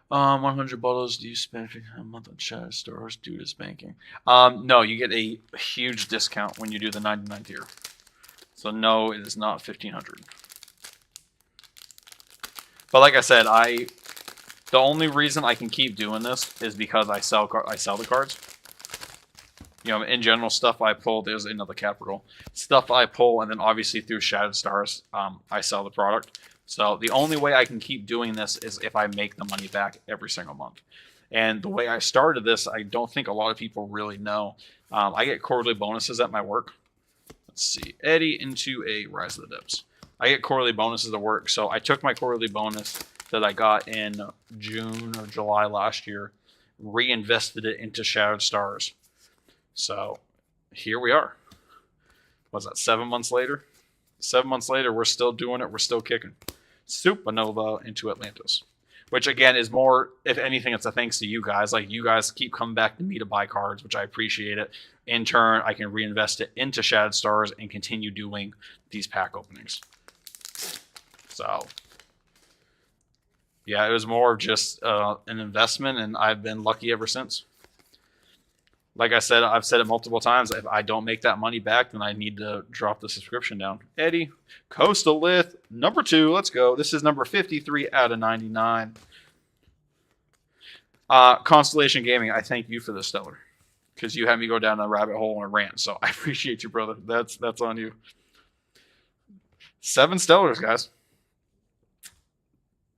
100 bottles do you spend a month on Shattered Stars due to banking? No, you get a huge discount when you do the 99 tier. So no, it is not 1,500. But like I said, the only reason I can keep doing this is because I sell the cards. You know, in general, stuff I pull, there's another Capricorn. Stuff I pull, and then obviously through Shattered Stars, I sell the product. So the only way I can keep doing this is if I make the money back every single month. And the way I started this, I don't think a lot of people really know. I get quarterly bonuses at my work. Let's see. Eddie into a Rise of the Depths. I get quarterly bonuses at work. So I took my quarterly bonus that I got in June or July last year, reinvested it into Shattered Stars. So here we are. Was that 7 months later? 7 months later, we're still doing it. We're still kicking. Supernova into Atlantis. Which, again, is more, if anything, it's a thanks to you guys. Like, you guys keep coming back to me to buy cards, which I appreciate it. In turn, I can reinvest it into Shattered Stars and continue doing these pack openings. So, yeah, it was more of just an investment, and I've been lucky ever since. Like I said, I've said it multiple times. If I don't make that money back, then I need to drop the subscription down. Eddie, Coastal Lith, number 2. Let's go. This is number 53 out of 99. Constellation Gaming, I thank you for the Stellar. Because you had me go down a rabbit hole and a rant. So I appreciate you, brother. That's on you. 7 Stellars, guys.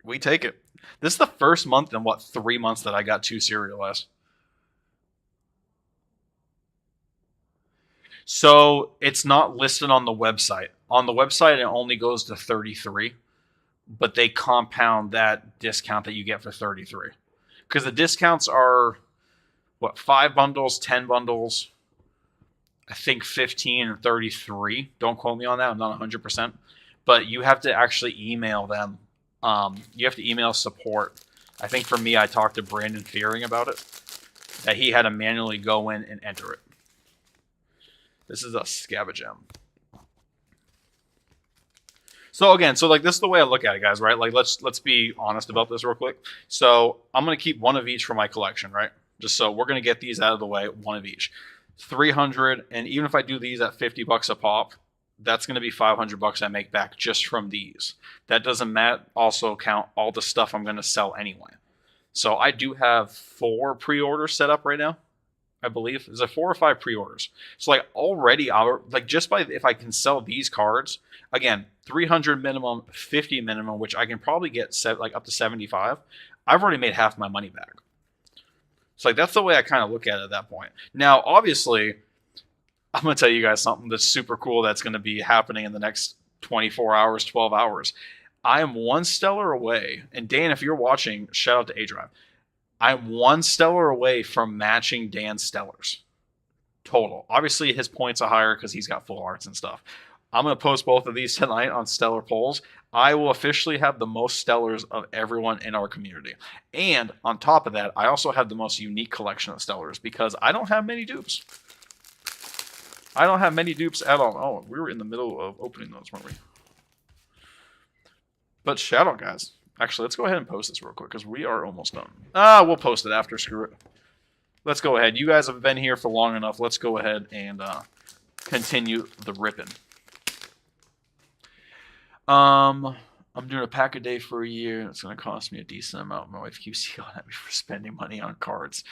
We take it. This is the first month in, 3 months that I got 2 serialized. So it's not listed on the website. On the website, it only goes to 33, but they compound that discount that you get for 33. Because the discounts are, 5 bundles, 10 bundles. I think 15 or 33. Don't quote me on that. I'm not 100%. But you have to actually email them. You have to email support. I think for me, I talked to Brandon Fearing about it, that he had to manually go in and enter it. This is a Scavengem. So again, so like this is the way I look at it, guys, right? Like let's be honest about this real quick. So I'm gonna keep one of each for my collection, right? Just so we're gonna get these out of the way, one of each. 300, and even if I do these at $50 a pop, that's gonna be $500 I make back just from these. That doesn't also count all the stuff I'm gonna sell anyway. So I do have 4 pre-orders set up right now. I believe is it 4 or 5 pre-orders. So like already, like just by if I can sell these cards again, 300 minimum, 50 minimum, which I can probably get like up to 75. I've already made half my money back. So like that's the way I kind of look at it at that point. Now, obviously, I'm gonna tell you guys something that's super cool that's gonna be happening in the next 24 hours, 12 hours. I am 1 stellar away, and Dan, if you're watching, shout out to A-Drive. I'm 1 stellar away from matching Dan's stellars total. Obviously, his points are higher because he's got full arts and stuff. I'm going to post both of these tonight on stellar polls. I will officially have the most stellars of everyone in our community. And on top of that, I also have the most unique collection of stellars because I don't have many dupes. I don't have many dupes at all. Oh, we were in the middle of opening those, weren't we? But shout out, guys. Actually, let's go ahead and post this real quick because we are almost done. We'll post it after. Screw it. Let's go ahead. You guys have been here for long enough. Let's go ahead and continue the ripping. I'm doing a pack a day for a year. It's going to cost me a decent amount. My wife keeps yelling at me for spending money on cards.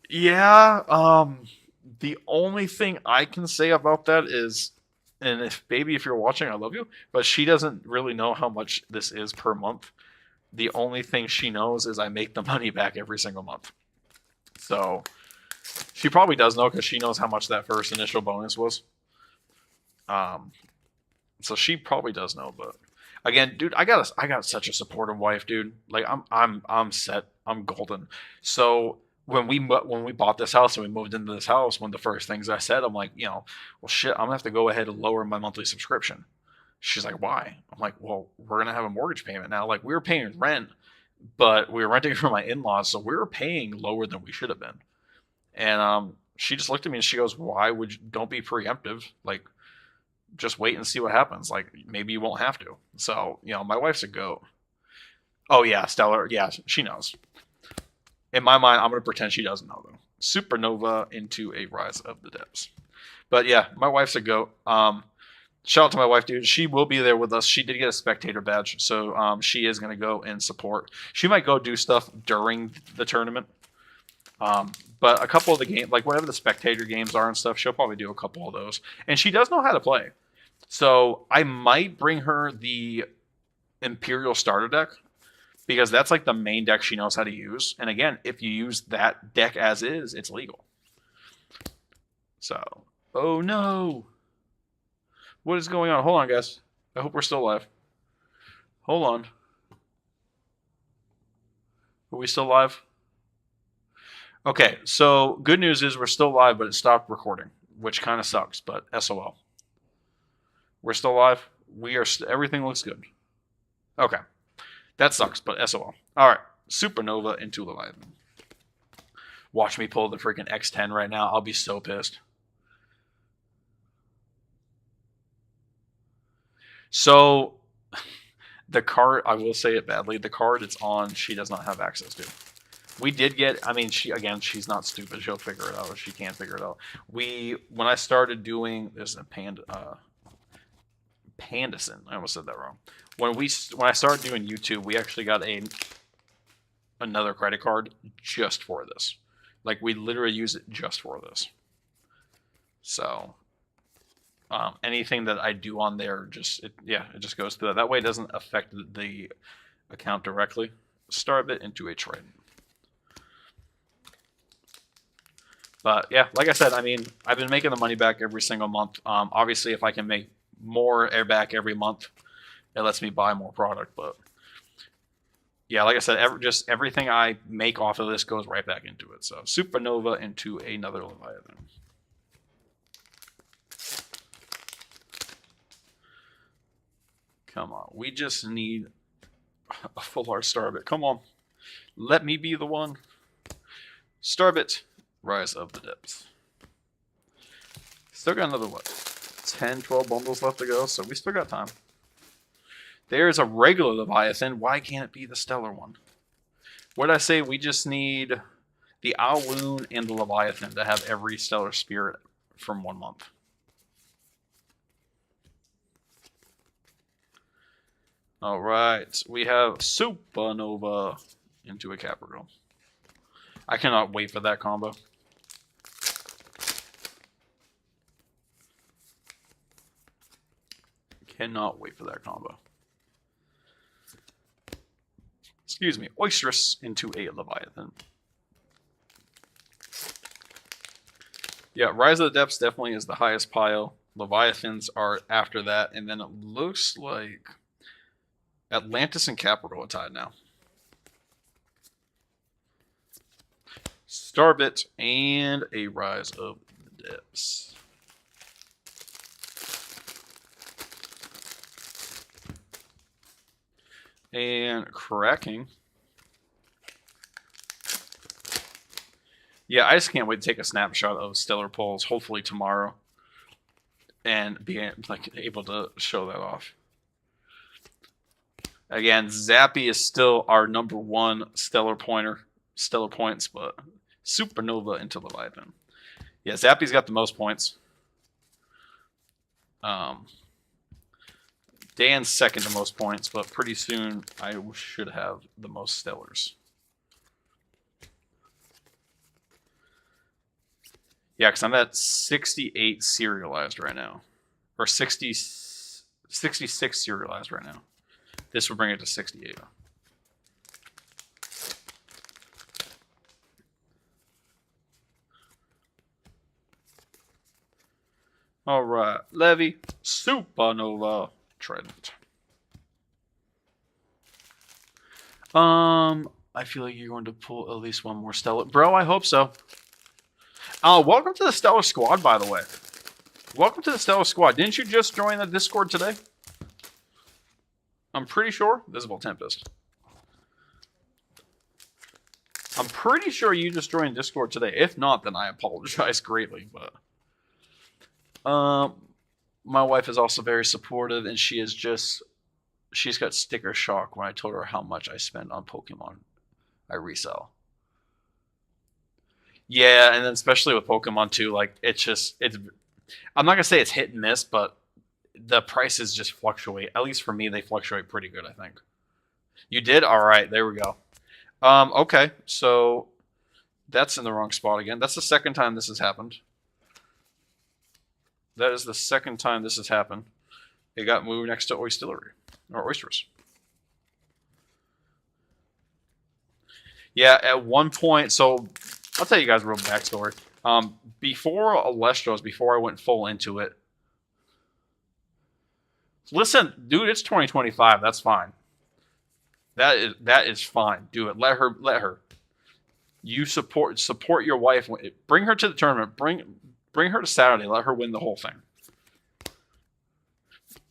Yeah. The only thing I can say about that is, and if baby, if you're watching, I love you, but she doesn't really know how much this is per month. The only thing she knows is I make the money back every single month. So she probably does know because she knows how much that first initial bonus was. So she probably does know, but again, dude, I got such a supportive wife, dude. Like I'm set. I'm golden. So when we bought this house and we moved into this house, one of the first things I said, I'm like, well, shit, I'm gonna have to go ahead and lower my monthly subscription. She's like, why? I'm like, well, we're gonna have a mortgage payment now. Like, we were paying rent, but we were renting from my in-laws, so we were paying lower than we should have been. And she just looked at me and she goes, why would you, don't be preemptive? Like, just wait and see what happens. Like, maybe you won't have to. So, my wife's a goat. Oh yeah, Stellar. Yeah, she knows. In my mind, I'm going to pretend she doesn't know, though. Supernova into a Rise of the Depths. But yeah, my wife's a goat. Shout out to my wife, dude. She will be there with us. She did get a spectator badge, so she is going to go and support. She might go do stuff during the tournament. But a couple of the games, like whatever the spectator games are and stuff, she'll probably do a couple of those. And she does know how to play. So I might bring her the Imperial starter deck, because that's like the main deck she knows how to use. And again, if you use that deck as is, it's legal. So, oh no. What is going on? Hold on, guys. I hope we're still live. Hold on. Are we still live? Okay, so good news is we're still live, but it stopped recording, which kind of sucks, but SOL. We're still live. We are. Everything looks good. Okay. That sucks, but SOL. All right. Supernova into Leviathan. Watch me pull the freaking X10 right now. I'll be so pissed. So, the card, I will say it badly, the card it's on, she does not have access to. We did get, I mean, she's not stupid. She'll figure it out if she can't figure it out. When I started doing, there's a Pandison. I almost said that wrong. When I started doing YouTube, we actually got another credit card just for this. Like, we literally use it just for this. So, anything that I do on there, it just goes through that. That way it doesn't affect the account directly. Start it into a trade. But yeah, like I said, I mean, I've been making the money back every single month. Obviously, if I can make more air back every month, it lets me buy more product. But Yeah, like I said, just everything I make off of this goes right back into it. So Supernova into another Leviathan. Come on, we just need a full art Starbit. Come on, let me be the one. Starbit, Rise of the Depths. Still got another, what, 10, 12 bundles left to go, so we still got time. There's a regular Leviathan. Why can't it be the stellar one? What did I say? We just need the Owloon and the Leviathan to have every stellar spirit from 1 month. All right. We have Supernova into a Capricorn. I cannot wait for that combo. Cannot wait for that combo. Excuse me. Oysterous into a Leviathan. Yeah, Rise of the Depths definitely is the highest pile. Leviathans are after that, and then it looks like Atlantis and Capricorn are tied now. Starbit and a Rise of the Depths. And cracking. Yeah, I just can't wait to take a snapshot of stellar pulls, hopefully tomorrow, and be like able to show that off. Again, Zappy is still our #1 stellar points, but Supernova into Leviathan. Yeah, Zappy's got the most points. Dan's second to most points, but pretty soon I should have the most stellars. Yeah, because I'm at 68 serialized right now. Or 66 serialized right now. This would bring it to 68. All right, Levy, Supernova, Trident. I feel like you're going to pull at least one more stellar. Bro, I hope so. Welcome to the Stellar Squad, by the way. Welcome to the Stellar Squad. Didn't you just join the Discord today? I'm pretty sure. Visible Tempest. I'm pretty sure you just joined Discord today. If not, then I apologize greatly. But my wife is also very supportive, and she's got sticker shock when I told her how much I spend on Pokemon I resell. Yeah, and then especially with Pokemon too, like it's I'm not gonna say it's hit and miss, but the prices just fluctuate. At least for me, they fluctuate pretty good, I think. You did? Alright, there we go. Okay, so that's in the wrong spot again. That's the second time this has happened. That is the second time this has happened. It got moved next to Oystillery. Or Oysterous. Yeah, at one point, so I'll tell you guys a real backstory. Before Alestros, before I went full into it, listen, dude, it's 2025. That's fine. That is fine. Do it. Let her. You support your wife. Bring her to the tournament. Bring her to Saturday. Let her win the whole thing.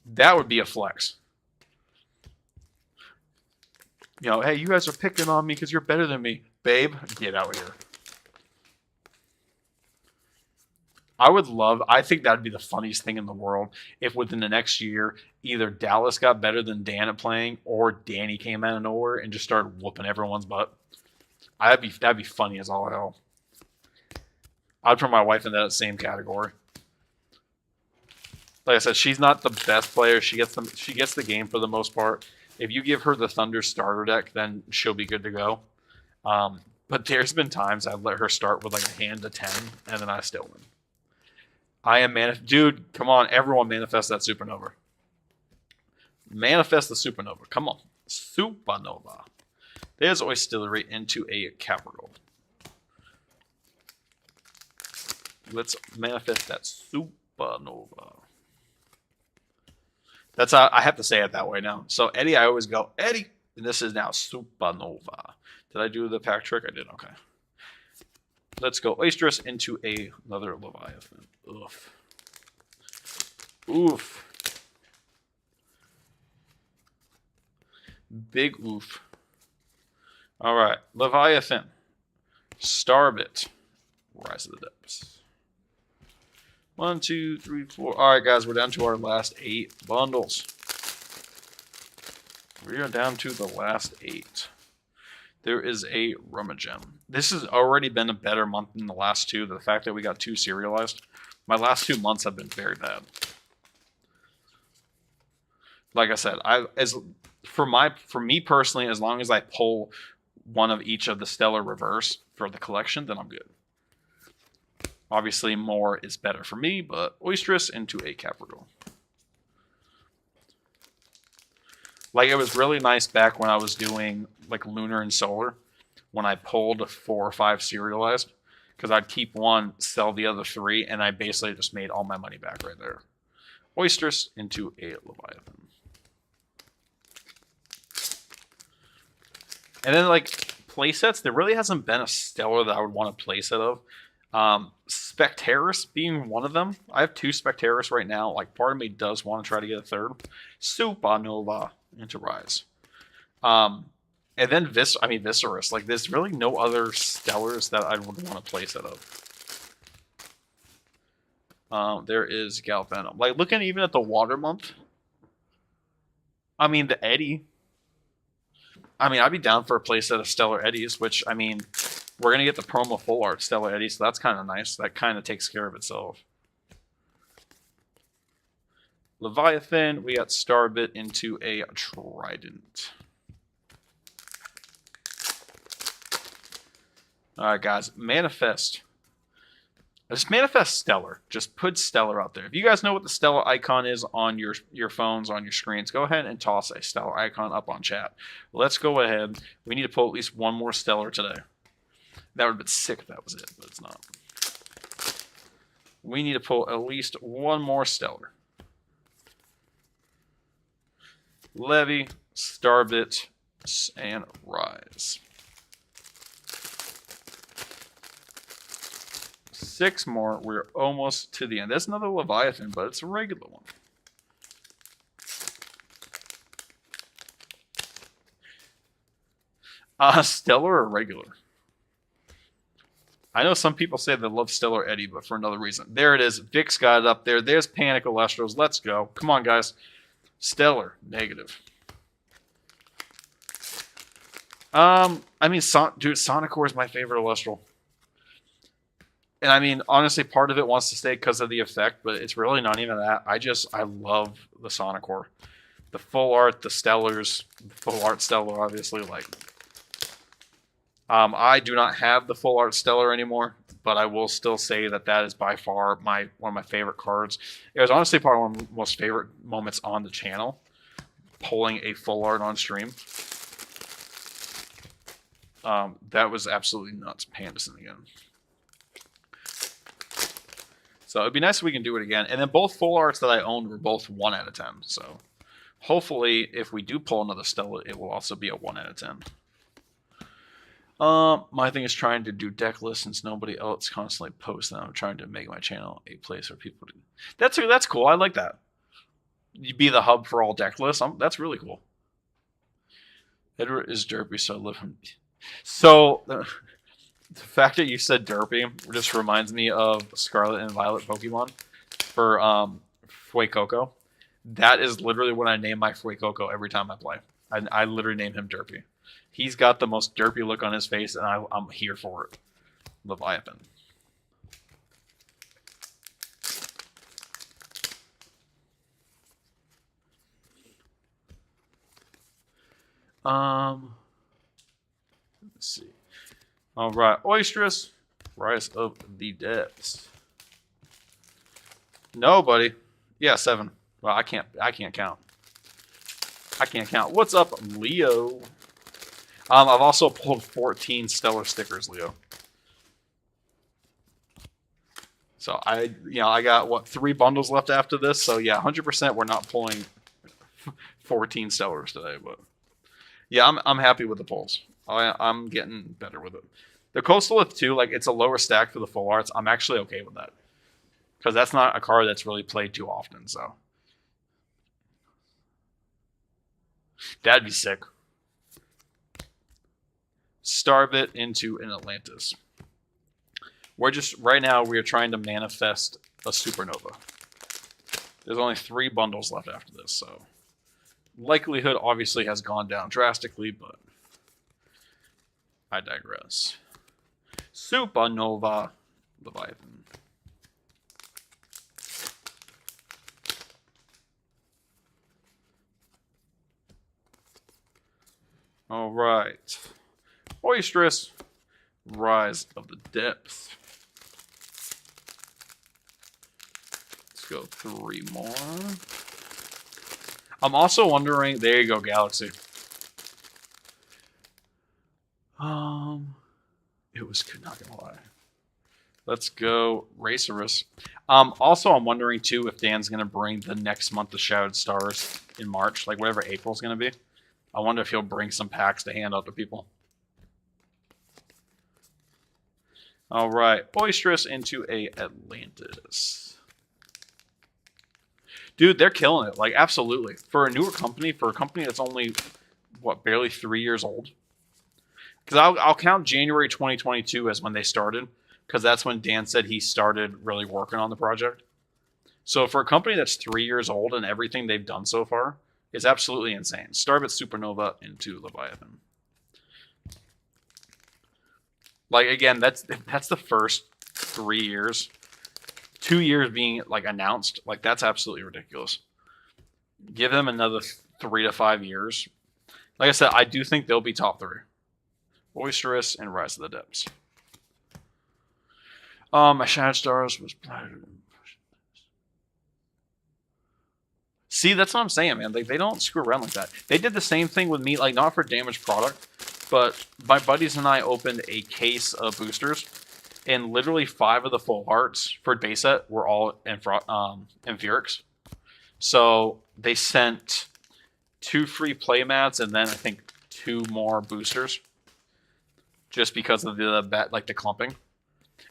That would be a flex. You know, hey, you guys are picking on me because you're better than me. Babe, get out of here. I think that would be the funniest thing in the world if within the next year, either Dallas got better than Dan at playing or Danny came out of nowhere and just started whooping everyone's butt. That'd be funny as all hell. I'd put my wife in that same category. Like I said, she's not the best player. She gets the game for the most part. If you give her the Thunder starter deck, then she'll be good to go. But there's been times I've let her start with like a hand to 10, and then I still win. Dude, come on, everyone manifest that Supernova. Manifest the Supernova. Come on. Supernova. There's Oystillery into a Capricorn. Let's manifest that Supernova. That's how I have to say it that way now. So Eddie, I always go, Eddie, And this is now Supernova. Did I do the pack trick? I did. Okay. Let's go Oystris into another Leviathan. Oof. Oof. Big oof. All right. Leviathan. Starbit. Rise of the Depths. 1, 2, 3, 4. All right, guys. We're down to our last 8 bundles. We are down to the last 8. There is a Rummagem. This has already been a better month than the last 2. The fact that we got 2 serialized. My last 2 months have been very bad. Like I said, for me personally, as long as I pull one of each of the Stellar Reverse for the collection, then I'm good. Obviously, more is better for me, but Oystris into a Capricorn. Like, it was really nice back when I was doing, like, Lunar and Solar, when I pulled 4 or 5 serialized, because I'd keep one, sell the other 3, and I basically just made all my money back right there. Oystris into a Leviathan. And then, like, playsets, there really hasn't been a Stellar that I would want a playset of. Spectaris being one of them. I have 2 Spectaris right now. Like, part of me does want to try to get a 3rd. Supernova into Rise. And then Viscerus. Like, there's really no other Stellars that I would want to playset of. There is Galvanum. Like, looking even at the Water Month. I mean, the Eddy. I mean, I'd be down for a playset of Stellar Eddies, which, I mean, we're going to get the promo full art Stellar Eddy, so that's kind of nice. That kind of takes care of itself. Leviathan, we got Starbit into a Trident. Alright, guys, manifest. Just manifest Stellar. Just put Stellar out there. If you guys know what the Stellar icon is on your phones, on your screens, go ahead and toss a Stellar icon up on chat. Let's go ahead. We need to pull at least one more Stellar today. That would have been sick if that was it, but it's not. We need to pull at least one more Stellar. Levy, Starbit, and Rise. 6 more. We're almost to the end. There's another Leviathan, but it's a regular one. Stellar or regular? I know some people say they love Stellar Eddy, but for another reason. There it is. Vic's got it up there. There's Panic Alestros. Let's go. Come on, guys. Stellar. Negative. I mean, dude, Sonicore is my favorite Alestral. And I mean, honestly, part of it wants to stay because of the effect, but it's really not even that. I love the Sonicore. The full art, the Stellars, the full art Stellar, obviously, like... I do not have the full art Stellar anymore, but I will still say that that is by far one of my favorite cards. It was honestly probably one of my most favorite moments on the channel, pulling a full art on stream. That was absolutely nuts. Pandison again. So it'd be nice if we can do it again. And then both full arts that I owned were both 1 out of 10. So hopefully, if we do pull another Stellar, it will also be a 1 out of 10. My thing is trying to do deck lists since nobody else constantly posts them. I'm trying to make my channel a place for people to... That's cool. I like that. You be the hub for all deck lists. That's really cool. Edward is derpy, so I love him. So, the fact that you said derpy just reminds me of Scarlet and Violet Pokemon for Fuecoco. That is literally what I name my Fuecoco every time I play. I literally name him Derpy. He's got the most derpy look on his face, and I'm here for it. Leviathan. Let's see. All right, Oystris, Rise of the Depths. No, buddy. Yeah, 7. Well, I can't count. I can't count. What's up, Leo? I've also pulled 14 Stellar stickers, Leo. So I got what 3 bundles left after this. So yeah, 100% we're not pulling 14 Stellars today, but Yeah, I'm happy with the pulls. I'm getting better with it. The Coastal Lift too, like it's a lower stack for the full arts. I'm actually okay with that because that's not a card that's really played too often. So that'd be sick. Starve it into an Atlantis. We're just right now we are trying to manifest a supernova. There's only 3 bundles left after this, so likelihood obviously has gone down drastically, but I digress. Supernova Leviathan. All right. Boisterous Rise of the Depths. Let's go 3 more. I'm also wondering, there you go, Galaxy. It was not gonna lie. Let's go Racerus. Also, I'm wondering too if Dan's gonna bring the next month of Shrouded Stars in March, like whatever April's gonna be. I wonder if he'll bring some packs to hand out to people. All right, Boisterous into a Atlantis. Dude, they're killing it. Like, absolutely. For a newer company, for a company that's only, what, barely 3 years old? Because I'll count January 2022 as when they started, because that's when Dan said he started really working on the project. So for a company that's 3 years old and everything they've done so far is absolutely insane. Starve it Supernova into Leviathan. Like, again, that's the first 3 years. 2 years being, like, announced. Like, that's absolutely ridiculous. Give them another 3 to 5 years. Like I said, I do think they'll be top 3. Boisterous and Rise of the Depths. My Shrouded Stars was... See, that's what I'm saying, man. They don't screw around like that. They did the same thing with me, like, not for damaged product, but my buddies and I opened a case of boosters, and literally 5 of the full hearts for base set were all Inferics. So they sent 2 free playmats and then I think 2 more boosters, just because of the clumping.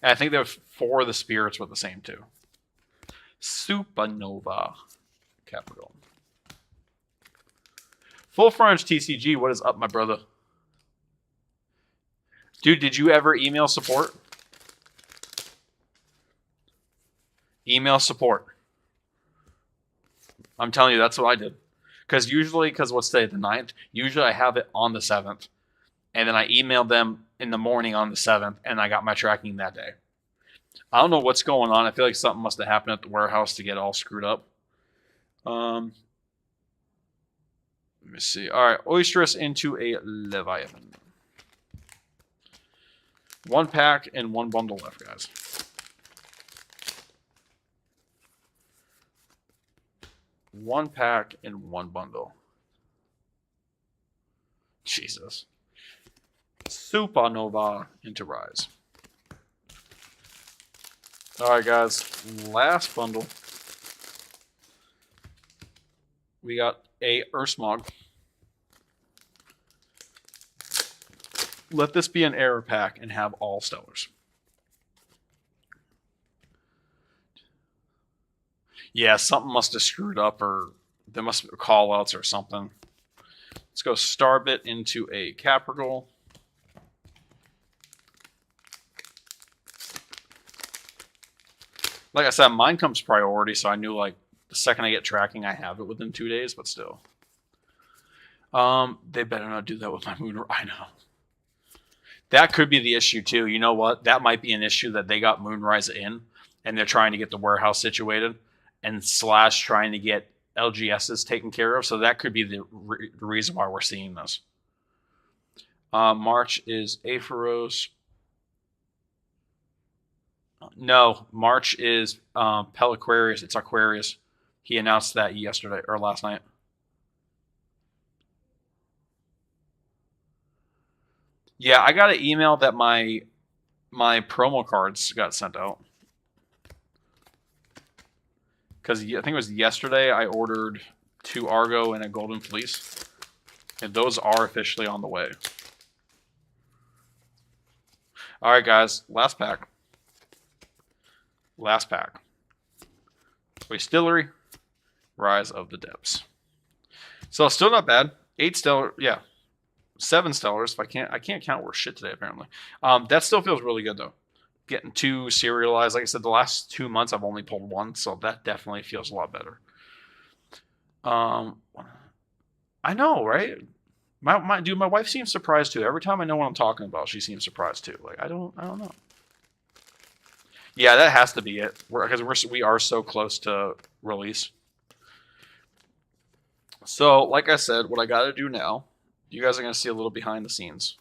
And I think there were 4 of the spirits were the same too. Supernova Capricorn. Full frontage TCG, what is up, my brother? Dude, did you ever email support? Email support. I'm telling you, that's what I did. Because what's today, the 9th? Usually I have it on the 7th. And then I emailed them in the morning on the 7th, and I got my tracking that day. I don't know what's going on. I feel like something must have happened at the warehouse to get all screwed up. Let me see. All right, Boisterous into a Leviathan. 1 pack and 1 bundle left, guys. One pack and 1 bundle. Jesus. Supernova into Rise. Alright, guys. Last bundle. We got a Ursmog. Let this be an error pack and have all stellars. Yeah, something must have screwed up, or there must be call-outs or something. Let's go Starbit into a Capricorn. Like I said, mine comes priority, so I knew, like, the second I get tracking, I have it within 2 days, but still. They better not do that with my Moon. I know. That could be the issue, too. You know what? That might be an issue that they got Moonrise in, and they're trying to get the warehouse situated, and / trying to get LGSs taken care of. So that could be the reason why we're seeing this. March is Aphoros. No, March is Pelaquarius. It's Aquarius. He announced that yesterday or last night. Yeah, I got an email that my promo cards got sent out. Because I think it was yesterday I ordered 2 Argo and a Golden Fleece. And those are officially on the way. All right, guys. Last pack. Last pack. Distillery. Rise of the Depths. So still not bad. 8 stellar. Yeah. 7 stellars. If I can't count worse shit today, apparently. That still feels really good, though. Getting 2 serialized. Like I said, the last 2 months I've only pulled 1, so that definitely feels a lot better. I know, right? My wife seems surprised too. Every time I know what I'm talking about, she seems surprised too. Like I don't know. Yeah, that has to be it. Because we are so close to release. So, like I said, what I got to do now, you guys are going to see a little behind the scenes.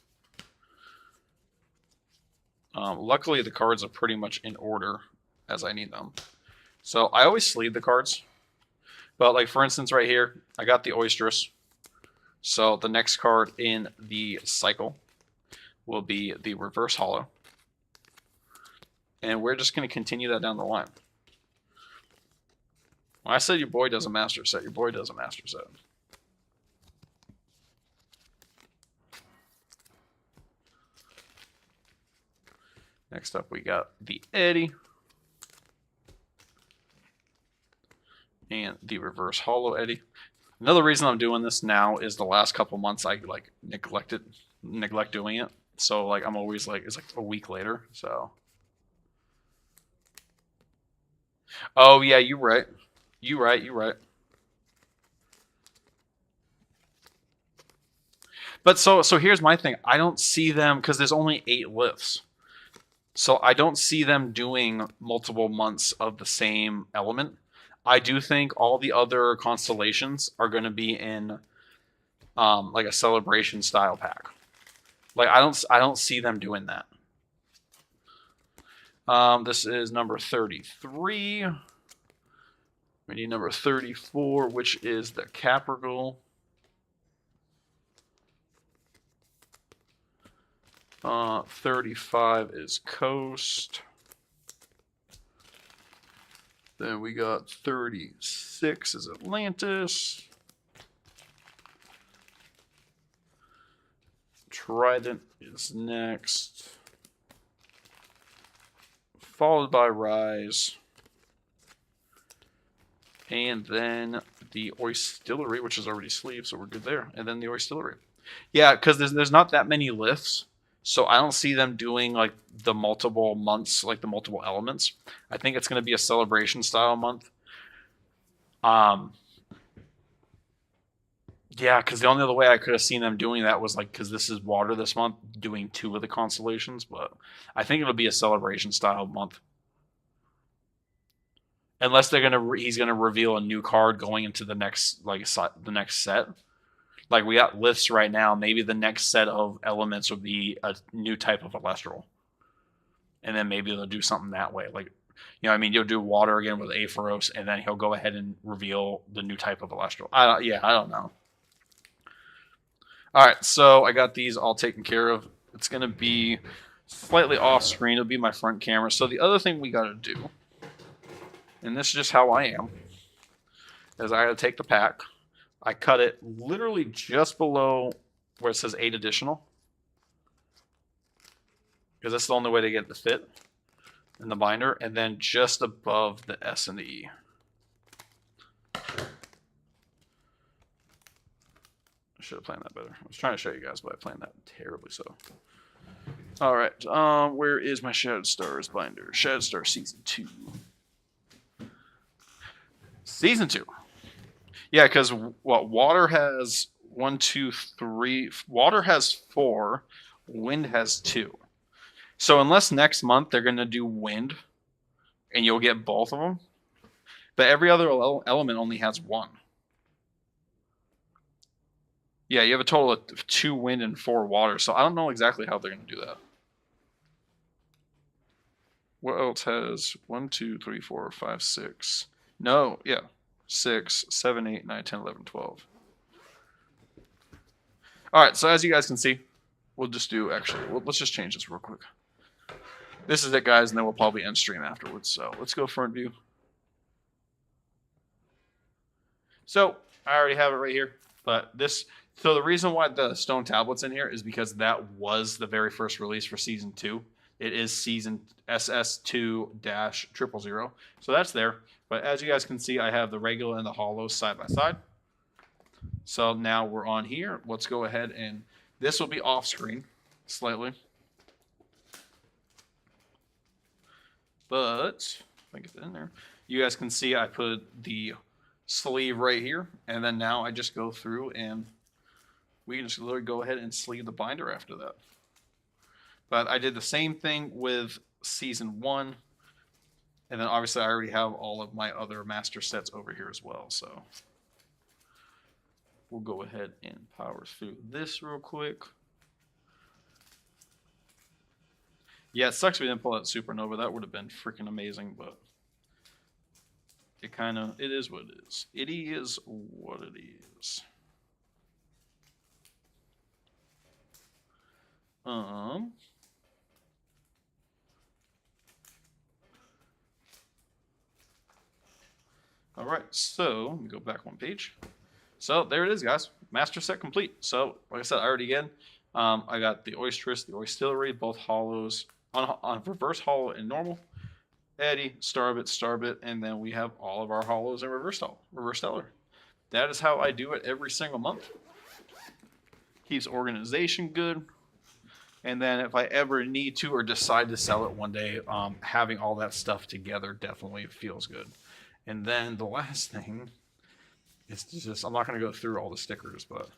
Luckily, the cards are pretty much in order as I need them. So I always sleeve the cards. But like for instance, right here, I got the Oysterous. So the next card in the cycle will be the Reverse Hollow. And we're just going to continue that down the line. When I said your boy does a master set, your boy does a master set. Next up, we got the Eddie. And the Reverse Hollow Eddie. Another reason I'm doing this now is the last couple months I like neglect doing it. So like I'm always like it's like a week later. So oh yeah, you're right. You're right. But so here's my thing. I don't see them because there's only 8 lifts. So I don't see them doing multiple months of the same element. I do think all the other constellations are going to be in like a celebration style pack. Like I don't see them doing that. This is number 33. We need number 34, which is the Capricorn. 35 is Coast. Then we got 36 is Atlantis. Trident is next. Followed by Rise. And then the Oystillery, which is already sleeved, so we're good there. And then the Oystillery. Yeah, because there's not that many lifts. So I don't see them doing like the multiple months, like the multiple elements. I think it's going to be a celebration style month. Yeah, because the only other way I could have seen them doing that was like because this is water this month, doing 2 of the constellations. But I think it'll be a celebration style month, unless he's gonna reveal a new card going into the next the next set. Like we got lifts right now. Maybe the next set of elements will be a new type of Alestral. And then maybe they'll do something that way. Like, you know what I mean? You'll do water again with Aephoros, and then he'll go ahead and reveal the new type of Alestral. I don't know. All right, so I got these all taken care of. It's going to be slightly off screen. It'll be my front camera. So the other thing we got to do, and this is just how I am, is I got to take the pack. I cut it literally just below where it says 8 additional. Because that's the only way to get it to fit in the binder. And then just above the S and the E. I should have planned that better. I was trying to show you guys, but I planned that terribly so. Alright, where is my Shattered Stars binder? Shattered Star Season 2. Season 2. Yeah, because water has 1, 2, 3. Water has 4. Wind has 2. So unless next month they're going to do wind, and you'll get both of them, but every other element only has 1. Yeah, you have a total of 2 wind and 4 water, so I don't know exactly how they're going to do that. What else has 1, 2, 3, 4, 5, 6? No, yeah. 6, 7, 8, 9, 10, 11, 12. Alright, so as you guys can see, we'll just do, let's just change this real quick. This is it, guys, and then we'll probably end stream afterwards. So let's go front view. So I already have it right here, but this So the reason why the stone tablet's in here is because that was the very first release for season 2. It is season SS2-000. So that's there. But as you guys can see, I have the regular and the hollows side by side. So now we're on here. Let's go ahead and this will be off screen slightly. But if I get that in there, you guys can see I put the sleeve right here. And then now I just go through and we can just literally go ahead and sleeve the binder after that. But I did the same thing with season 1. And then obviously I already have all of my other master sets over here as well. So we'll go ahead and power through this real quick. Yeah, it sucks we didn't pull that supernova. That would have been freaking amazing, but it is what it is. It is what it is. All right, so let me go back one page. So there it is, guys. Master set complete. So like I said, I already again, I got the Oysteress, the Oystillery, both hollows on reverse hollow and normal. Eddie, Starbit, and then we have all of our hollows in reverse stellar. That is how I do it every single month. Keeps organization good. And then if I ever need to or decide to sell it one day, having all that stuff together definitely feels good. And then the last thing is just, I'm not going to go through all the stickers, but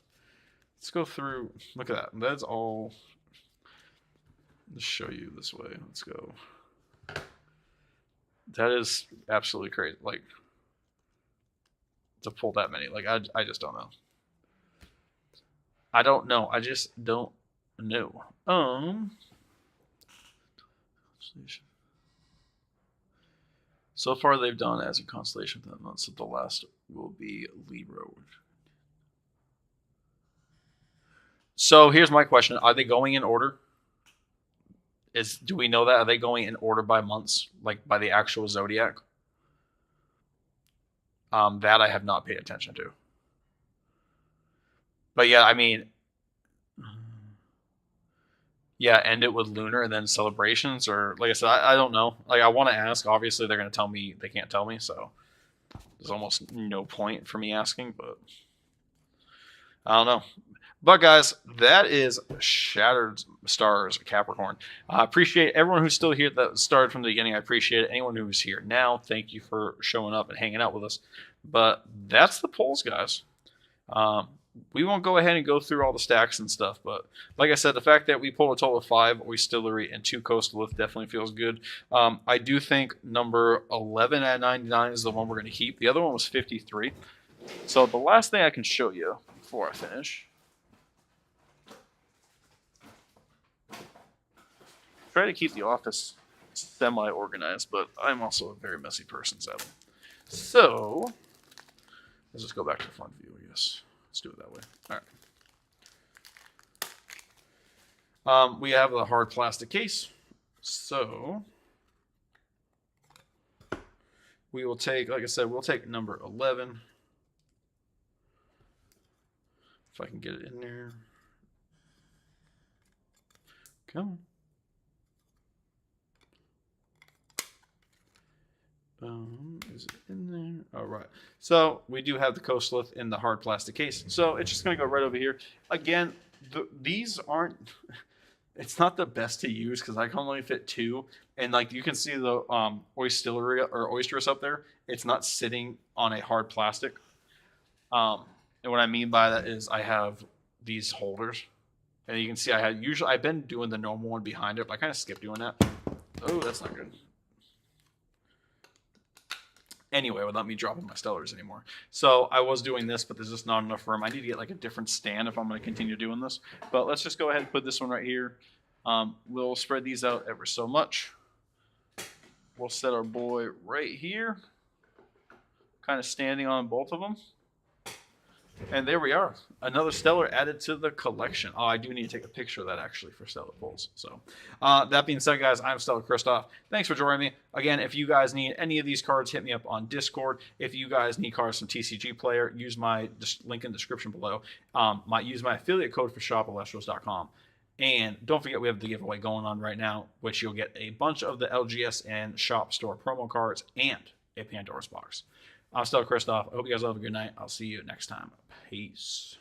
let's go through, look at that. That's all, let's show you this way. Let's go. That is absolutely crazy. Like, to pull that many, like, I just don't know. I don't know. I just don't know. So far they've done as a constellation for that month, so the last will be Libra. So here's my question. Are they going in order? Do we know that? Are they going in order by months, like by the actual zodiac? That I have not paid attention to. But yeah, I mean, yeah, end it with lunar and then celebrations, or like I said, I don't know. Like, I want to ask. Obviously, they're going to tell me. They can't tell me, so there's almost no point for me asking. But I don't know. But guys, that is Shattered Stars Capricorn. I appreciate everyone who's still here that started from the beginning. I appreciate it. Anyone who's here now, thank you for showing up and hanging out with us. But that's the polls, guys. We won't go ahead and go through all the stacks and stuff, but like I said, the fact that we pulled a total of 5 Oystillery and 2 Coastal definitely feels good. I do think number 11 at 99 is the one we're going to keep. The other one was 53. So the last thing I can show you before I finish. Try to keep the office semi-organized, but I'm also a very messy person, sadly. So let's just go back to the front view, I guess. Let's do it that way. All right. We have the hard plastic case. So we will take, like I said, we'll take number 11. If I can get it in there. Come on. Is it in there? All right. So we do have the Coastal in the hard plastic case. So it's just going to go right over here. Again, these aren't, it's not the best to use because I can only fit 2. And like you can see the Oystillery or Oysteress up there, it's not sitting on a hard plastic. And what I mean by that is I have these holders. And you can see I've been doing the normal one behind it, but I kind of skipped doing that. Oh, that's not good. Anyway, without me dropping my stellars anymore. So I was doing this, but there's just not enough room. I need to get like a different stand if I'm going to continue doing this. But let's just go ahead and put this one right here. We'll spread these out ever so much. We'll set our boy right here. Kind of standing on both of them. And there we are. Another Stellar added to the collection. Oh, I do need to take a picture of that actually for Stellar pulls. So, that being said, guys, I'm Stellar Christoph. Thanks for joining me. Again, if you guys need any of these cards, hit me up on Discord. If you guys need cards from TCG Player, use my link in the description below. Use my affiliate code for shop@lestros.com. And don't forget, we have the giveaway going on right now, which you'll get a bunch of the LGS and Shop Store promo cards and a Pandora's box. I'm Stellar Christoph. I hope you guys all have a good night. I'll see you next time. Peace.